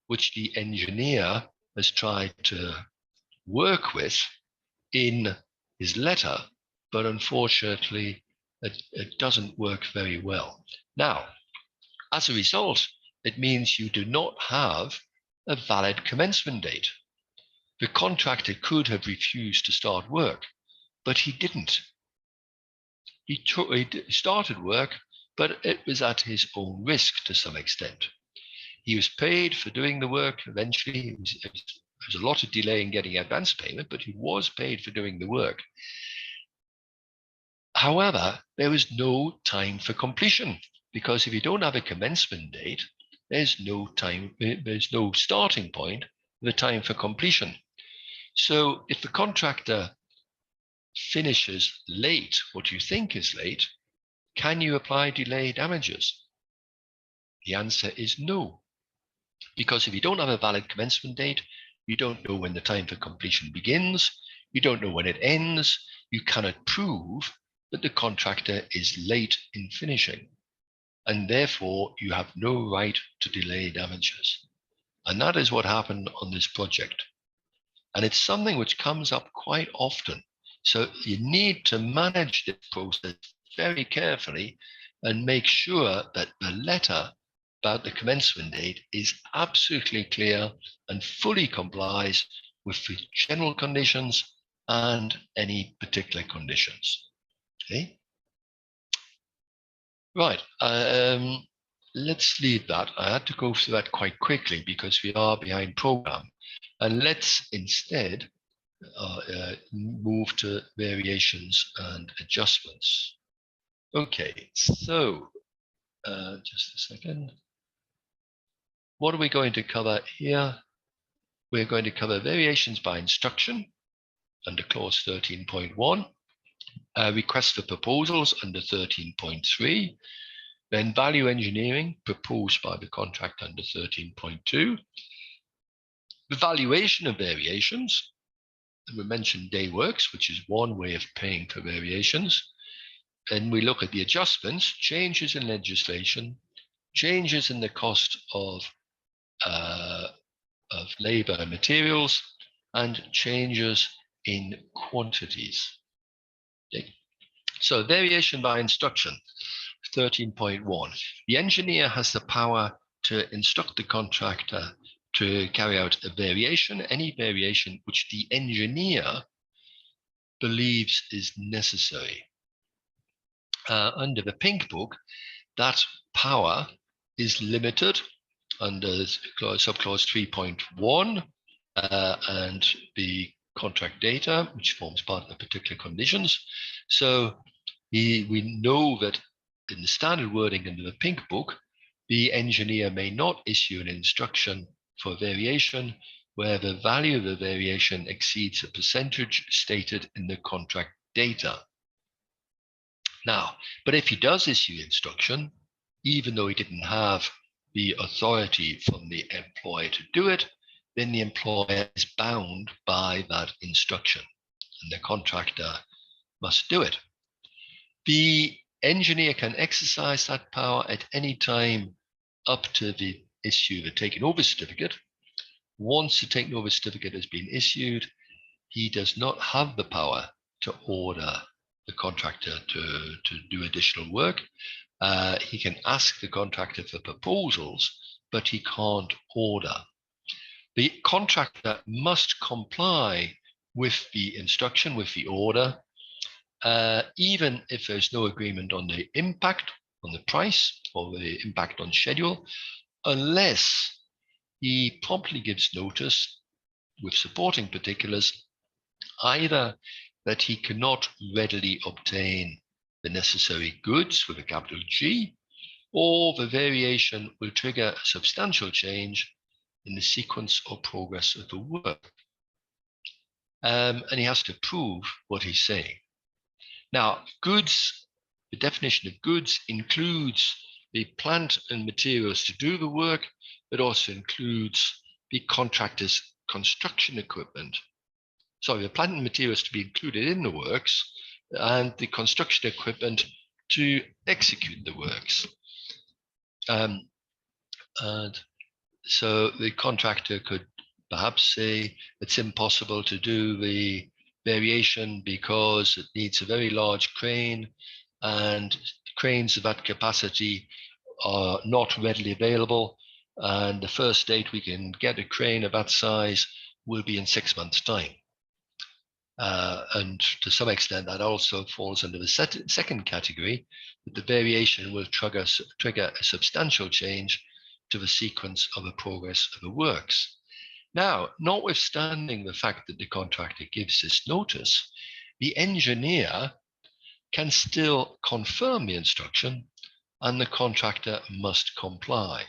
which the engineer has tried to work with in his letter, but unfortunately it doesn't work very well. Now, as a result, it means you do not have a valid commencement date. The contractor could have refused to start work, but he didn't. He started work, but it was at his own risk to some extent. He was paid for doing the work. Eventually, there was a lot of delay in getting advance payment, but he was paid for doing the work. However, there was no time for completion, because if you don't have a commencement date, there's no time, there's no starting point, the time for completion. So if the contractor finishes late, what you think is late, can you apply delay damages? The answer is no, because if you don't have a valid commencement date, You don't know when the time for completion begins. You don't know when it ends. You cannot prove that the contractor is late in finishing, and therefore you have no right to delay damages. And that is what happened on this project. And it's something which comes up quite often. So you need to manage this process very carefully and make sure that the letter about the commencement date is absolutely clear and fully complies with the general conditions and any particular conditions. Okay. Right. Let's leave that. I had to go through that quite quickly because we are behind program. And let's instead move to variations and adjustments. Okay, so just a second. What are we going to cover here? We're going to cover variations by instruction under clause 13.1, request for proposals under 13.3, then value engineering proposed by the contract under 13.2, the valuation of variations. We mentioned day works, which is one way of paying for variations. And we look at the adjustments, changes in legislation, changes in the cost of labor and materials, and changes in quantities. Okay. So variation by instruction, 13.1. The engineer has the power to instruct the contractor to carry out a variation, any variation which the engineer believes is necessary. Under the Pink Book, that power is limited under subclause 3.1 and the contract data, which forms part of the particular conditions. So we know that in the standard wording under the Pink Book, the engineer may not issue an instruction for variation where the value of the variation exceeds a percentage stated in the contract data. Now, but if he does issue instruction, even though he didn't have the authority from the employer to do it, then the employer is bound by that instruction, and the contractor must do it. The engineer can exercise that power at any time up to the issue of a taken over certificate. Once the taken over certificate has been issued, he does not have the power to order the contractor to do additional work. He can ask the contractor for proposals, but he can't order. The contractor must comply with the instruction, with the order, even if there's no agreement on the impact on the price or the impact on schedule, unless he promptly gives notice with supporting particulars, either that he cannot readily obtain the necessary goods with a capital G, or the variation will trigger a substantial change in the sequence or progress of the work. And he has to prove what he's saying. Now, goods, the definition of goods includes the plant and materials to do the work, but also includes the contractor's construction equipment. Sorry, the plant and materials to be included in the works and the construction equipment to execute the works. And so the contractor could perhaps say it's impossible to do the variation because it needs a very large crane, and cranes of that capacity are not readily available, and the first date we can get a crane of that size will be in 6 months' time. And to some extent, that also falls under the second category, that the variation will trigger a substantial change to the sequence of the progress of the works. Now, notwithstanding the fact that the contractor gives this notice, the engineer can still confirm the instruction and the contractor must comply.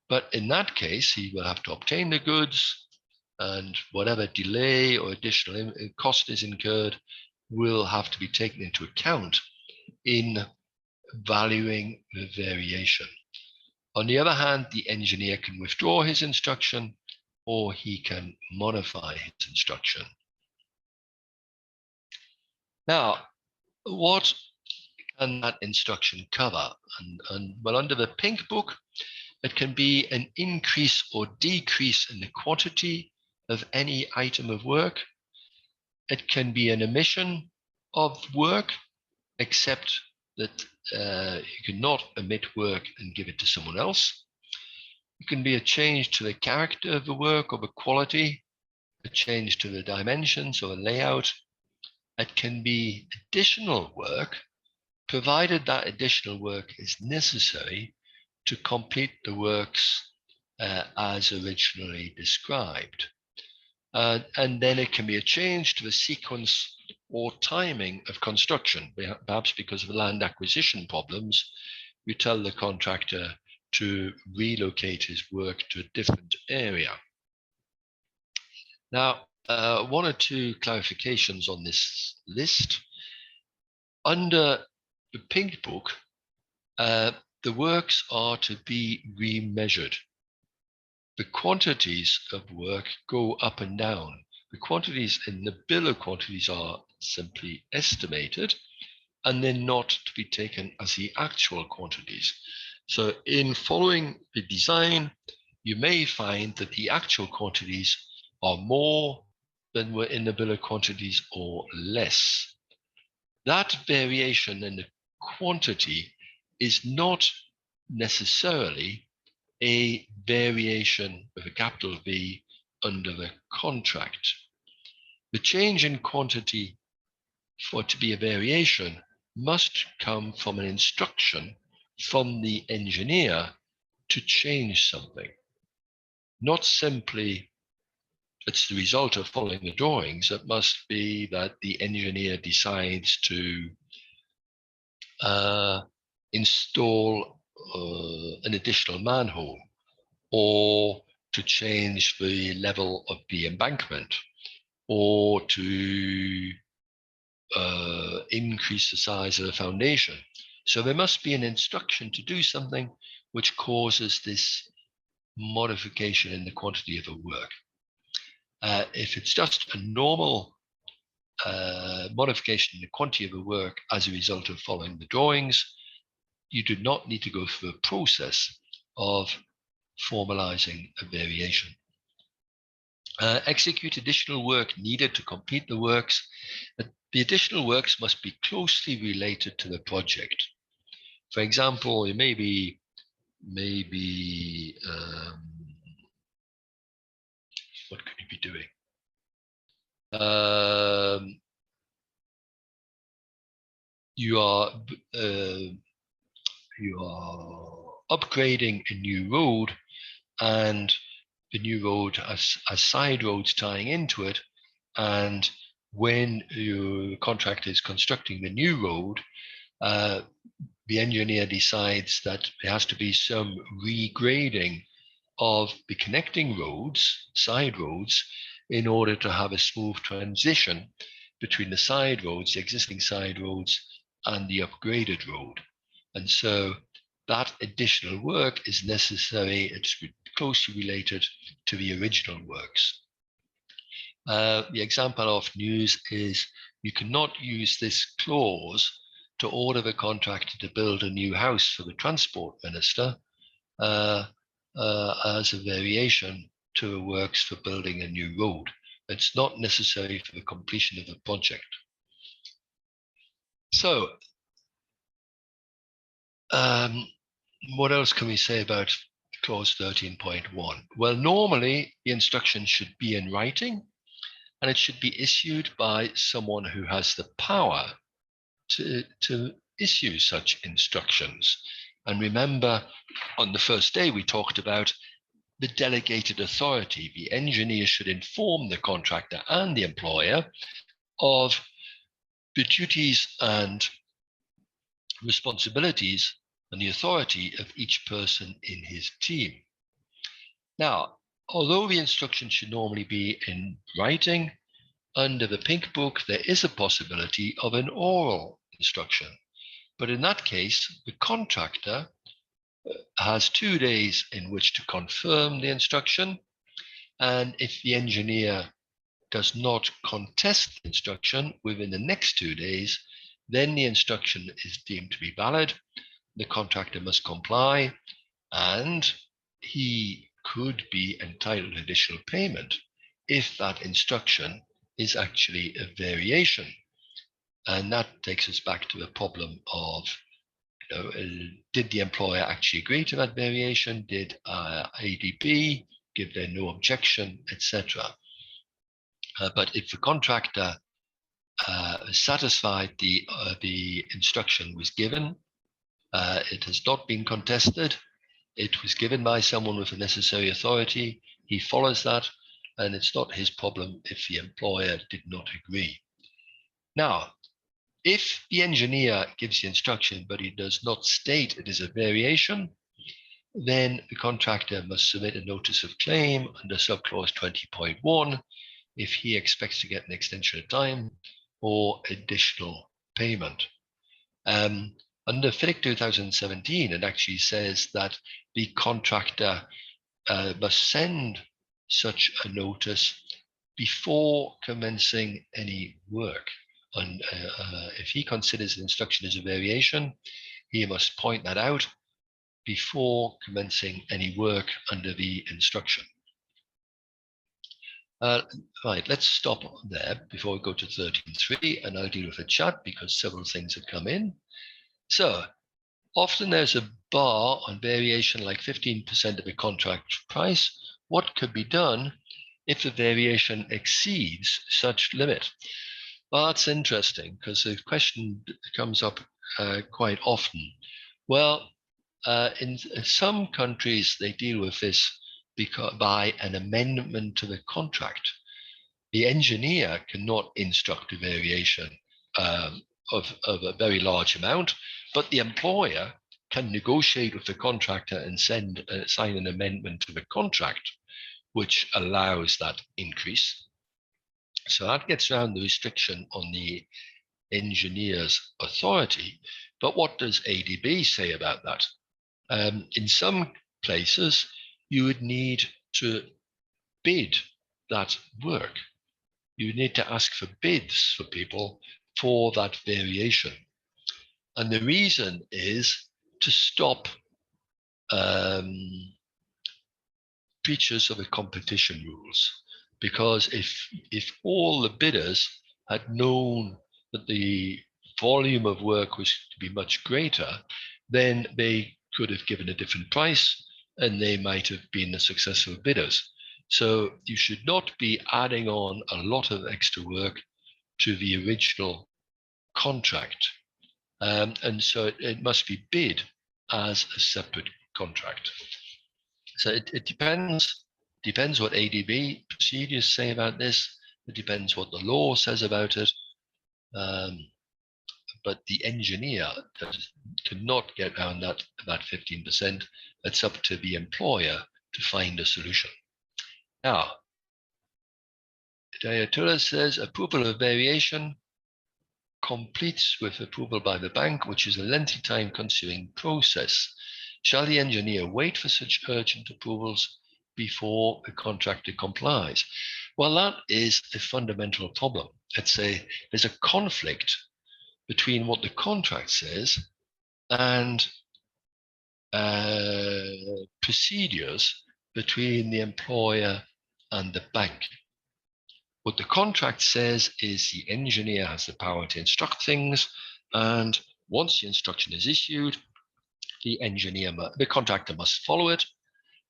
But in that case, he will have to obtain the goods, and whatever delay or additional cost is incurred will have to be taken into account in valuing the variation. On the other hand, the engineer can withdraw his instruction or he can modify his instruction. Now, what can that instruction cover? And well, under the pink book, it can be an increase or decrease in the quantity of any item of work. It can be an omission of work, except that you cannot omit work and give it to someone else. It can be a change to the character of the work or the quality, a change to the dimensions or the layout. It can be additional work, provided that additional work is necessary to complete the works as originally described. And then it can be a change to the sequence or timing of construction. Perhaps because of land acquisition problems, we tell the contractor to relocate his work to a different area. Now, one or two clarifications on this list. Under the pink book, the works are to be remeasured. The quantities of work go up and down. The quantities in the bill of quantities are simply estimated, and they're not to be taken as the actual quantities. So in following the design, you may find that the actual quantities are more than were in the bill of quantities or less. That variation in the quantity is not necessarily a variation with a capital V under the contract. The change in quantity for it to be a variation must come from an instruction from the engineer to change something, not simply it's the result of following the drawings. It must be that the engineer decides to install an additional manhole, or to change the level of the embankment, or to increase the size of the foundation. So there must be an instruction to do something which causes this modification in the quantity of the work. If it's just a normal modification in the quantity of the work as a result of following the drawings, you do not need to go through a process of formalizing a variation. Execute additional work needed to complete the works. The additional works must be closely related to the project. For example, it may be what could you be doing? You are upgrading a new road, and the new road has side roads tying into it. And when your contractor is constructing the new road, the engineer decides that there has to be some regrading of the connecting roads, side roads, in order to have a smooth transition between the side roads, the existing side roads, and the upgraded road. And so that additional work is necessary. It's closely related to the original works. The example of news is you cannot use this clause to order the contractor to build a new house for the transport minister as a variation to the works for building a new road. It's not necessary for the completion of the project. So, what else can we say about clause 13.1? Well, normally the instruction should be in writing, and it should be issued by someone who has the power to issue such instructions. And remember, on the first day, we talked about the delegated authority. The engineer should inform the contractor and the employer of the duties and responsibilities and the authority of each person in his team. Now, although the instruction should normally be in writing, under the pink book, there is a possibility of an oral instruction. But in that case, the contractor has 2 days in which to confirm the instruction, And if the engineer does not contest the instruction within the next 2 days, then the instruction is deemed to be valid. The contractor must comply, and he could be entitled to additional payment if that instruction is actually a variation. And that takes us back to the problem of, did the employer actually agree to that variation? Did ADB give their no objection, etc.? But if the contractor is satisfied the instruction was given, it has not been contested, it was given by someone with the necessary authority, he follows that, and it's not his problem if the employer did not agree. Now, if the engineer gives the instruction, but he does not state it is a variation, then the contractor must submit a notice of claim under subclause 20.1 if he expects to get an extension of time or additional payment. Under FIDIC 2017, it actually says that the contractor must send such a notice before commencing any work. And if he considers the instruction as a variation, he must point that out before commencing any work under the instruction. Right, let's stop there before we go to 13.3, and I'll deal with the chat because several things have come in. So often there's a bar on variation like 15% of the contract price. What could be done if the variation exceeds such limit? Well, that's interesting because the question comes up quite often. Well, in some countries, they deal with this by an amendment to the contract. The engineer cannot instruct a variation of a very large amount, but the employer can negotiate with the contractor and sign an amendment to the contract, which allows that increase. So that gets around the restriction on the engineer's authority. But what does ADB say about that? In some places, you would need to bid that work. You would need to ask for bids for people for that variation. And the reason is to stop breaches of the competition rules. Because if all the bidders had known that the volume of work was to be much greater, then they could have given a different price and they might have been the successful bidders. So you should not be adding on a lot of extra work to the original contract. And so it must be bid as a separate contract. So it depends what ADB procedures say about this. It depends what the law says about it. But the engineer cannot get around that 15%. It's up to the employer to find a solution. Now, Dayatullah says approval of variation completes with approval by the bank, which is a lengthy time-consuming process. Shall the engineer wait for such urgent approvals before the contractor complies? Well, that is a fundamental problem. There's a conflict between what the contract says and procedures between the employer and the bank. What the contract says is the engineer has the power to instruct things, and once the instruction is issued, the contractor must follow it,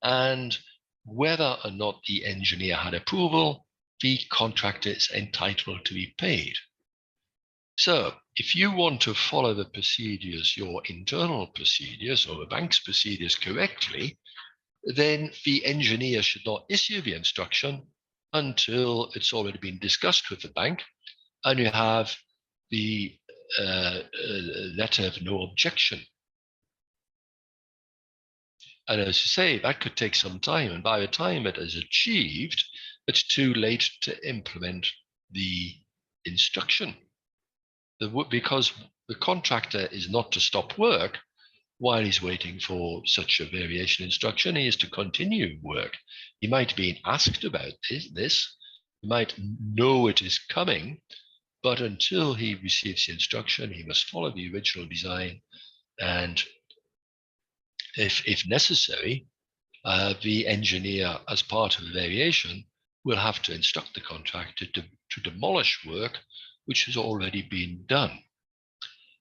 and whether or not the engineer had approval, the contractor is entitled to be paid. So if you want to follow the procedures, your internal procedures or the bank's procedures correctly, then the engineer should not issue the instruction until it's already been discussed with the bank and you have the letter of no objection. And as you say, that could take some time. And by the time it is achieved, it's too late to implement the instruction. Because the contractor is not to stop work, while he's waiting for such a variation instruction, he is to continue work. He might be asked about this, he might know it is coming, but until he receives the instruction, he must follow the original design. And if necessary, the engineer, as part of the variation, will have to instruct the contractor to demolish work which has already been done.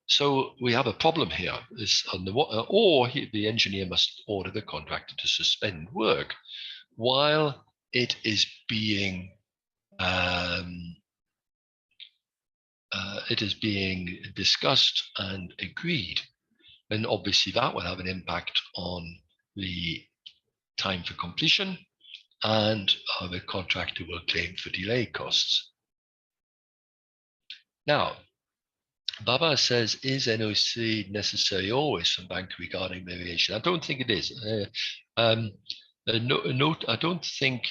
So we have a problem here. The engineer must order the contractor to suspend work while it is being discussed and agreed. And obviously that will have an impact on the time for completion, and the contractor will claim for delay costs. Now, Baba says, is NOC necessary always from bank regarding variation? I don't think it is. Note, I don't think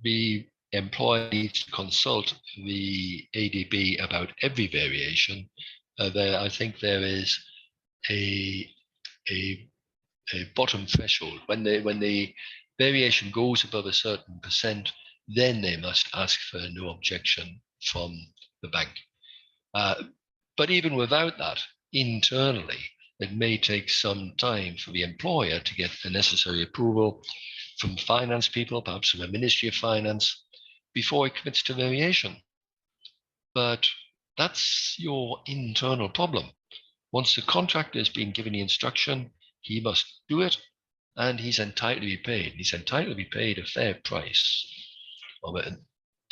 the employer needs to consult the ADB about every variation. I think there is a bottom threshold. When the variation goes above a certain percent, then they must ask for no objection from the bank. But even without that, internally, it may take some time for the employer to get the necessary approval from finance people, perhaps from the Ministry of Finance, before it commits to variation. But that's your internal problem. Once the contractor has been given the instruction, he must do it, and he's entitled to be paid. He's entitled to be paid a fair price, or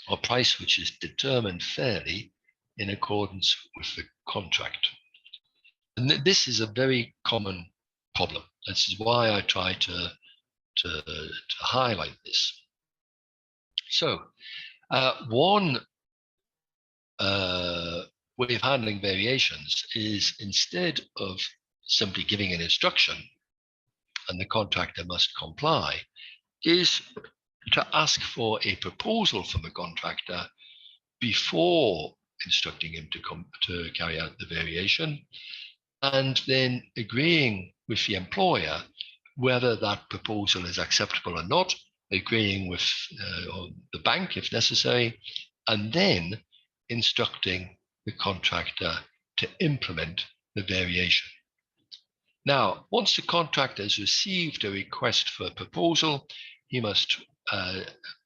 a price which is determined fairly in accordance with the contract. And this is a very common problem. This is why I try to highlight this. So one way of handling variations is, instead of simply giving an instruction and the contractor must comply, is to ask for a proposal from the contractor before instructing him to carry out the variation, and then agreeing with the employer whether that proposal is acceptable or not, agreeing with the bank if necessary, and then instructing the contractor to implement the variation. Now, once the contractor has received a request for a proposal, he must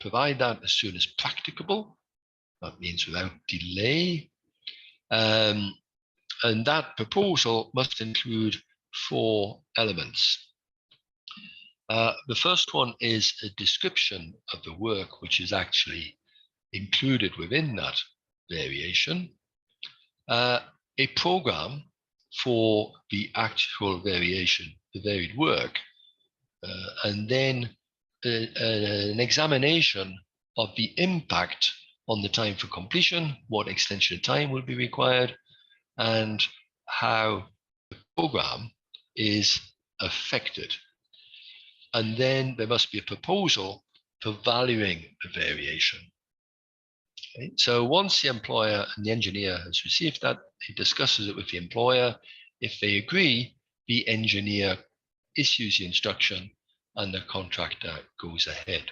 provide that as soon as practicable. That means without delay. And that proposal must include 4 elements. The first one is a description of the work which is actually included within that variation, a program for the actual variation, the varied work, and then an examination of the impact on the time for completion, what extension of time will be required, and how the program is affected. And then there must be a proposal for valuing the variation. Okay. So once the employer and the engineer has received that, he discusses it with the employer. If they agree, the engineer issues the instruction and the contractor goes ahead.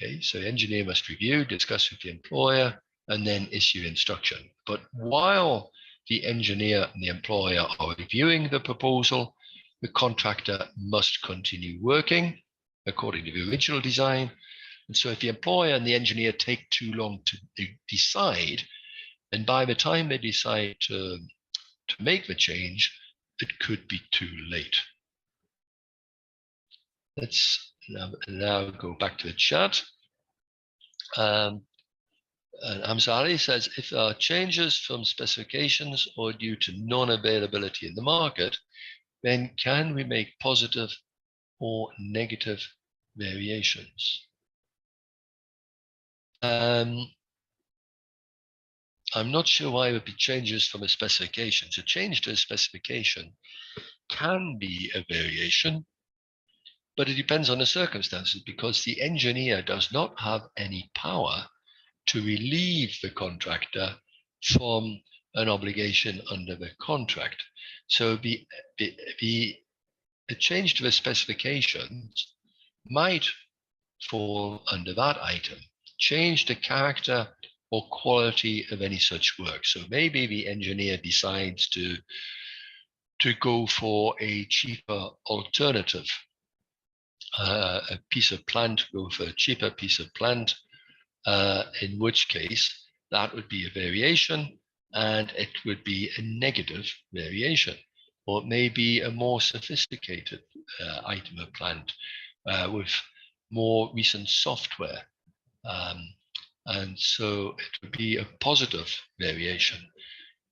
Okay, so the engineer must review, discuss with the employer, and then issue instruction. But while the engineer and the employer are reviewing the proposal, the contractor must continue working according to the original design. And so if the employer and the engineer take too long to decide, and by the time they decide to make the change, it could be too late. Let's now go back to the chat. And Amzali says, if there are changes from specifications or due to non-availability in the market, then can we make positive or negative variations? I'm not sure why it would be changes from a specification. So change to a specification can be a variation, but it depends on the circumstances, because the engineer does not have any power to relieve the contractor from an obligation under the contract. So a change to the specifications might fall under that item. Change the character or quality of any such work. So maybe the engineer decides to go for a cheaper alternative, a piece of plant, go for a cheaper piece of plant, in which case that would be a variation, and it would be a negative variation. Or it may be a more sophisticated item of plant with more recent software. And so it would be a positive variation.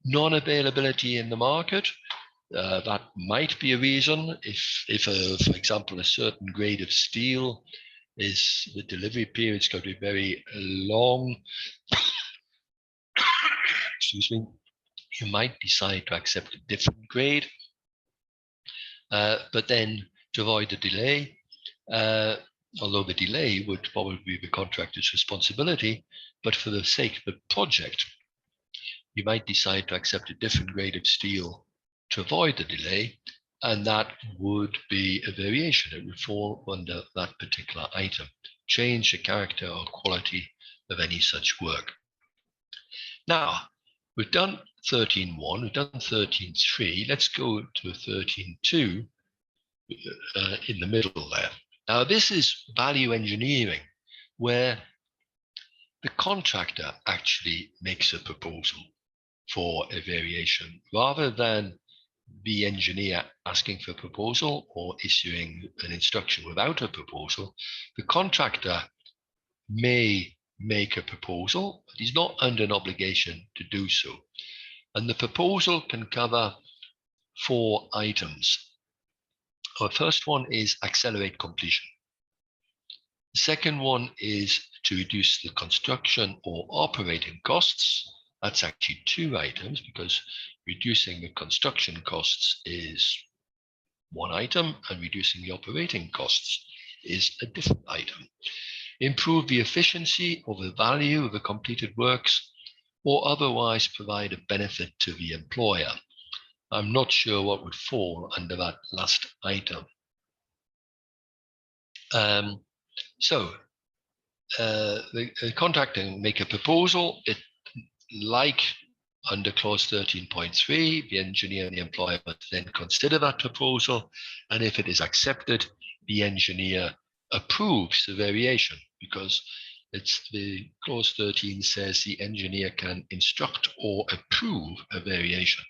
Non-availability in the market, that might be a reason. If for example, a certain grade of steel is, the delivery period's going to be very long, excuse me, you might decide to accept a different grade, but then to avoid the delay, although the delay would probably be the contractor's responsibility, but for the sake of the project, you might decide to accept a different grade of steel to avoid the delay, and that would be a variation. It would fall under that particular item. Change the character or quality of any such work. Now, we've done 13.1, we've done 13.3. Let's go to 13.2 in the middle there. Now, this is value engineering, where the contractor actually makes a proposal for a variation rather than the engineer asking for a proposal or issuing an instruction without a proposal. The contractor may make a proposal, but he's not under an obligation to do so. And the proposal can cover 4 items. Our first one is accelerate completion. The second one is to reduce the construction or operating costs. That's actually 2 items, because reducing the construction costs is one item and reducing the operating costs is a different item. Improve the efficiency or the value of the completed works, or otherwise provide a benefit to the employer. I'm not sure what would fall under that last item. The contractor can make a proposal. Like under clause 13.3, the engineer and the employer must then consider that proposal, and if it is accepted, the engineer approves the variation, because it's the clause 13 says the engineer can instruct or approve a variation.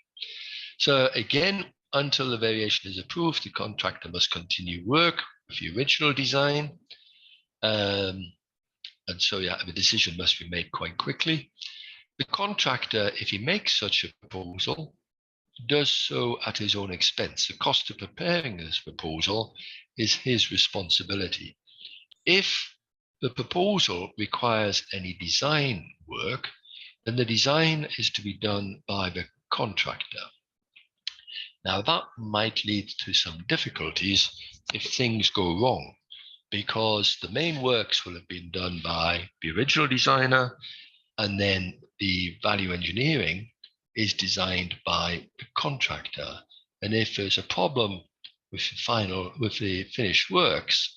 So again, until the variation is approved, the contractor must continue work with the original design, and so yeah, the decision must be made quite quickly. The contractor, if he makes such a proposal, does so at his own expense. The cost of preparing this proposal is his responsibility. If the proposal requires any design work, then the design is to be done by the contractor. Now, that might lead to some difficulties if things go wrong, because the main works will have been done by the original designer, and then the value engineering is designed by the contractor. And if there's a problem with the finished works,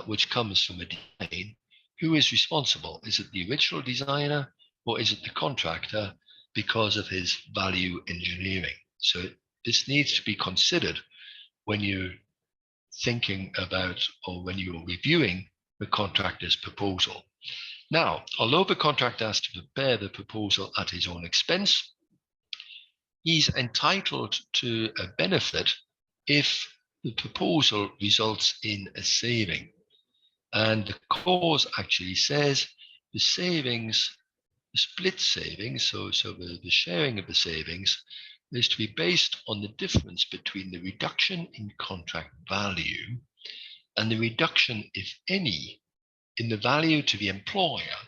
which comes from a design, who is responsible? Is it the original designer or is it the contractor because of his value engineering? So this needs to be considered when you're thinking about, or when you're reviewing the contractor's proposal. Now, although the contractor has to prepare the proposal at his own expense, he's entitled to a benefit if the proposal results in a saving. And the clause actually says the savings, the split savings, so the sharing of the savings is to be based on the difference between the reduction in contract value and the reduction, if any, in the value to the employer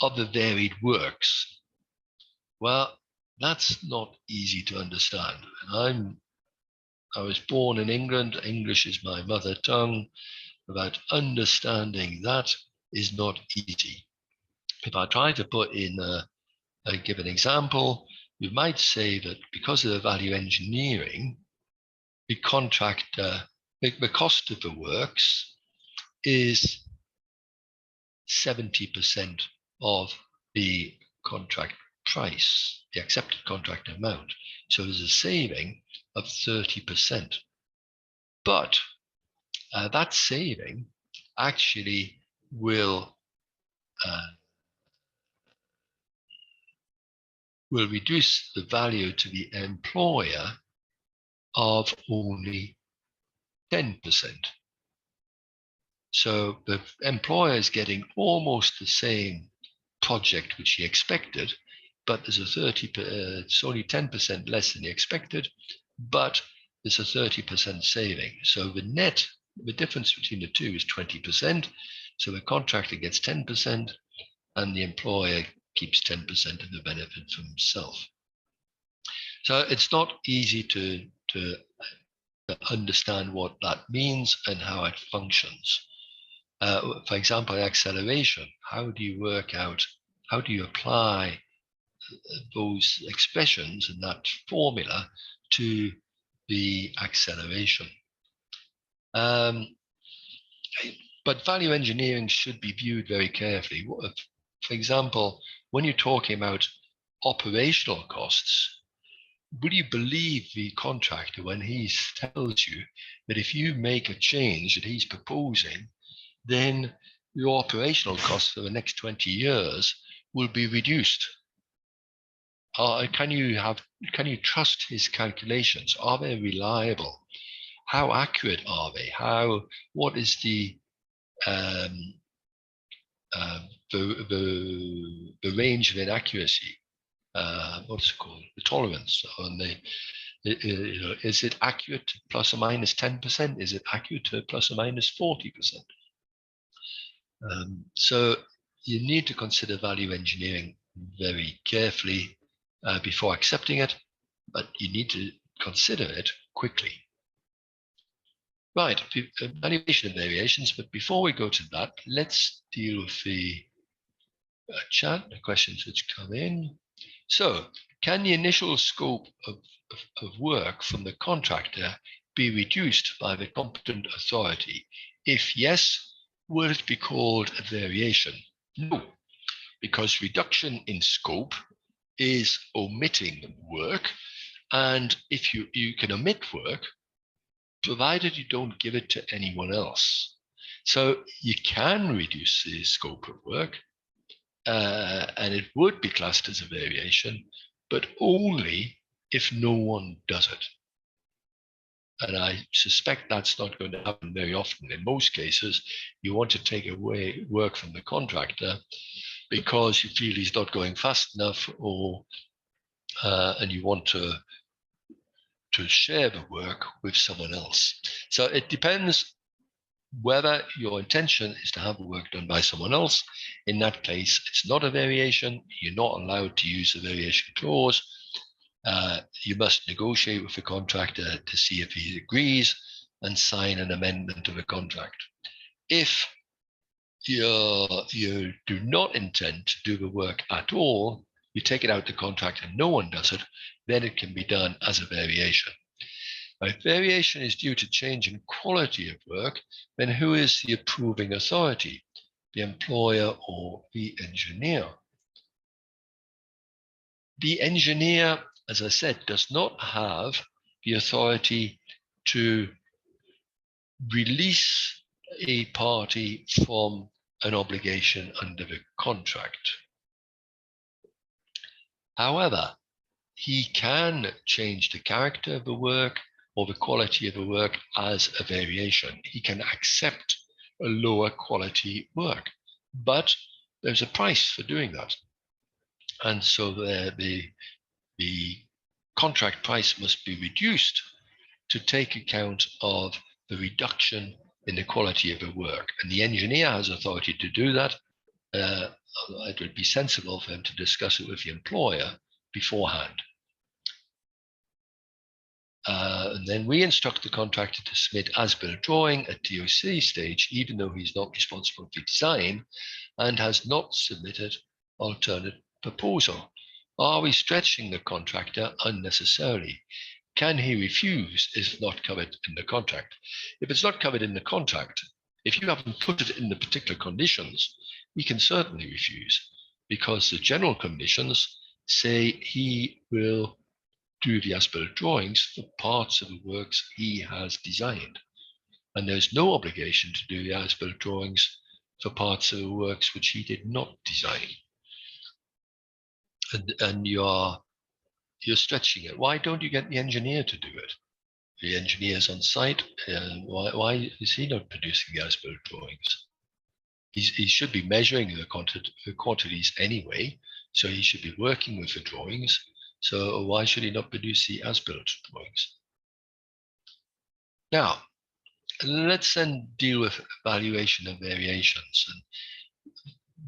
of the varied works. Well, that's not easy to understand. I was born in England. English is my mother tongue. About understanding that is not easy. If I try to put in give an example. We might say that because of the value engineering, the contractor, the cost of the works is 70% of the contract price, the accepted contract amount. So there's a saving of 30%. But that saving actually will reduce the value to the employer of only 10%. So the employer is getting almost the same project which he expected, but there's a it's only 10% less than he expected, but there's a 30% saving. So the difference between the two is 20%. So the contractor gets 10% and the employer keeps 10% of the benefit for himself. So it's not easy to understand what that means and how it functions. For example, acceleration, how do you work out, how do you apply those expressions and that formula to the acceleration? But value engineering should be viewed very carefully. For example, when you're talking about operational costs, will you believe the contractor when he tells you that if you make a change that he's proposing, then your operational costs for the next 20 years will be reduced? Can you trust his calculations? Are they reliable? How accurate are they? What is the range of inaccuracy? What's it called? The tolerance on the. Is it accurate to plus or minus 10%? Is it accurate to plus or minus 40%? So you need to consider value engineering very carefully before accepting it, but you need to consider it quickly. Right, evaluation of variations, but before we go to that, let's deal with the chat, the questions which come in. So, can the initial scope of work from the contractor be reduced by the competent authority? If yes, will it be called a variation? No, because reduction in scope is omitting work, and if you can omit work, provided you don't give it to anyone else. So you can reduce the scope of work, and it would be classed as a variation, but only if no one does it. And I suspect that's not going to happen very often. In most cases, you want to take away work from the contractor because you feel he's not going fast enough, or and you want to share the work with someone else. So it depends whether your intention is to have the work done by someone else. In that case, it's not a variation. You're not allowed to use the variation clause. You must negotiate with the contractor to see if he agrees and sign an amendment to the contract. If you do not intend to do the work at all, you take it out the contract and no one does it, then it can be done as a variation. Now, if variation is due to change in quality of work, then who is the approving authority, the employer or the engineer? The engineer, as I said, does not have the authority to release a party from an obligation under the contract. However, he can change the character of the work or the quality of the work as a variation. He can accept a lower quality work, but there's a price for doing that. And so the contract price must be reduced to take account of the reduction in the quality of the work. And the engineer has authority to do that. It would be sensible for him to discuss it with the employer beforehand. And then we instruct the contractor to submit as-built drawing at DOC stage, even though he's not responsible for design and has not submitted alternate proposal. Are we stretching the contractor unnecessarily? Can he refuse if not covered in the contract? If it's not covered in the contract, if you haven't put it in the particular conditions, he can certainly refuse, because the general conditions say he will do the as-built drawings for parts of the works he has designed. And there's no obligation to do the as-built drawings for parts of the works which he did not design. And you're stretching it. Why don't you get the engineer to do it? The engineer's on site. Why is he not producing the as-built drawings? He should be measuring the quantities anyway, so he should be working with the drawings. So why should he not produce the as-built drawings? Now, let's then deal with evaluation of variations. And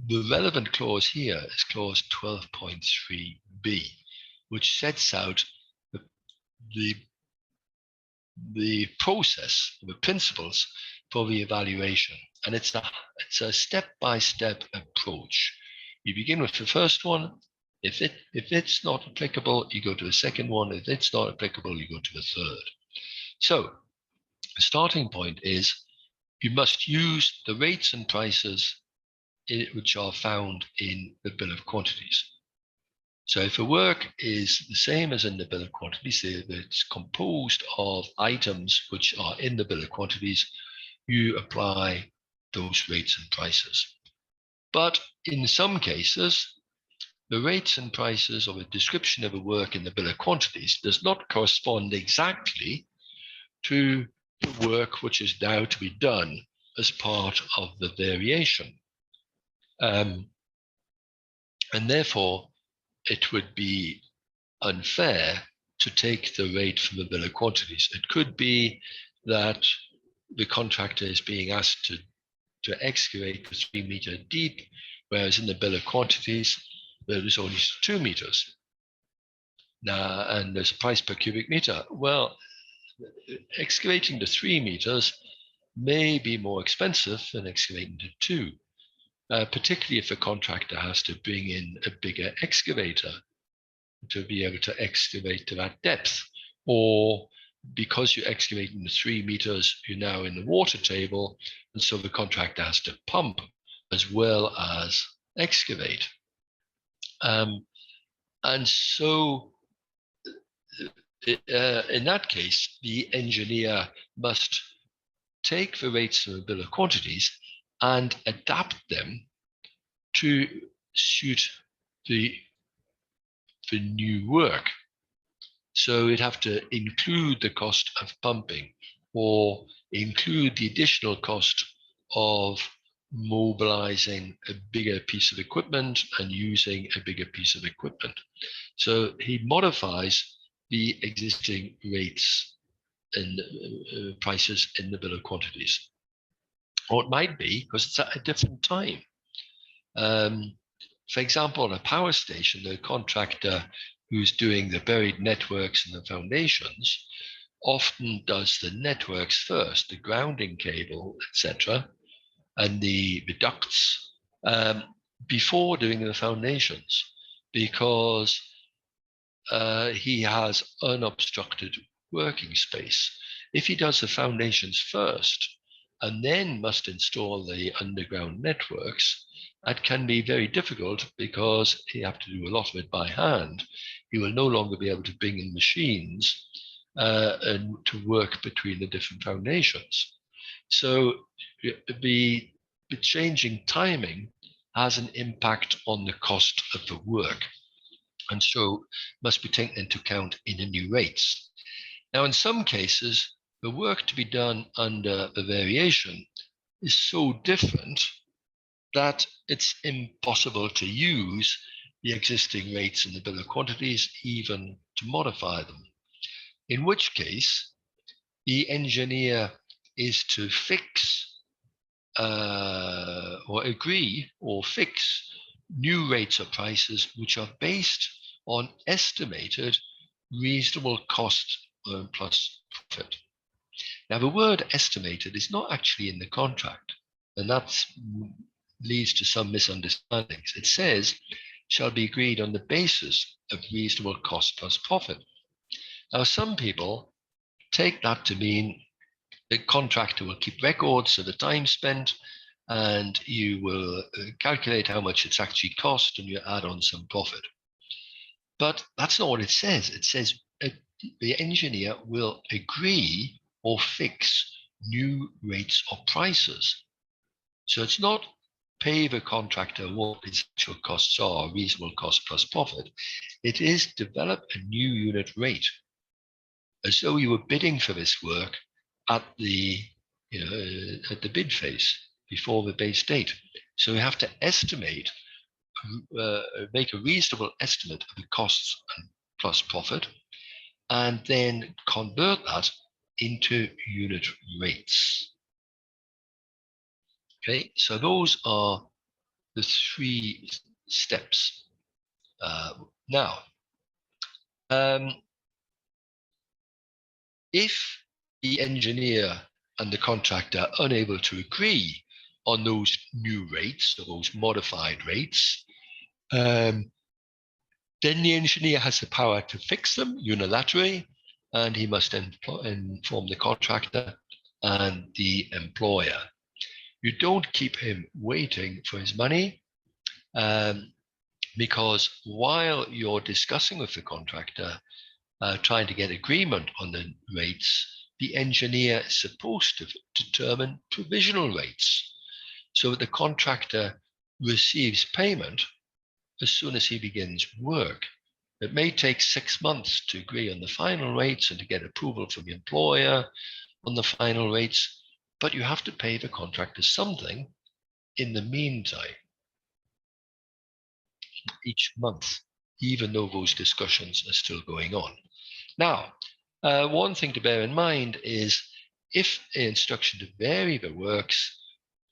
the relevant clause here is clause 12.3b, which sets out the process, the principles for the evaluation. And it's a step-by-step approach. You begin with the first one. If it's not applicable, you go to the second one. If it's not applicable, you go to the third. So the starting point is you must use the rates and prices which are found in the bill of quantities. So if a work is the same as in the bill of quantities, it's composed of items which are in the bill of quantities, you apply those rates and prices. But in some cases, the rates and prices or a description of a work in the bill of quantities does not correspond exactly to the work which is now to be done as part of the variation. And therefore, it would be unfair to take the rate from the bill of quantities. It could be that the contractor is being asked to excavate for 3 meters deep, whereas in the bill of quantities, there is only 2 meters. Now, and there's a price per cubic meter. Well, excavating to 3 meters may be more expensive than excavating to 2. Particularly if a contractor has to bring in a bigger excavator to be able to excavate to that depth, or because you're excavating the 3 meters, you're now in the water table, and so the contractor has to pump as well as excavate. And so in that case, the engineer must take the rates of the bill of quantities and adapt them to suit the new work. So it'd have to include the cost of pumping or include the additional cost of mobilizing a bigger piece of equipment and using a bigger piece of equipment. So he modifies the existing rates and prices in the bill of quantities. Or it might be because it's at a different time. For example, on a power station, the contractor who's doing the buried networks and the foundations often does the networks first, the grounding cable, etc., and the ducts before doing the foundations, because he has unobstructed working space. If he does the foundations first and then must install the underground networks, that can be very difficult because he have to do a lot of it by hand. He will no longer be able to bring in machines and to work between the different foundations. So the changing timing has an impact on the cost of the work, and so must be taken into account in the new rates. Now, in some cases, the work to be done under the variation is so different that it's impossible to use the existing rates in the bill of quantities, even to modify them. In which case, the engineer is to fix or agree or fix new rates or prices which are based on estimated reasonable cost plus profit. Now, the word estimated is not actually in the contract, and that leads to some misunderstandings. It says shall be agreed on the basis of reasonable cost plus profit. Now, some people take that to mean the contractor will keep records of the time spent, and you will calculate how much it's actually cost, and you add on some profit. But that's not what it says. It says the engineer will agree or fix new rates or prices. So it's not pay the contractor what his actual costs are, reasonable cost plus profit. It is develop a new unit rate, as though you were bidding for this work at the at the bid phase before the base date. So you have to estimate, make a reasonable estimate of the costs plus profit, and then convert that into unit rates. Okay, so those are the 3 steps. Now, if the engineer and the contractor are unable to agree on those new rates, or those modified rates, then the engineer has the power to fix them unilaterally, and he must inform the contractor and the employer. You don't keep him waiting for his money, because while you're discussing with the contractor, trying to get agreement on the rates, the engineer is supposed to determine provisional rates, so that the contractor receives payment as soon as he begins work. It may take 6 months to agree on the final rates and to get approval from the employer on the final rates, but you have to pay the contractor something in the meantime, each month, even though those discussions are still going on. Now, one thing to bear in mind is if the instruction to vary the works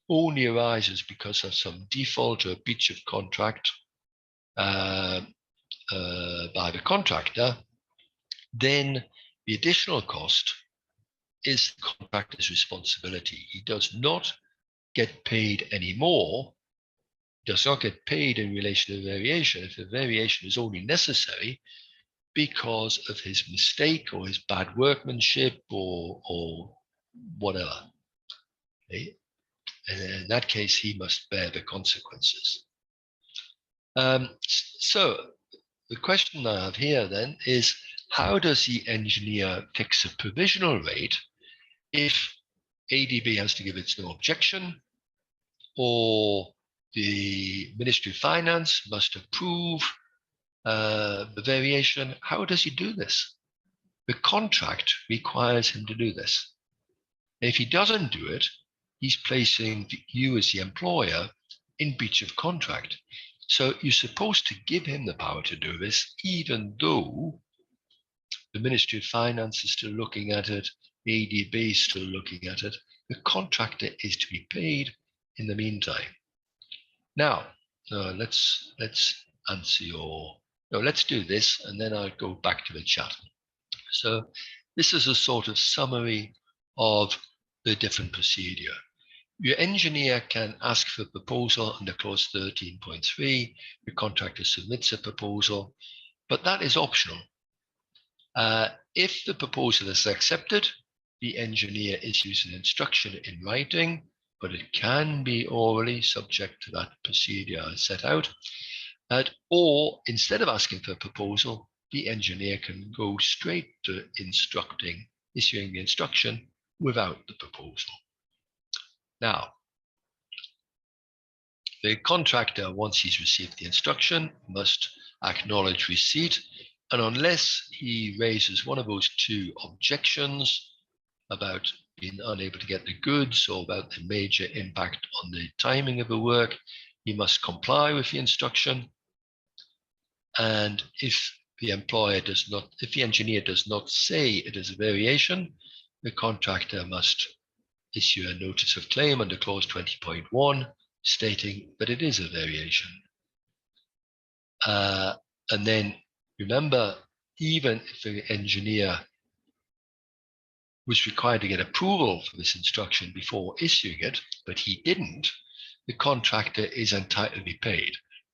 only arises because of some default or breach of contract by the contractor, then the additional cost is the contractor's responsibility. He does not get paid anymore, does not get paid in relation to the variation if the variation is only necessary because of his mistake or his bad workmanship or whatever. Okay? And in that case, he must bear the consequences. So the question I have here then is, how does the engineer fix a provisional rate if ADB has to give its no objection, or the Ministry of Finance must approve the variation? How does he do this? The contract requires him to do this. If he doesn't do it, he's placing you as the employer in breach of contract. So you're supposed to give him the power to do this, even though the Ministry of Finance is still looking at it, the ADB is still looking at it. The contractor is to be paid in the meantime. Now, let's answer your. No, let's do this, and then I'll go back to the chat. So this is a sort of summary of the different procedure. Your engineer can ask for a proposal under clause 13.3. The contractor submits a proposal, but that is optional. If the proposal is accepted, the engineer issues an instruction in writing, but it can be orally, subject to that procedure I set out. Or instead of asking for a proposal, the engineer can go straight to issuing the instruction without the proposal. Now, the contractor, once he's received the instruction, must acknowledge receipt, and unless he raises one of those 2 objections about being unable to get the goods or about the major impact on the timing of the work, he must comply with the instruction. And if the engineer does not say it is a variation, the contractor must issue a notice of claim under clause 20.1 stating that it is a variation. And then remember, even if the engineer was required to get approval for this instruction before issuing it, but he didn't, the contractor is entitled to be paid.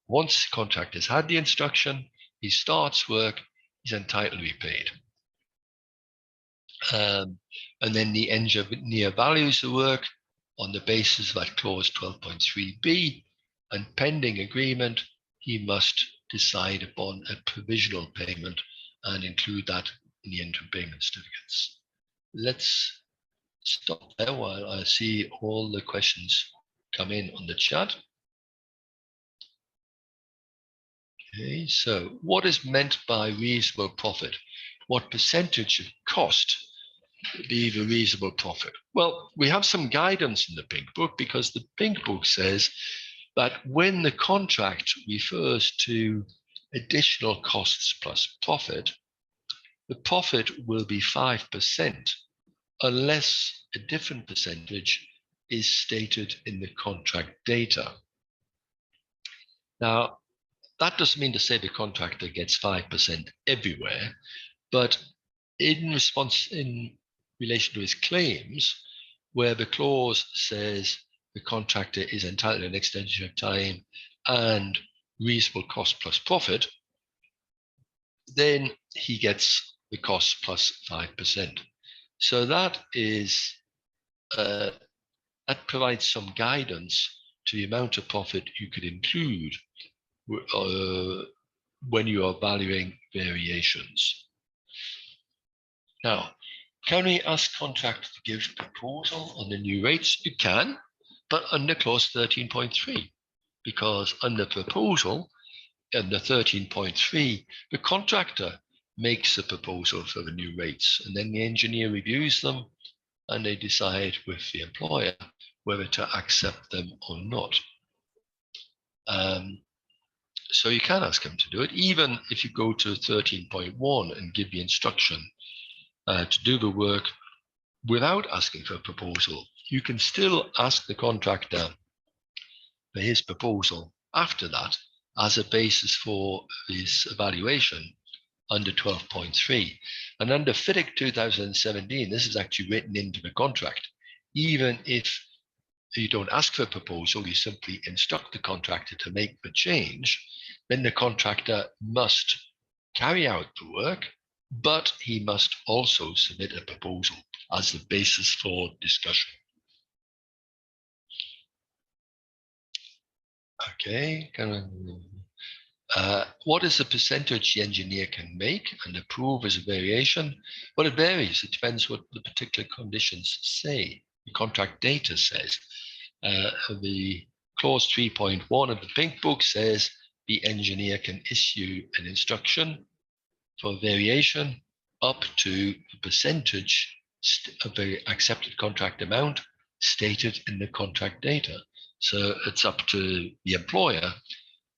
Once the contractor's had the instruction, he starts work, he's entitled to be paid. And then the engineer values the work on the basis of that clause 12.3b, and pending agreement, he must decide upon a provisional payment and include that in the interim payment certificates. Let's stop there while I see all the questions come in on the chat. Okay, so what is meant by reasonable profit? What percentage of cost leave a reasonable profit? Well, we have some guidance in the Pink Book, because the Pink Book says that when the contract refers to additional costs plus profit, the profit will be 5% unless a different percentage is stated in the contract data. Now, that doesn't mean to say the contractor gets 5% everywhere, but in relation to his claims, where the clause says the contractor is entitled to an extension of time and reasonable cost plus profit, then he gets the cost plus 5%. So that is that provides some guidance to the amount of profit you could include when you are valuing variations. Now, can we ask contractor to give a proposal on the new rates? You can, but under clause 13.3, because under proposal, under 13.3, the contractor makes a proposal for the new rates, and then the engineer reviews them, and they decide with the employer whether to accept them or not. So you can ask him to do it, even if you go to 13.1 and give the instruction to do the work without asking for a proposal. You can still ask the contractor for his proposal after that as a basis for his evaluation under 12.3. And under FIDIC 2017, this is actually written into the contract. Even if you don't ask for a proposal, you simply instruct the contractor to make the change, then the contractor must carry out the work, but he must also submit a proposal as the basis for discussion. Okay, what is the percentage the engineer can make and approve as a variation? Well, it varies. It depends what the particular conditions say. The contract data says. The clause 3.1 of the Pink Book says the engineer can issue an instruction for variation up to the percentage of the accepted contract amount stated in the contract data. So it's up to the employer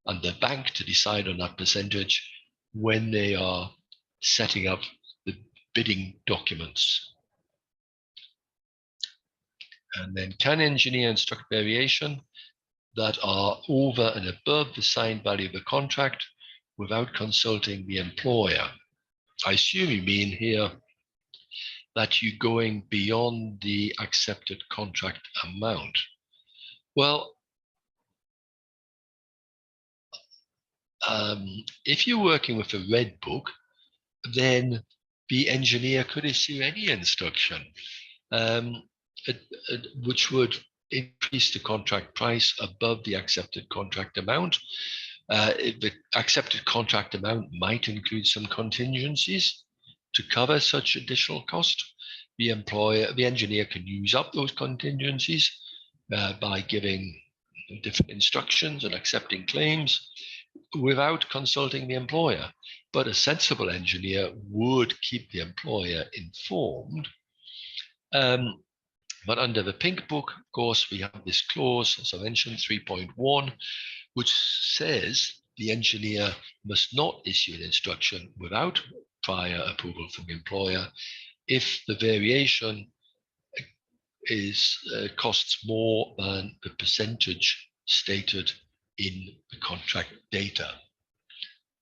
and the bank to decide on that percentage when they are setting up the bidding documents. And then, can engineer instruct variation that are over and above the signed value of the contract without consulting the employer? I assume you mean here that you're going beyond the accepted contract amount. Well, if you're working with a red book, then the engineer could issue any instruction which would increase the contract price above the accepted contract amount. The accepted contract amount might include some contingencies to cover such additional cost. The engineer can use up those contingencies by giving different instructions and accepting claims without consulting the employer. But a sensible engineer would keep the employer informed. But under the Pink Book, of course, we have this clause, as I mentioned, 3.1, which says the engineer must not issue an instruction without prior approval from the employer if the variation costs more than the percentage stated in the contract data.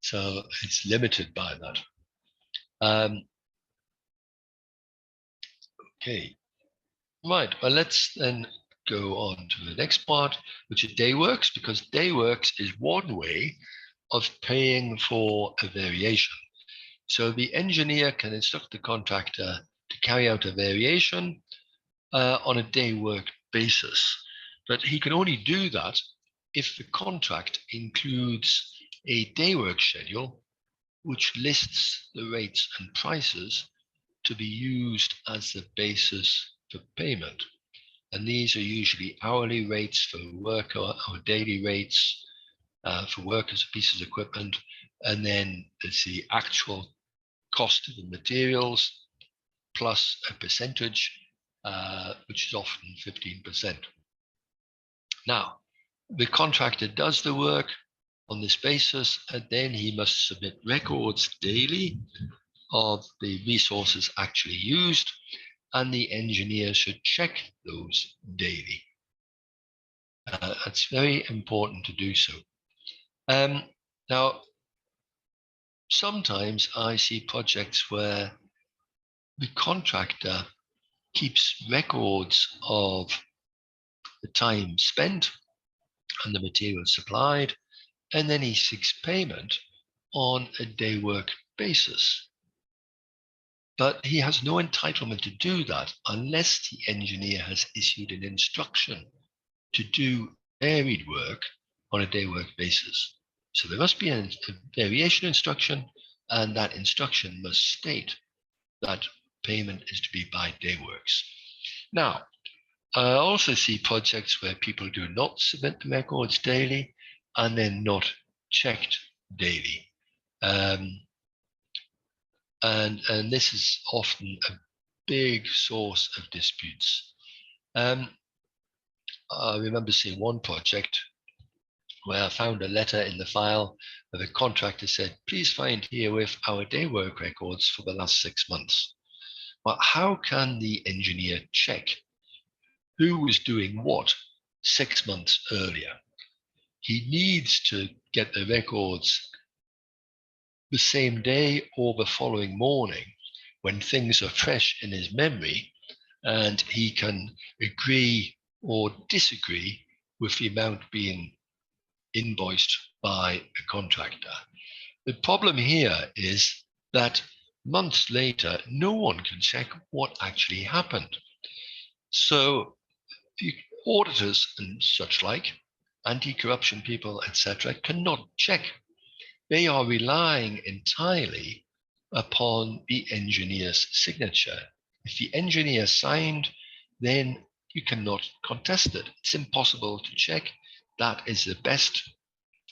So it's limited by that. Okay. Right, well, let's then go on to the next part, which is day works, because day works is one way of paying for a variation. So the engineer can instruct the contractor to carry out a variation on a day work basis, but he can only do that if the contract includes a day work schedule which lists the rates and prices to be used as the basis for payment. And these are usually hourly rates for work or daily rates for workers and pieces of equipment. And then there's the actual cost of the materials plus a percentage, which is often 15%. Now, the contractor does the work on this basis, and then he must submit records daily of the resources actually used, and the engineer should check those daily. It's very important to do so. Now, sometimes I see projects where the contractor keeps records of the time spent and the materials supplied, and then he seeks payment on a day work basis. But he has no entitlement to do that unless the engineer has issued an instruction to do varied work on a day work basis. So there must be a variation instruction, and that instruction must state that payment is to be by day works. Now, I also see projects where people do not submit the records daily and then not checked daily. And this is often a big source of disputes. I remember seeing one project where I found a letter in the file where the contractor said, please find herewith our day work records for the last 6 months. Well, how can the engineer check who was doing what 6 months earlier? He needs to get the records the same day or the following morning when things are fresh in his memory, and he can agree or disagree with the amount being invoiced by a contractor. The problem here is that months later, no one can check what actually happened. So the auditors and such like, anti-corruption people, etc., cannot check. They are relying entirely upon the engineer's signature. If the engineer signed, then you cannot contest it. It's impossible to check. That is the best.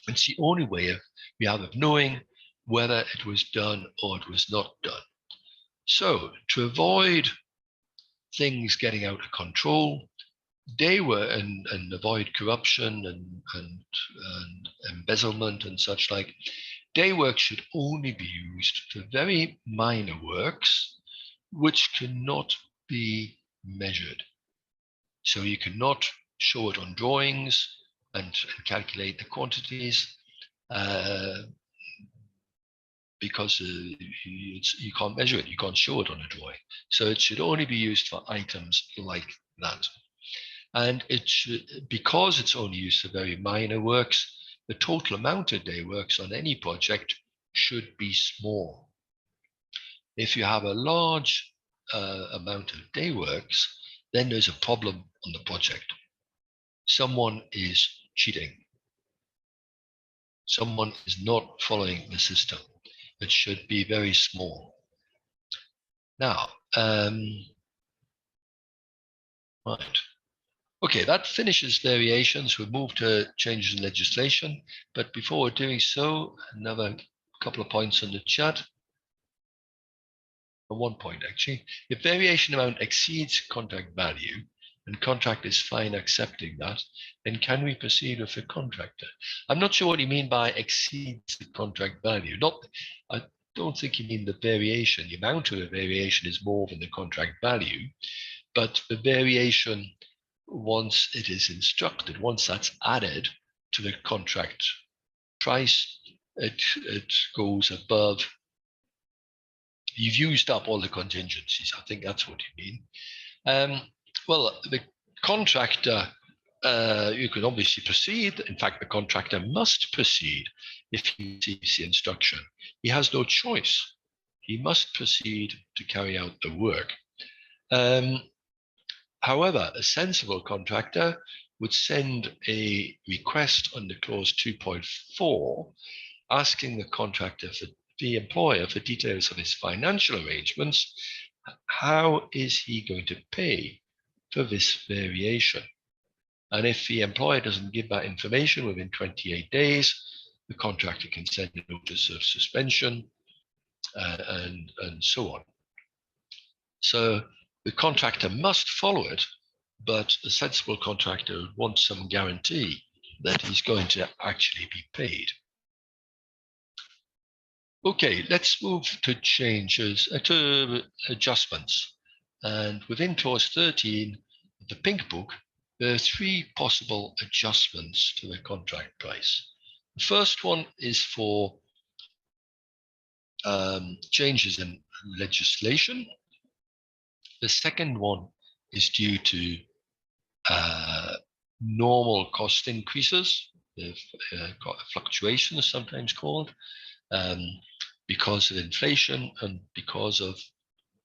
It's the only way we have of knowing whether it was done or it was not done. So to avoid things getting out of control, they were and avoid corruption and embezzlement and such like, day work should only be used for very minor works which cannot be measured. So you cannot show it on drawings and calculate the quantities because you can't measure it, you can't show it on a drawing. So it should only be used for items like that. And it should, because it's only used for very minor works, the total amount of day works on any project should be small. If you have a large amount of day works, then there's a problem on the project. Someone is cheating. Someone is not following the system. It should be very small. Now, right. Okay, that finishes variations. We'll move to changes in legislation. But before doing so, another couple of points on the chat. One point, actually. If variation amount exceeds contract value and contract is fine accepting that, then can we proceed with the contractor? I'm not sure what you mean by exceeds the contract value. I don't think you mean the variation. The amount of the variation is more than the contract value, but the variation, once it is instructed, once that's added to the contract price, it goes above. You've used up all the contingencies. I think that's what you mean. Well, the contractor, you can obviously proceed. In fact, the contractor must proceed if he receives the instruction. He has no choice. He must proceed to carry out the work. However, a sensible contractor would send a request under clause 2.4 asking the contractor for the employer for details of his financial arrangements. How is he going to pay for this variation? And if the employer doesn't give that information within 28 days, the contractor can send a notice of suspension and so on. So the contractor must follow it, but the sensible contractor wants some guarantee that he's going to actually be paid. Okay, let's move to changes, to adjustments. And within clause 13 of the Pink Book, there are 3 possible adjustments to the contract price. The first one is for changes in legislation. The second one is due to normal cost increases, fluctuations sometimes called, because of inflation and because of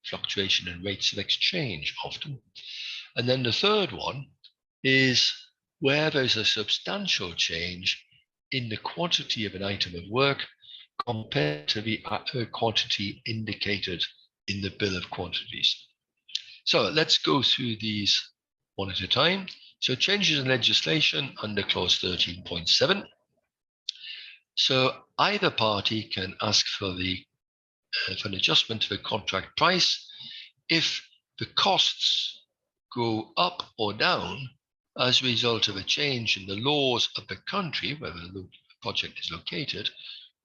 fluctuation in rates of exchange often. And then the third one is where there's a substantial change in the quantity of an item of work compared to the quantity indicated in the bill of quantities. So let's go through these one at a time. So changes in legislation under clause 13.7. So either party can ask for an adjustment to the contract price if the costs go up or down as a result of a change in the laws of the country where the project is located,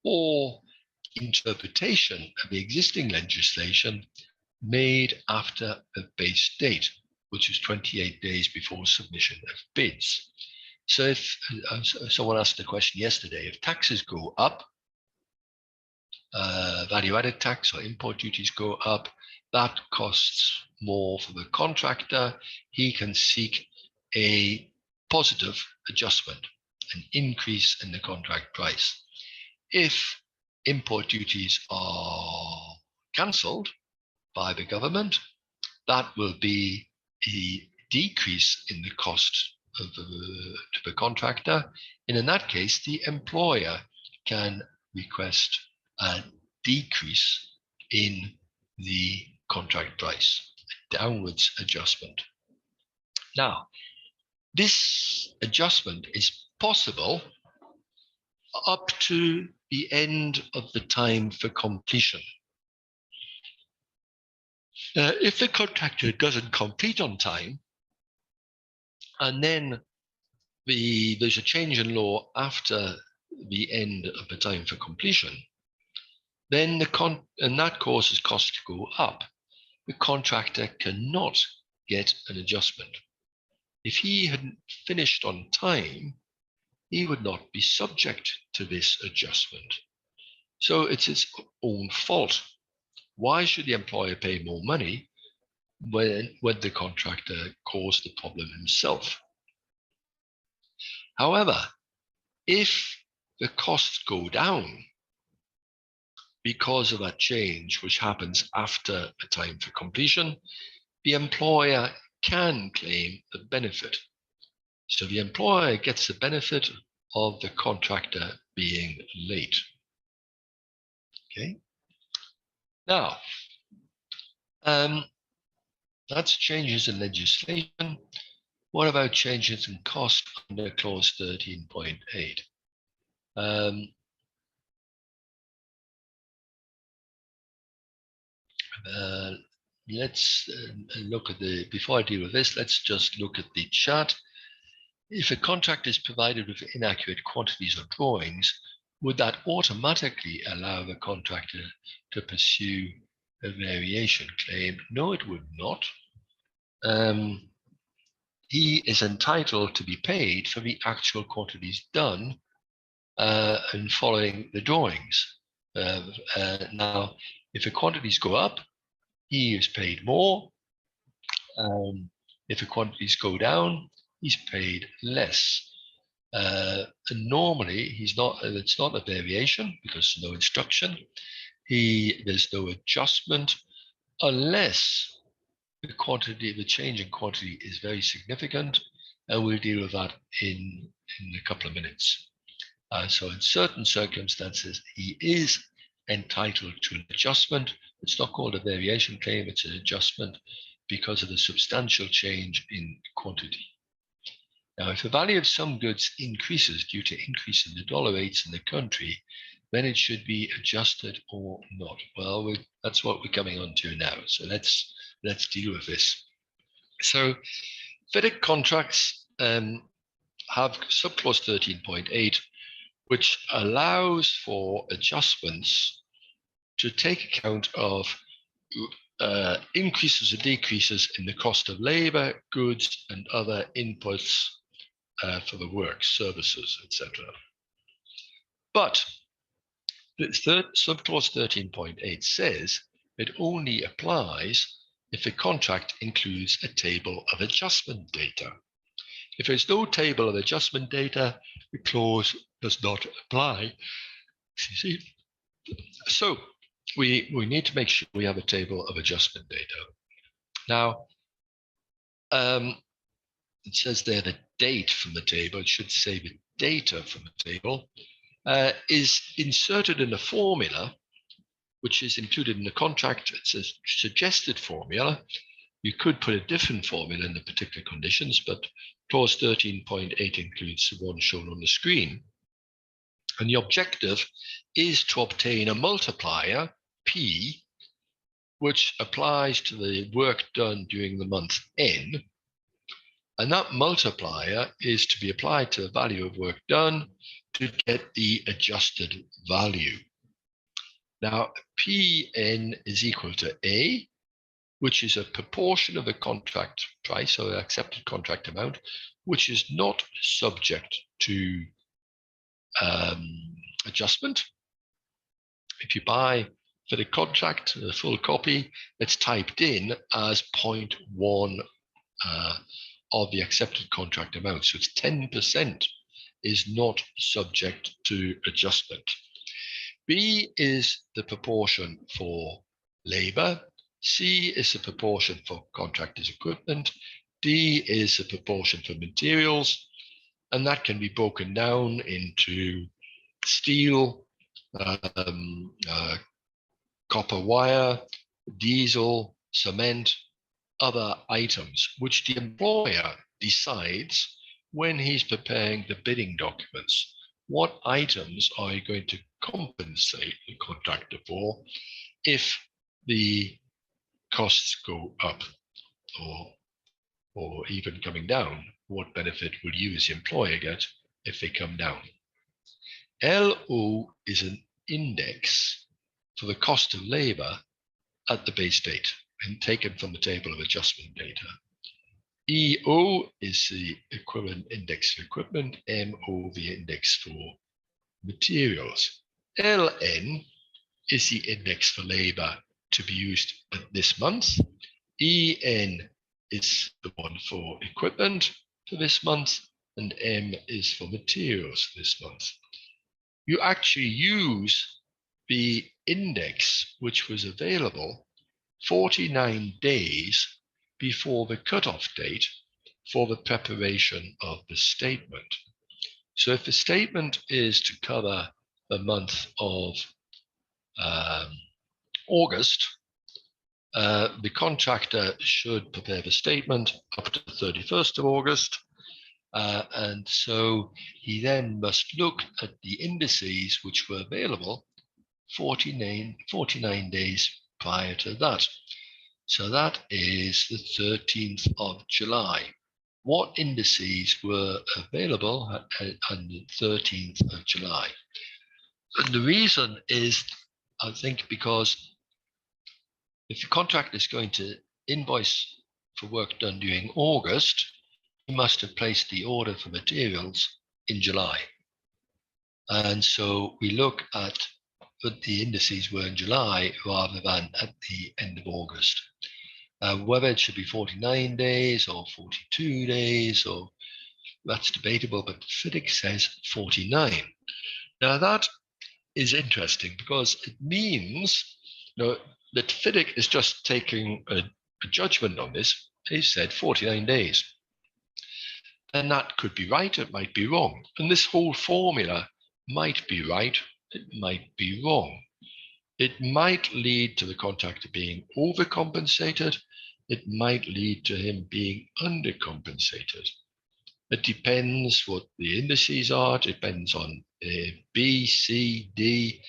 or interpretation of the existing legislation made after a base date, which is 28 days before submission of bids. So if someone asked the question yesterday, if taxes go up, value-added tax or import duties go up, that costs more for the contractor. He can seek a positive adjustment, an increase in the contract price. If import duties are cancelled by the government, that will be a decrease in the cost of to the contractor. And in that case, the employer can request a decrease in the contract price, a downwards adjustment. Now, this adjustment is possible up to the end of the time for completion. If the contractor doesn't complete on time, and then there's a change in law after the end of the time for completion, then and that causes costs to go up, the contractor cannot get an adjustment. If he hadn't finished on time, he would not be subject to this adjustment. So it's his own fault. Why should the employer pay more money when the contractor caused the problem himself? However, if the costs go down because of that change, which happens after the time for completion, the employer can claim the benefit. So the employer gets the benefit of the contractor being late. Okay. Now, that's changes in legislation. What about changes in cost under clause 13.8? Let's look at before I deal with this, let's just look at the chart. If a contract is provided with inaccurate quantities or drawings, would that automatically allow the contractor to pursue a variation claim? No, it would not. He is entitled to be paid for the actual quantities done and following the drawings. Now, if the quantities go up, he is paid more. If the quantities go down, he's paid less. And normally he's not, it's not a variation because there's no instruction. There's no adjustment unless the change in quantity is very significant, and we'll deal with that in a couple of minutes. So in certain circumstances, he is entitled to an adjustment. It's not called a variation claim, it's an adjustment because of the substantial change in quantity. Now, if the value of some goods increases due to increase in the dollar rates in the country, then it should be adjusted or not. Well, that's what we're coming on to now. So let's deal with this. So FIDIC contracts have subclause 13.8, which allows for adjustments to take account of increases or decreases in the cost of labor, goods, and other inputs for the work, services, etc. But the subclause 13.8 says it only applies if the contract includes a table of adjustment data. If there's no table of adjustment data, the clause does not apply. So we need to make sure we have a table of adjustment data. Now, it says there the date from the table. It should say the data from the table is inserted in a formula, which is included in the contract. It's a suggested formula. You could put a different formula in the particular conditions, but clause 13.8 includes the one shown on the screen. And the objective is to obtain a multiplier, P, which applies to the work done during the month N. And that multiplier is to be applied to the value of work done to get the adjusted value. Now, Pn is equal to A, which is a proportion of the contract price or the accepted contract amount, which is not subject to adjustment. If you buy for the contract, the full copy, it's typed in as 0.1 of the accepted contract amount. So it's 10% is not subject to adjustment. B is the proportion for labor. C is the proportion for contractors' equipment. D is the proportion for materials. And that can be broken down into steel, copper wire, diesel, cement, other items, which the employer decides when he's preparing the bidding documents. What items are you going to compensate the contractor for if the costs go up or even coming down? What benefit will you as the employer get if they come down? LO is an index for the cost of labor at the base date and taken from the table of adjustment data. EO is the equivalent index for equipment, MO the index for materials. LN is the index for labor to be used this month. EN is the one for equipment for this month, and M is for materials this month. You actually use the index which was available 49 days before the cutoff date for the preparation of the statement. So if the statement is to cover the month of August, the contractor should prepare the statement up to the 31st of August. And so he then must look at the indices which were available 49 days prior to that. So that is the 13th of July. What indices were available on the 13th of July? And the reason is, I think, because if the contractor is going to invoice for work done during August, he must have placed the order for materials in July. And so we look at what the indices were in July rather than at the end of August. Whether it should be 49 days or 42 days, or that's debatable, but FIDIC says 49. Now that is interesting because it means that FIDIC is just taking a judgment on this. They said 49 days. And that could be right, it might be wrong. And this whole formula might be right, it might be wrong. It might lead to the contractor being overcompensated. It might lead to him being undercompensated. It depends what the indices are. It depends on B, C, D.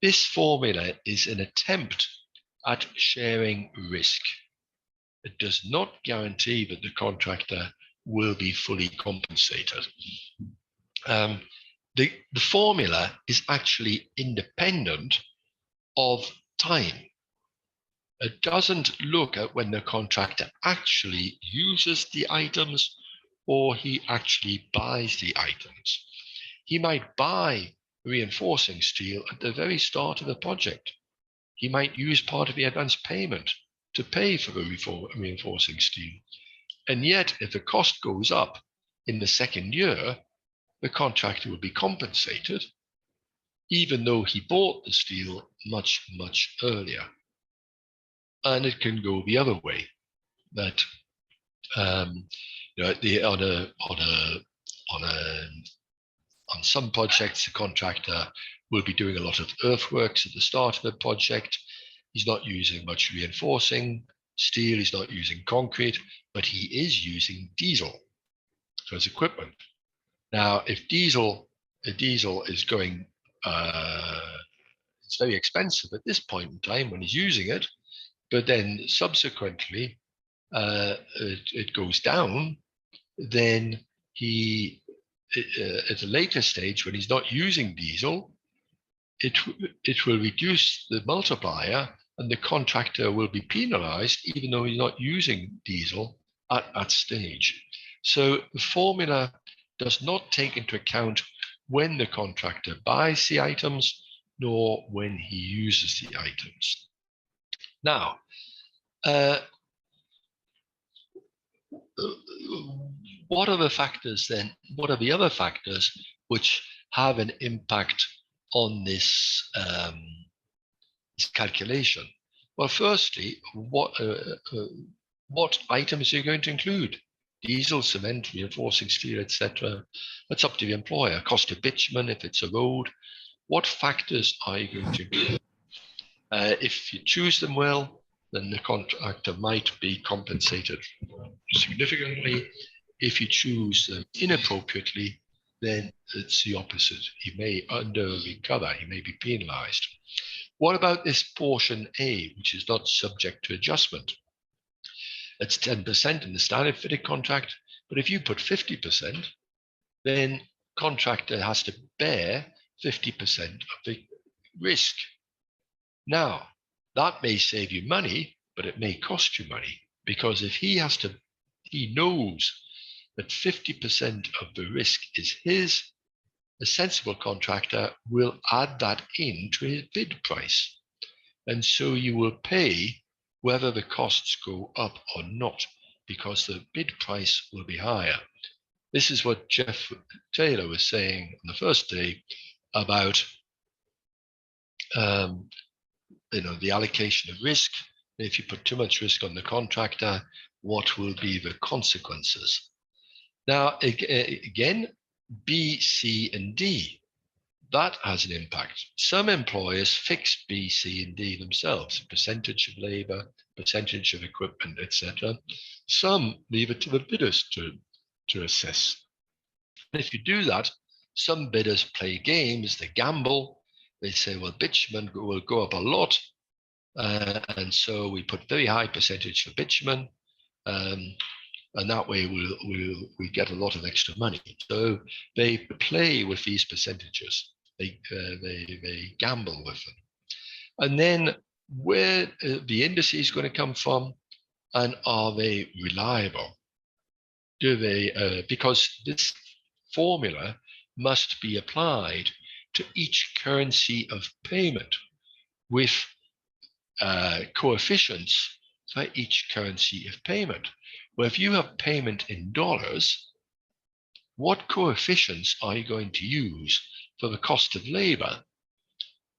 This formula is an attempt at sharing risk. It does not guarantee that the contractor will be fully compensated. The formula is actually independent of time. It doesn't look at when the contractor actually uses the items or he actually buys the items. He might buy reinforcing steel at the very start of the project. He might use part of the advance payment to pay for the reinforcing steel. And yet, if the cost goes up in the second year, the contractor will be compensated, even though he bought the steel much, much earlier. And it can go the other way, that on some projects, the contractor will be doing a lot of earthworks at the start of the project. He's not using much reinforcing steel, he's not using concrete, but he is using diesel for his equipment. Now, if diesel is going, it's very expensive at this point in time when he's using it, but then subsequently it goes down, then he, at a later stage when he's not using diesel, it will reduce the multiplier and the contractor will be penalized even though he's not using diesel at that stage. So the formula does not take into account when the contractor buys the items nor when he uses the items. Now, what are the factors then? What are the other factors which have an impact on this, this calculation? Well, firstly, what items are you going to include? Diesel, cement, reinforcing steel, etc. That's up to the employer. Cost of bitumen if it's a road. What factors are you going to include? If you choose them well, then the contractor might be compensated significantly. If you choose them inappropriately, then it's the opposite. He may under-recover, he may be penalized. What about this portion A, which is not subject to adjustment? It's 10% in the standard FIDIC contract, but if you put 50%, then contractor has to bear 50% of the risk. Now, that may save you money, but it may cost you money, because if he knows that 50% of the risk is his, a sensible contractor will add that into his bid price. And so you will pay whether the costs go up or not, because the bid price will be higher. This is what Jeff Taylor was saying on the first day about the allocation of risk. If you put too much risk on the contractor, what will be the consequences? Now, again, B, C, and D, that has an impact. Some employers fix B, C, and D themselves, percentage of labor, percentage of equipment, etc. Some leave it to the bidders to assess. And if you do that, some bidders play games, they gamble, they say, well, bitumen will go up a lot, and so we put very high percentage for bitumen, and that way we get a lot of extra money. So they play with these percentages. They gamble with them. And then where the indices is going to come from, and are they reliable? Do they, because this formula must be applied to each currency of payment with coefficients for each currency of payment. Well, if you have payment in dollars, what coefficients are you going to use for the cost of labor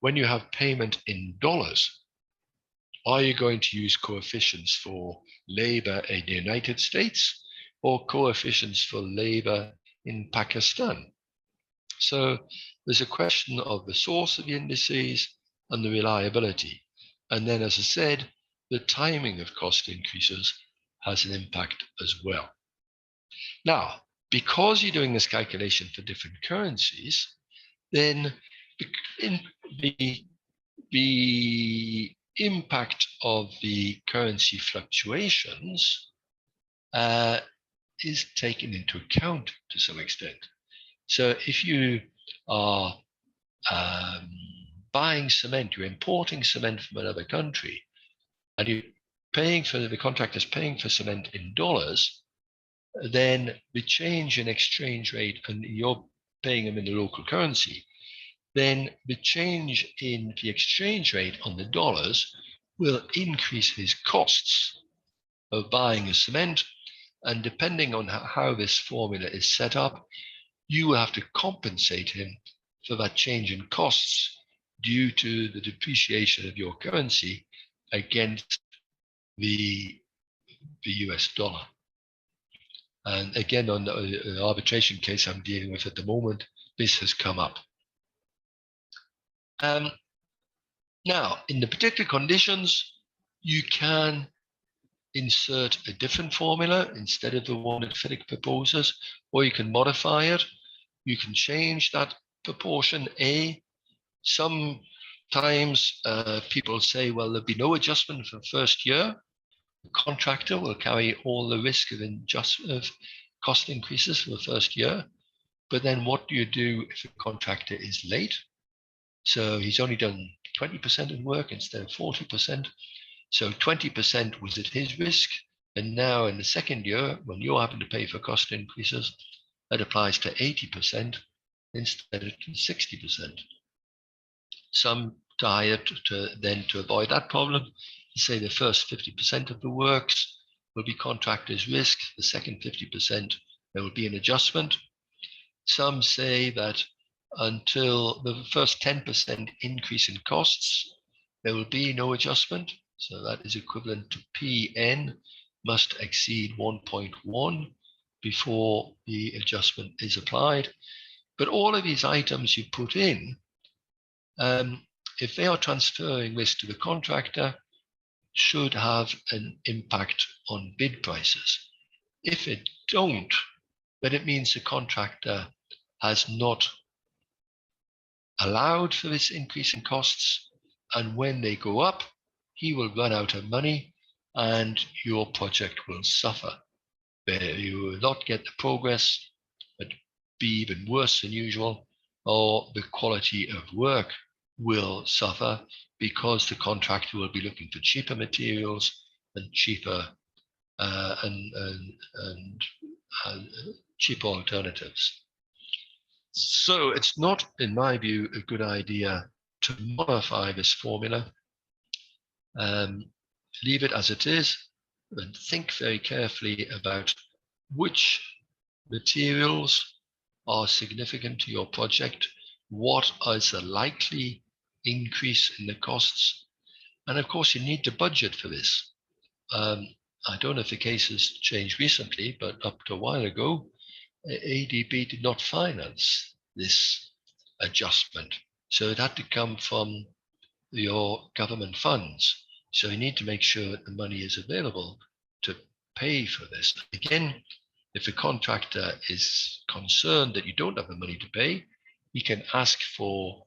when you have payment in dollars? Are you going to use coefficients for labor in the United States or coefficients for labor in Pakistan? So there's a question of the source of the indices and the reliability. And then, as I said, the timing of cost increases has an impact as well. Now, because you're doing this calculation for different currencies, then the impact of the currency fluctuations is taken into account to some extent. So if you are buying cement, you're importing cement from another country, and you're paying for, the contractor's paying for cement in dollars, then the change in exchange rate, and you're paying them in the local currency, then the change in the exchange rate on the dollars will increase his costs of buying a cement. And depending on how this formula is set up, you will have to compensate him for that change in costs due to the depreciation of your currency against the US dollar. And again, on the arbitration case I'm dealing with at the moment, this has come up. Now, in the particular conditions, you can insert a different formula instead of the one that FIDIC proposes, or you can modify it. You can change that proportion A. Sometimes people say, well, there'll be no adjustment for the first year. The contractor will carry all the risk of cost increases for the first year. But then what do you do if the contractor is late? So he's only done 20% of work instead of 40%. So 20% was at his risk. And now in the second year, when you're having to pay for cost increases, that applies to 80% instead of 60%. Some tired to avoid that problem, say the first 50% of the works will be contractor's risk. The second 50%, there will be an adjustment. Some say that until the first 10% increase in costs, there will be no adjustment. So that is equivalent to PN must exceed 1.1 before the adjustment is applied. But all of these items you put in, if they are transferring this to the contractor, should have an impact on bid prices. If it don't, then it means the contractor has not allowed for this increase in costs, and when they go up, he will run out of money and your project will suffer. You will not get the progress, but be even worse than usual, or the quality of work will suffer because the contractor will be looking for cheaper materials and cheaper cheaper alternatives. So it's not, in my view, a good idea to modify this formula. Leave it as it is and think very carefully about which materials are significant to your project, what is the likely increase in the costs, and of course you need to budget for this. I don't know if the case has changed recently, but up to a while ago, ADB did not finance this adjustment. So it had to come from your government funds. So you need to make sure that the money is available to pay for this. Again, if a contractor is concerned that you don't have the money to pay, he can ask for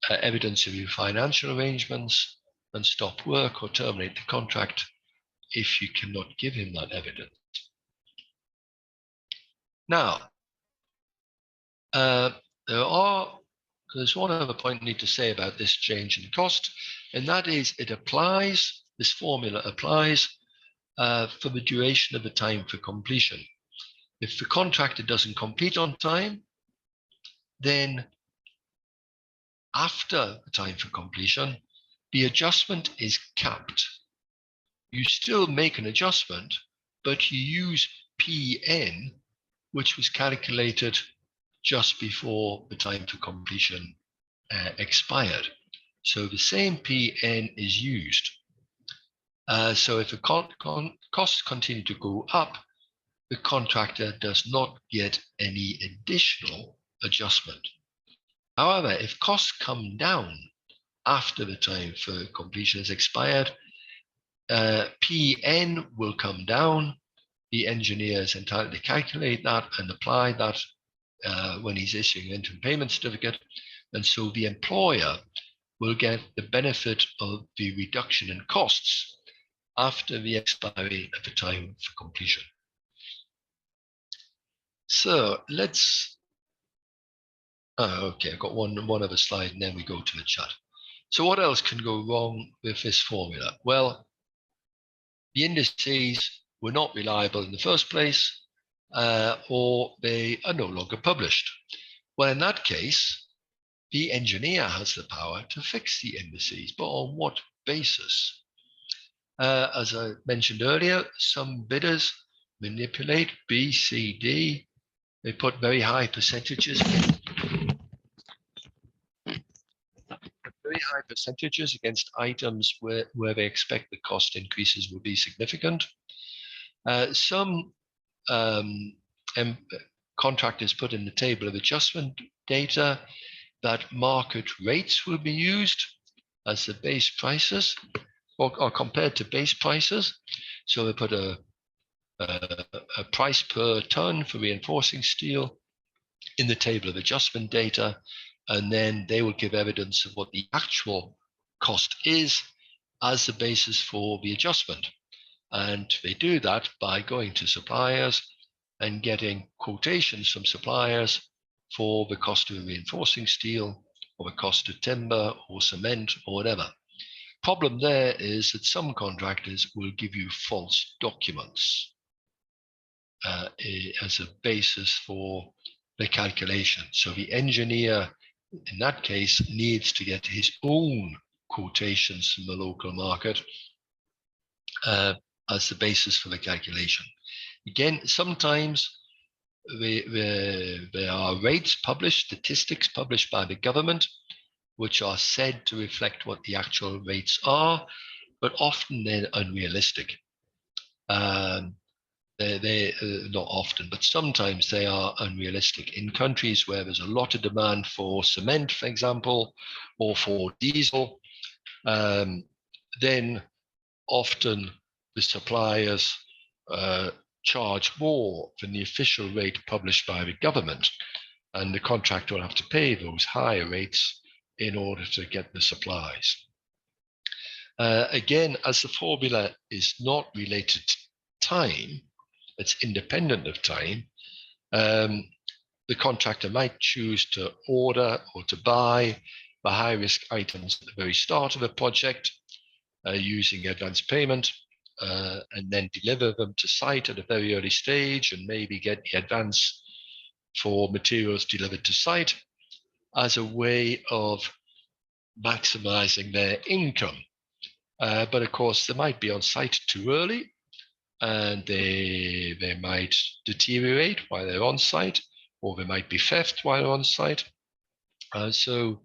evidence of your financial arrangements and stop work or terminate the contract if you cannot give him that evidence. Now, there's one other point I need to say about this change in cost, and that is this formula applies for the duration of the time for completion. If the contractor doesn't complete on time, then after the time for completion, the adjustment is capped. you still make an adjustment, but you use PN, which was calculated just before the time for completion expired. So the same PN is used. So if the costs continue to go up, the contractor does not get any additional adjustment. However, if costs come down after the time for completion has expired, PN will come down. The engineer is entitled to calculate that and apply that when he's issuing an interim payment certificate. And so the employer will get the benefit of the reduction in costs after the expiry of the time for completion. So let's, okay, I've got one other slide and then we go to the chat. So what else can go wrong with this formula? Well, the indices were not reliable in the first place, or they are no longer published. Well, in that case, the engineer has the power to fix the indices, but on what basis? As I mentioned earlier, some bidders manipulate B, C, D. They put very high percentages against items where they expect the cost increases will be significant. Some contractors put in the table of adjustment data that market rates will be used as the base prices or compared to base prices. So they put a price per ton for reinforcing steel in the table of adjustment data, and then they will give evidence of what the actual cost is as the basis for the adjustment. And they do that by going to suppliers and getting quotations from suppliers for the cost of reinforcing steel or the cost of timber or cement or whatever. Problem there is that some contractors will give you false documents as a basis for the calculation. So the engineer, in that case, needs to get his own quotations from the local market as the basis for the calculation. Again, sometimes there are rates published, statistics published by the government, which are said to reflect what the actual rates are, but often they're unrealistic. They not often, but sometimes they are unrealistic. In countries where there's a lot of demand for cement, for example, or for diesel, then often the suppliers charge more than the official rate published by the government, and the contractor will have to pay those higher rates in order to get the supplies. Again, as the formula is not related to time, it's independent of time, the contractor might choose to order or to buy the high-risk items at the very start of a project using advance payment, and then deliver them to site at a very early stage and maybe get the advance for materials delivered to site as a way of maximizing their income. But of course, they might be on site too early and they might deteriorate while they're on site, or they might be theft while they're on site. So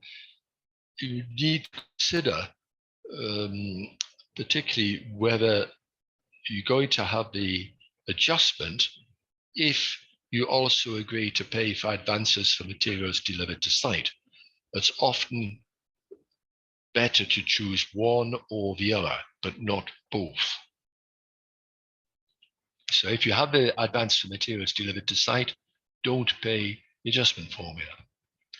you need to consider particularly whether you're going to have the adjustment if you also agree to pay for advances for materials delivered to site. It's often better to choose one or the other, but not both. So if you have the advance for materials delivered to site, don't pay the adjustment formula.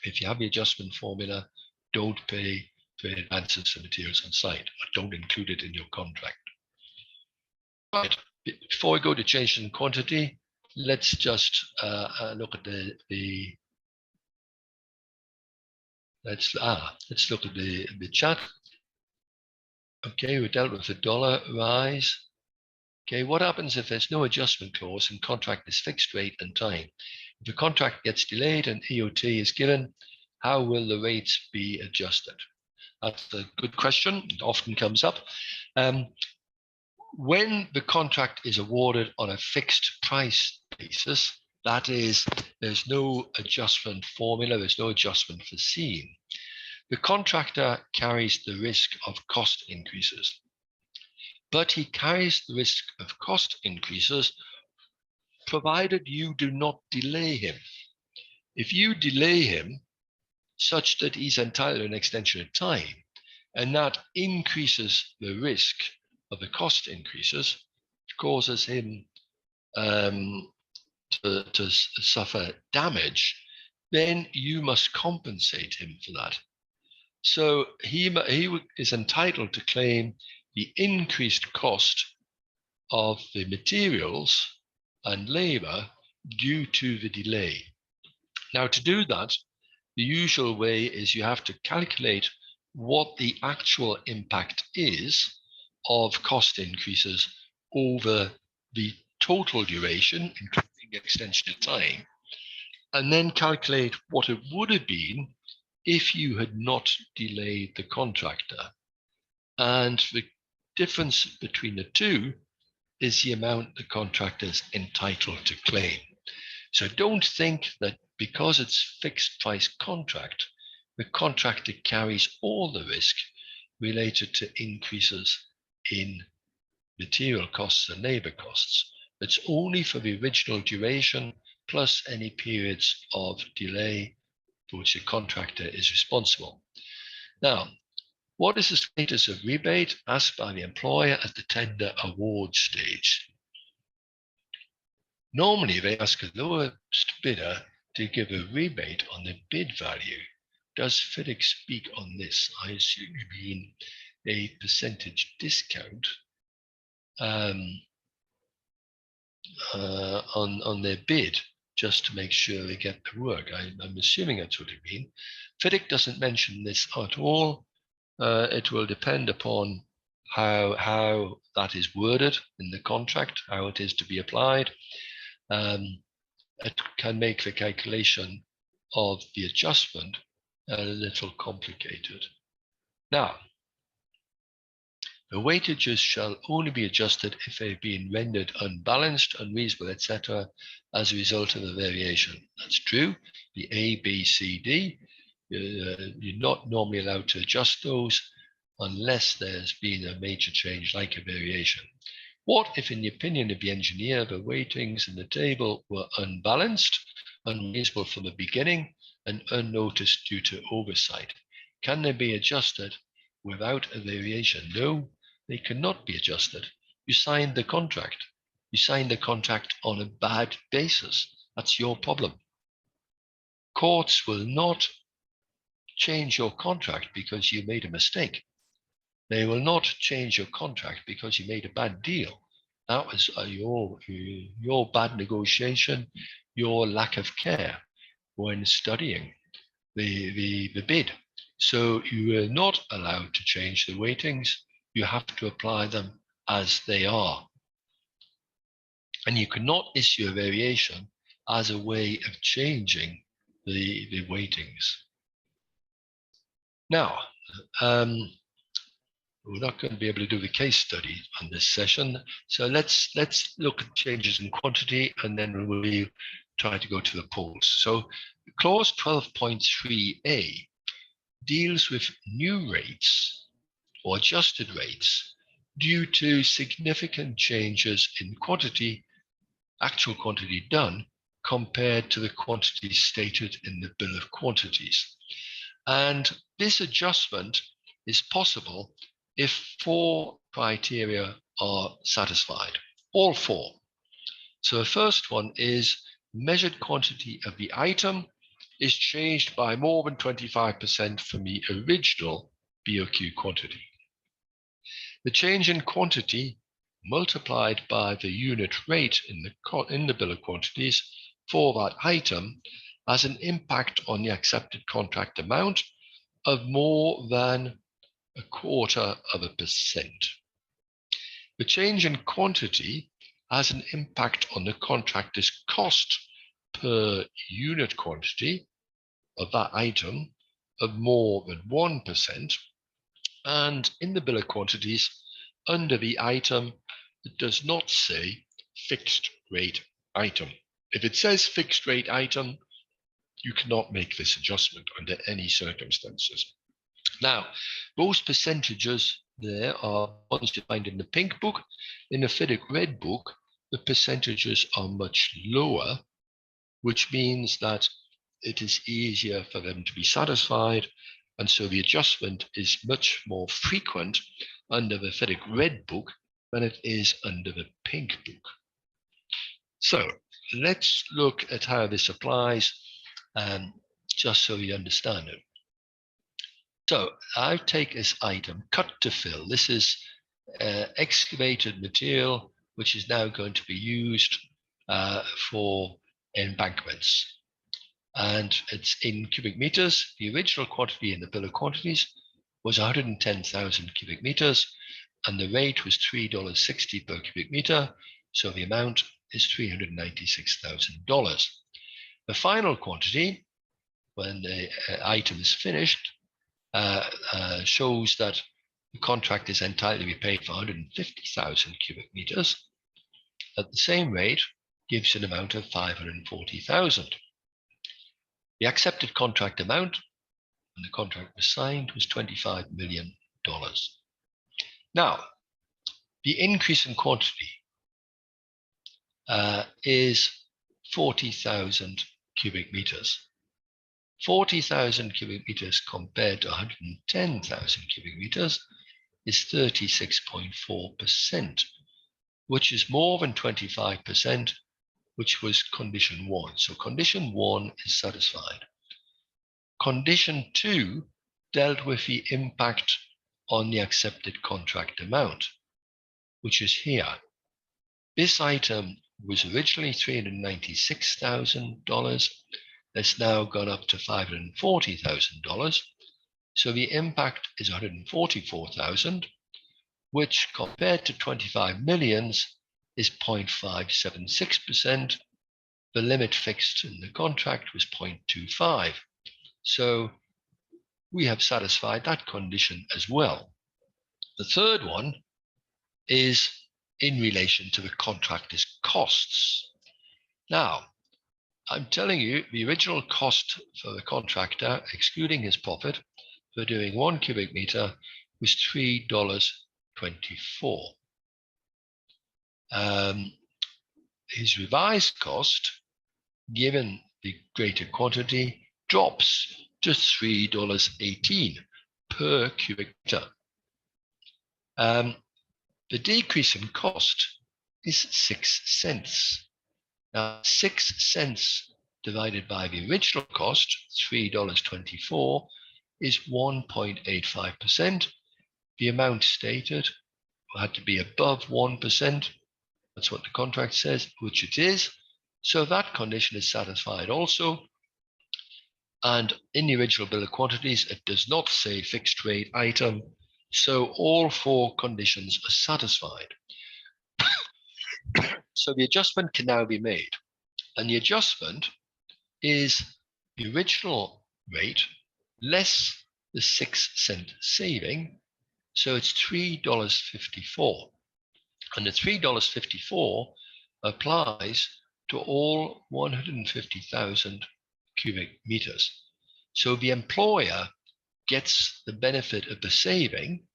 If you have the adjustment formula, don't pay for advances for materials on site, or don't include it in your contract. Right, before we go to change in quantity, let's just look at let's look at the chat. Okay, we dealt with the dollar rise. Okay, what happens if there's no adjustment clause and contract is fixed rate and time? If the contract gets delayed and EOT is given, how will the rates be adjusted? That's a good question. It often comes up. When the contract is awarded on a fixed price basis, that is, there's no adjustment formula, there's no adjustment foreseen, the contractor carries the risk of cost increases. But he carries the risk of cost increases provided you do not delay him. If you delay him such that he's entitled to an extension of time, and that increases the risk of the cost increases, causes him to suffer damage, then you must compensate him for that. So he is entitled to claim the increased cost of the materials and labor due to the delay. Now, to do that, the usual way is you have to calculate what the actual impact is of cost increases over the total duration, including extension of time, and then calculate what it would have been if you had not delayed the contractor. And the difference between the two is the amount the contractor is entitled to claim. So don't think that because it's fixed price contract, the contractor carries all the risk related to increases in material costs and labor costs. It's only for the original duration plus any periods of delay for which the contractor is responsible. Now, what is the status of rebate asked by the employer at the tender award stage? Normally, they ask a lowest bidder to give a rebate on the bid value. Does FIDIC speak on this? I assume you mean a percentage discount on their bid, just to make sure they get the work. I'm assuming that's what you mean. FIDIC doesn't mention this at all. It will depend upon how that is worded in the contract, how it is to be applied. It can make the calculation of the adjustment a little complicated. Now, the weightages shall only be adjusted if they've been rendered unbalanced, unreasonable, etc., as a result of a variation. That's true. The A, B, C, D, you're not normally allowed to adjust those unless there's been a major change like a variation. What if, in the opinion of the engineer, the weightings in the table were unbalanced, unreasonable from the beginning, and unnoticed due to oversight? Can they be adjusted without a variation? No, they cannot be adjusted. You signed the contract. You signed the contract on a bad basis. That's your problem. Courts will not change your contract because you made a mistake. They will not change your contract because you made a bad deal. That was your bad negotiation, your lack of care when studying the bid. So you are not allowed to change the weightings. You have to apply them as they are. And you cannot issue a variation as a way of changing the weightings. Now, we're not going to be able to do the case study on this session. So let's look at changes in quantity, and then we will try to go to the polls. So clause 12.3a deals with new rates or adjusted rates due to significant changes in quantity, actual quantity done, compared to the quantity stated in the bill of quantities. And this adjustment is possible if 4 criteria are satisfied, all 4. So the first one is measured quantity of the item is changed by more than 25% from the original BOQ quantity. The change in quantity multiplied by the unit rate in the bill of quantities for that item has an impact on the accepted contract amount of more than 0.25%. The change in quantity has an impact on the contractor's cost per unit quantity of that item of more than 1%, and in the bill of quantities under the item it does not say fixed rate item. If it says fixed rate item, you cannot make this adjustment under any circumstances. Now, those percentages there are ones defined in the pink book. In the FIDIC red book, the percentages are much lower, which means that it is easier for them to be satisfied. And so the adjustment is much more frequent under the FIDIC red book than it is under the pink book. So let's look at how this applies, just so you understand it. So I take this item, cut to fill. This is excavated material, which is now going to be used for embankments. And it's in cubic meters. The original quantity in the bill of quantities was 110,000 cubic meters, and the rate was $3.60 per cubic meter. So the amount is $396,000. The final quantity, when the item is finished, shows that the contract is entitled to be paid for 150,000 cubic meters at the same rate, gives an amount of 540,000. The accepted contract amount when the contract was signed was $25 million. Now, the increase in quantity is 40,000 cubic meters. 40,000 cubic meters compared to 110,000 cubic meters is 36.4%, which is more than 25%, which was condition 1. So condition 1 is satisfied. Condition 2 dealt with the impact on the accepted contract amount, which is here. This item was originally $396,000. It's now gone up to $540,000. So the impact is 144,000, which compared to 25 millions is 0.576%. The limit fixed in the contract was 0.25. So we have satisfied that condition as well. The third one is in relation to the contractor's costs. Now, I'm telling you, the original cost for the contractor, excluding his profit, for doing 1 cubic meter was $3.24. His revised cost, given the greater quantity, drops to $3.18 per cubic meter. The decrease in cost is 6 cents. Now, 6 cents divided by the original cost, $3.24, is 1.85%. The amount stated had to be above 1%. That's what the contract says, which it is. So that condition is satisfied also. And in the original bill of quantities, it does not say fixed rate item. So all 4 conditions are satisfied. So the adjustment can now be made. And the adjustment is the original rate less the 6 cent saving. So it's $3.54. And the $3.54 applies to all 150,000 cubic meters. So the employer gets the benefit of the saving,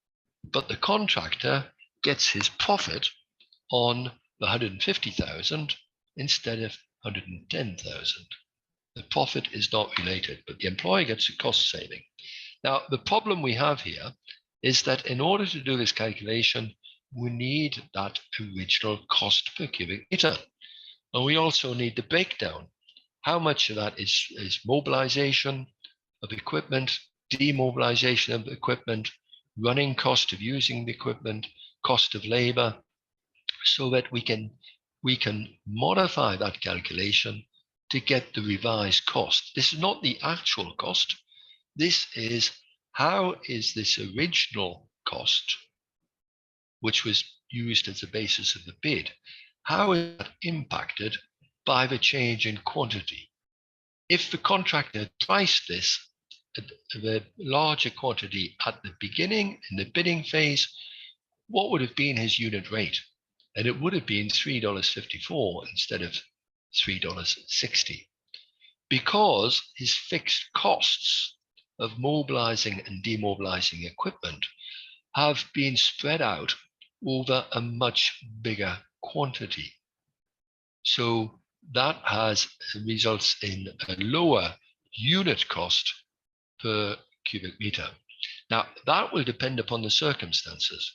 but the contractor gets his profit on the 150,000 instead of 110,000. The profit is not related, but the employer gets a cost saving. Now, the problem we have here is that in order to do this calculation, we need that original cost per cubic meter. And we also need the breakdown. How much of that is mobilization of equipment, demobilization of equipment, running cost of using the equipment, cost of labor, so that we can modify that calculation to get the revised cost. This is not the actual cost. This is how is this original cost, which was used as the basis of the bid, how is that impacted by the change in quantity? If the contractor priced this at the larger quantity at the beginning in the bidding phase, what would have been his unit rate? and it would have been $3.54 instead of $3.60, because his fixed costs of mobilizing and demobilizing equipment have been spread out over a much bigger quantity. So that results in a lower unit cost per cubic meter. Now, that will depend upon the circumstances.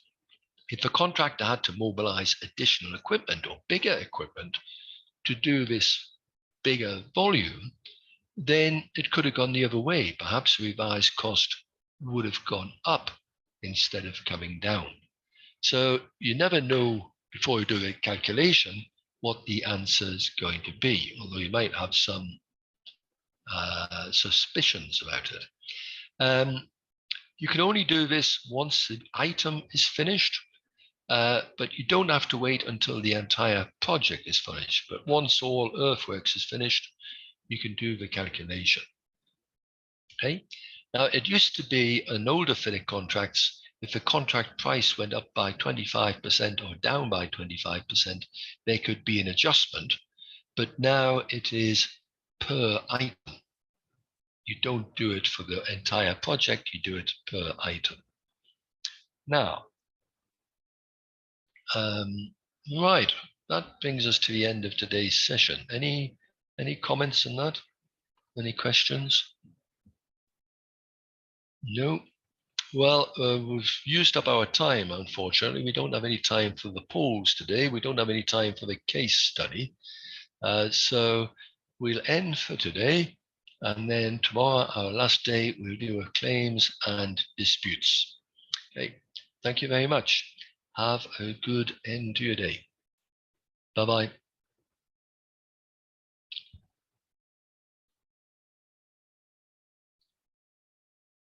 If the contractor had to mobilize additional equipment or bigger equipment to do this bigger volume, then it could have gone the other way. Perhaps revised cost would have gone up instead of coming down. So you never know before you do a calculation what the answer is going to be, although you might have some suspicions about it. You can only do this once the item is finished, but you don't have to wait until the entire project is finished. But once all earthworks is finished, you can do the calculation. Okay. Now, it used to be in older FIDIC contracts, if the contract price went up by 25% or down by 25%, there could be an adjustment. But now it is per item. You don't do it for the entire project, you do it per item. Now, right, that brings us to the end of today's session. Any comments on that? Any questions? No. Well, we've used up our time, unfortunately. We don't have any time for the polls today. We don't have any time for the case study. So we'll end for today. And then tomorrow, our last day, we'll do our claims and disputes. Okay, thank you very much. Have a good end to your day. Bye-bye.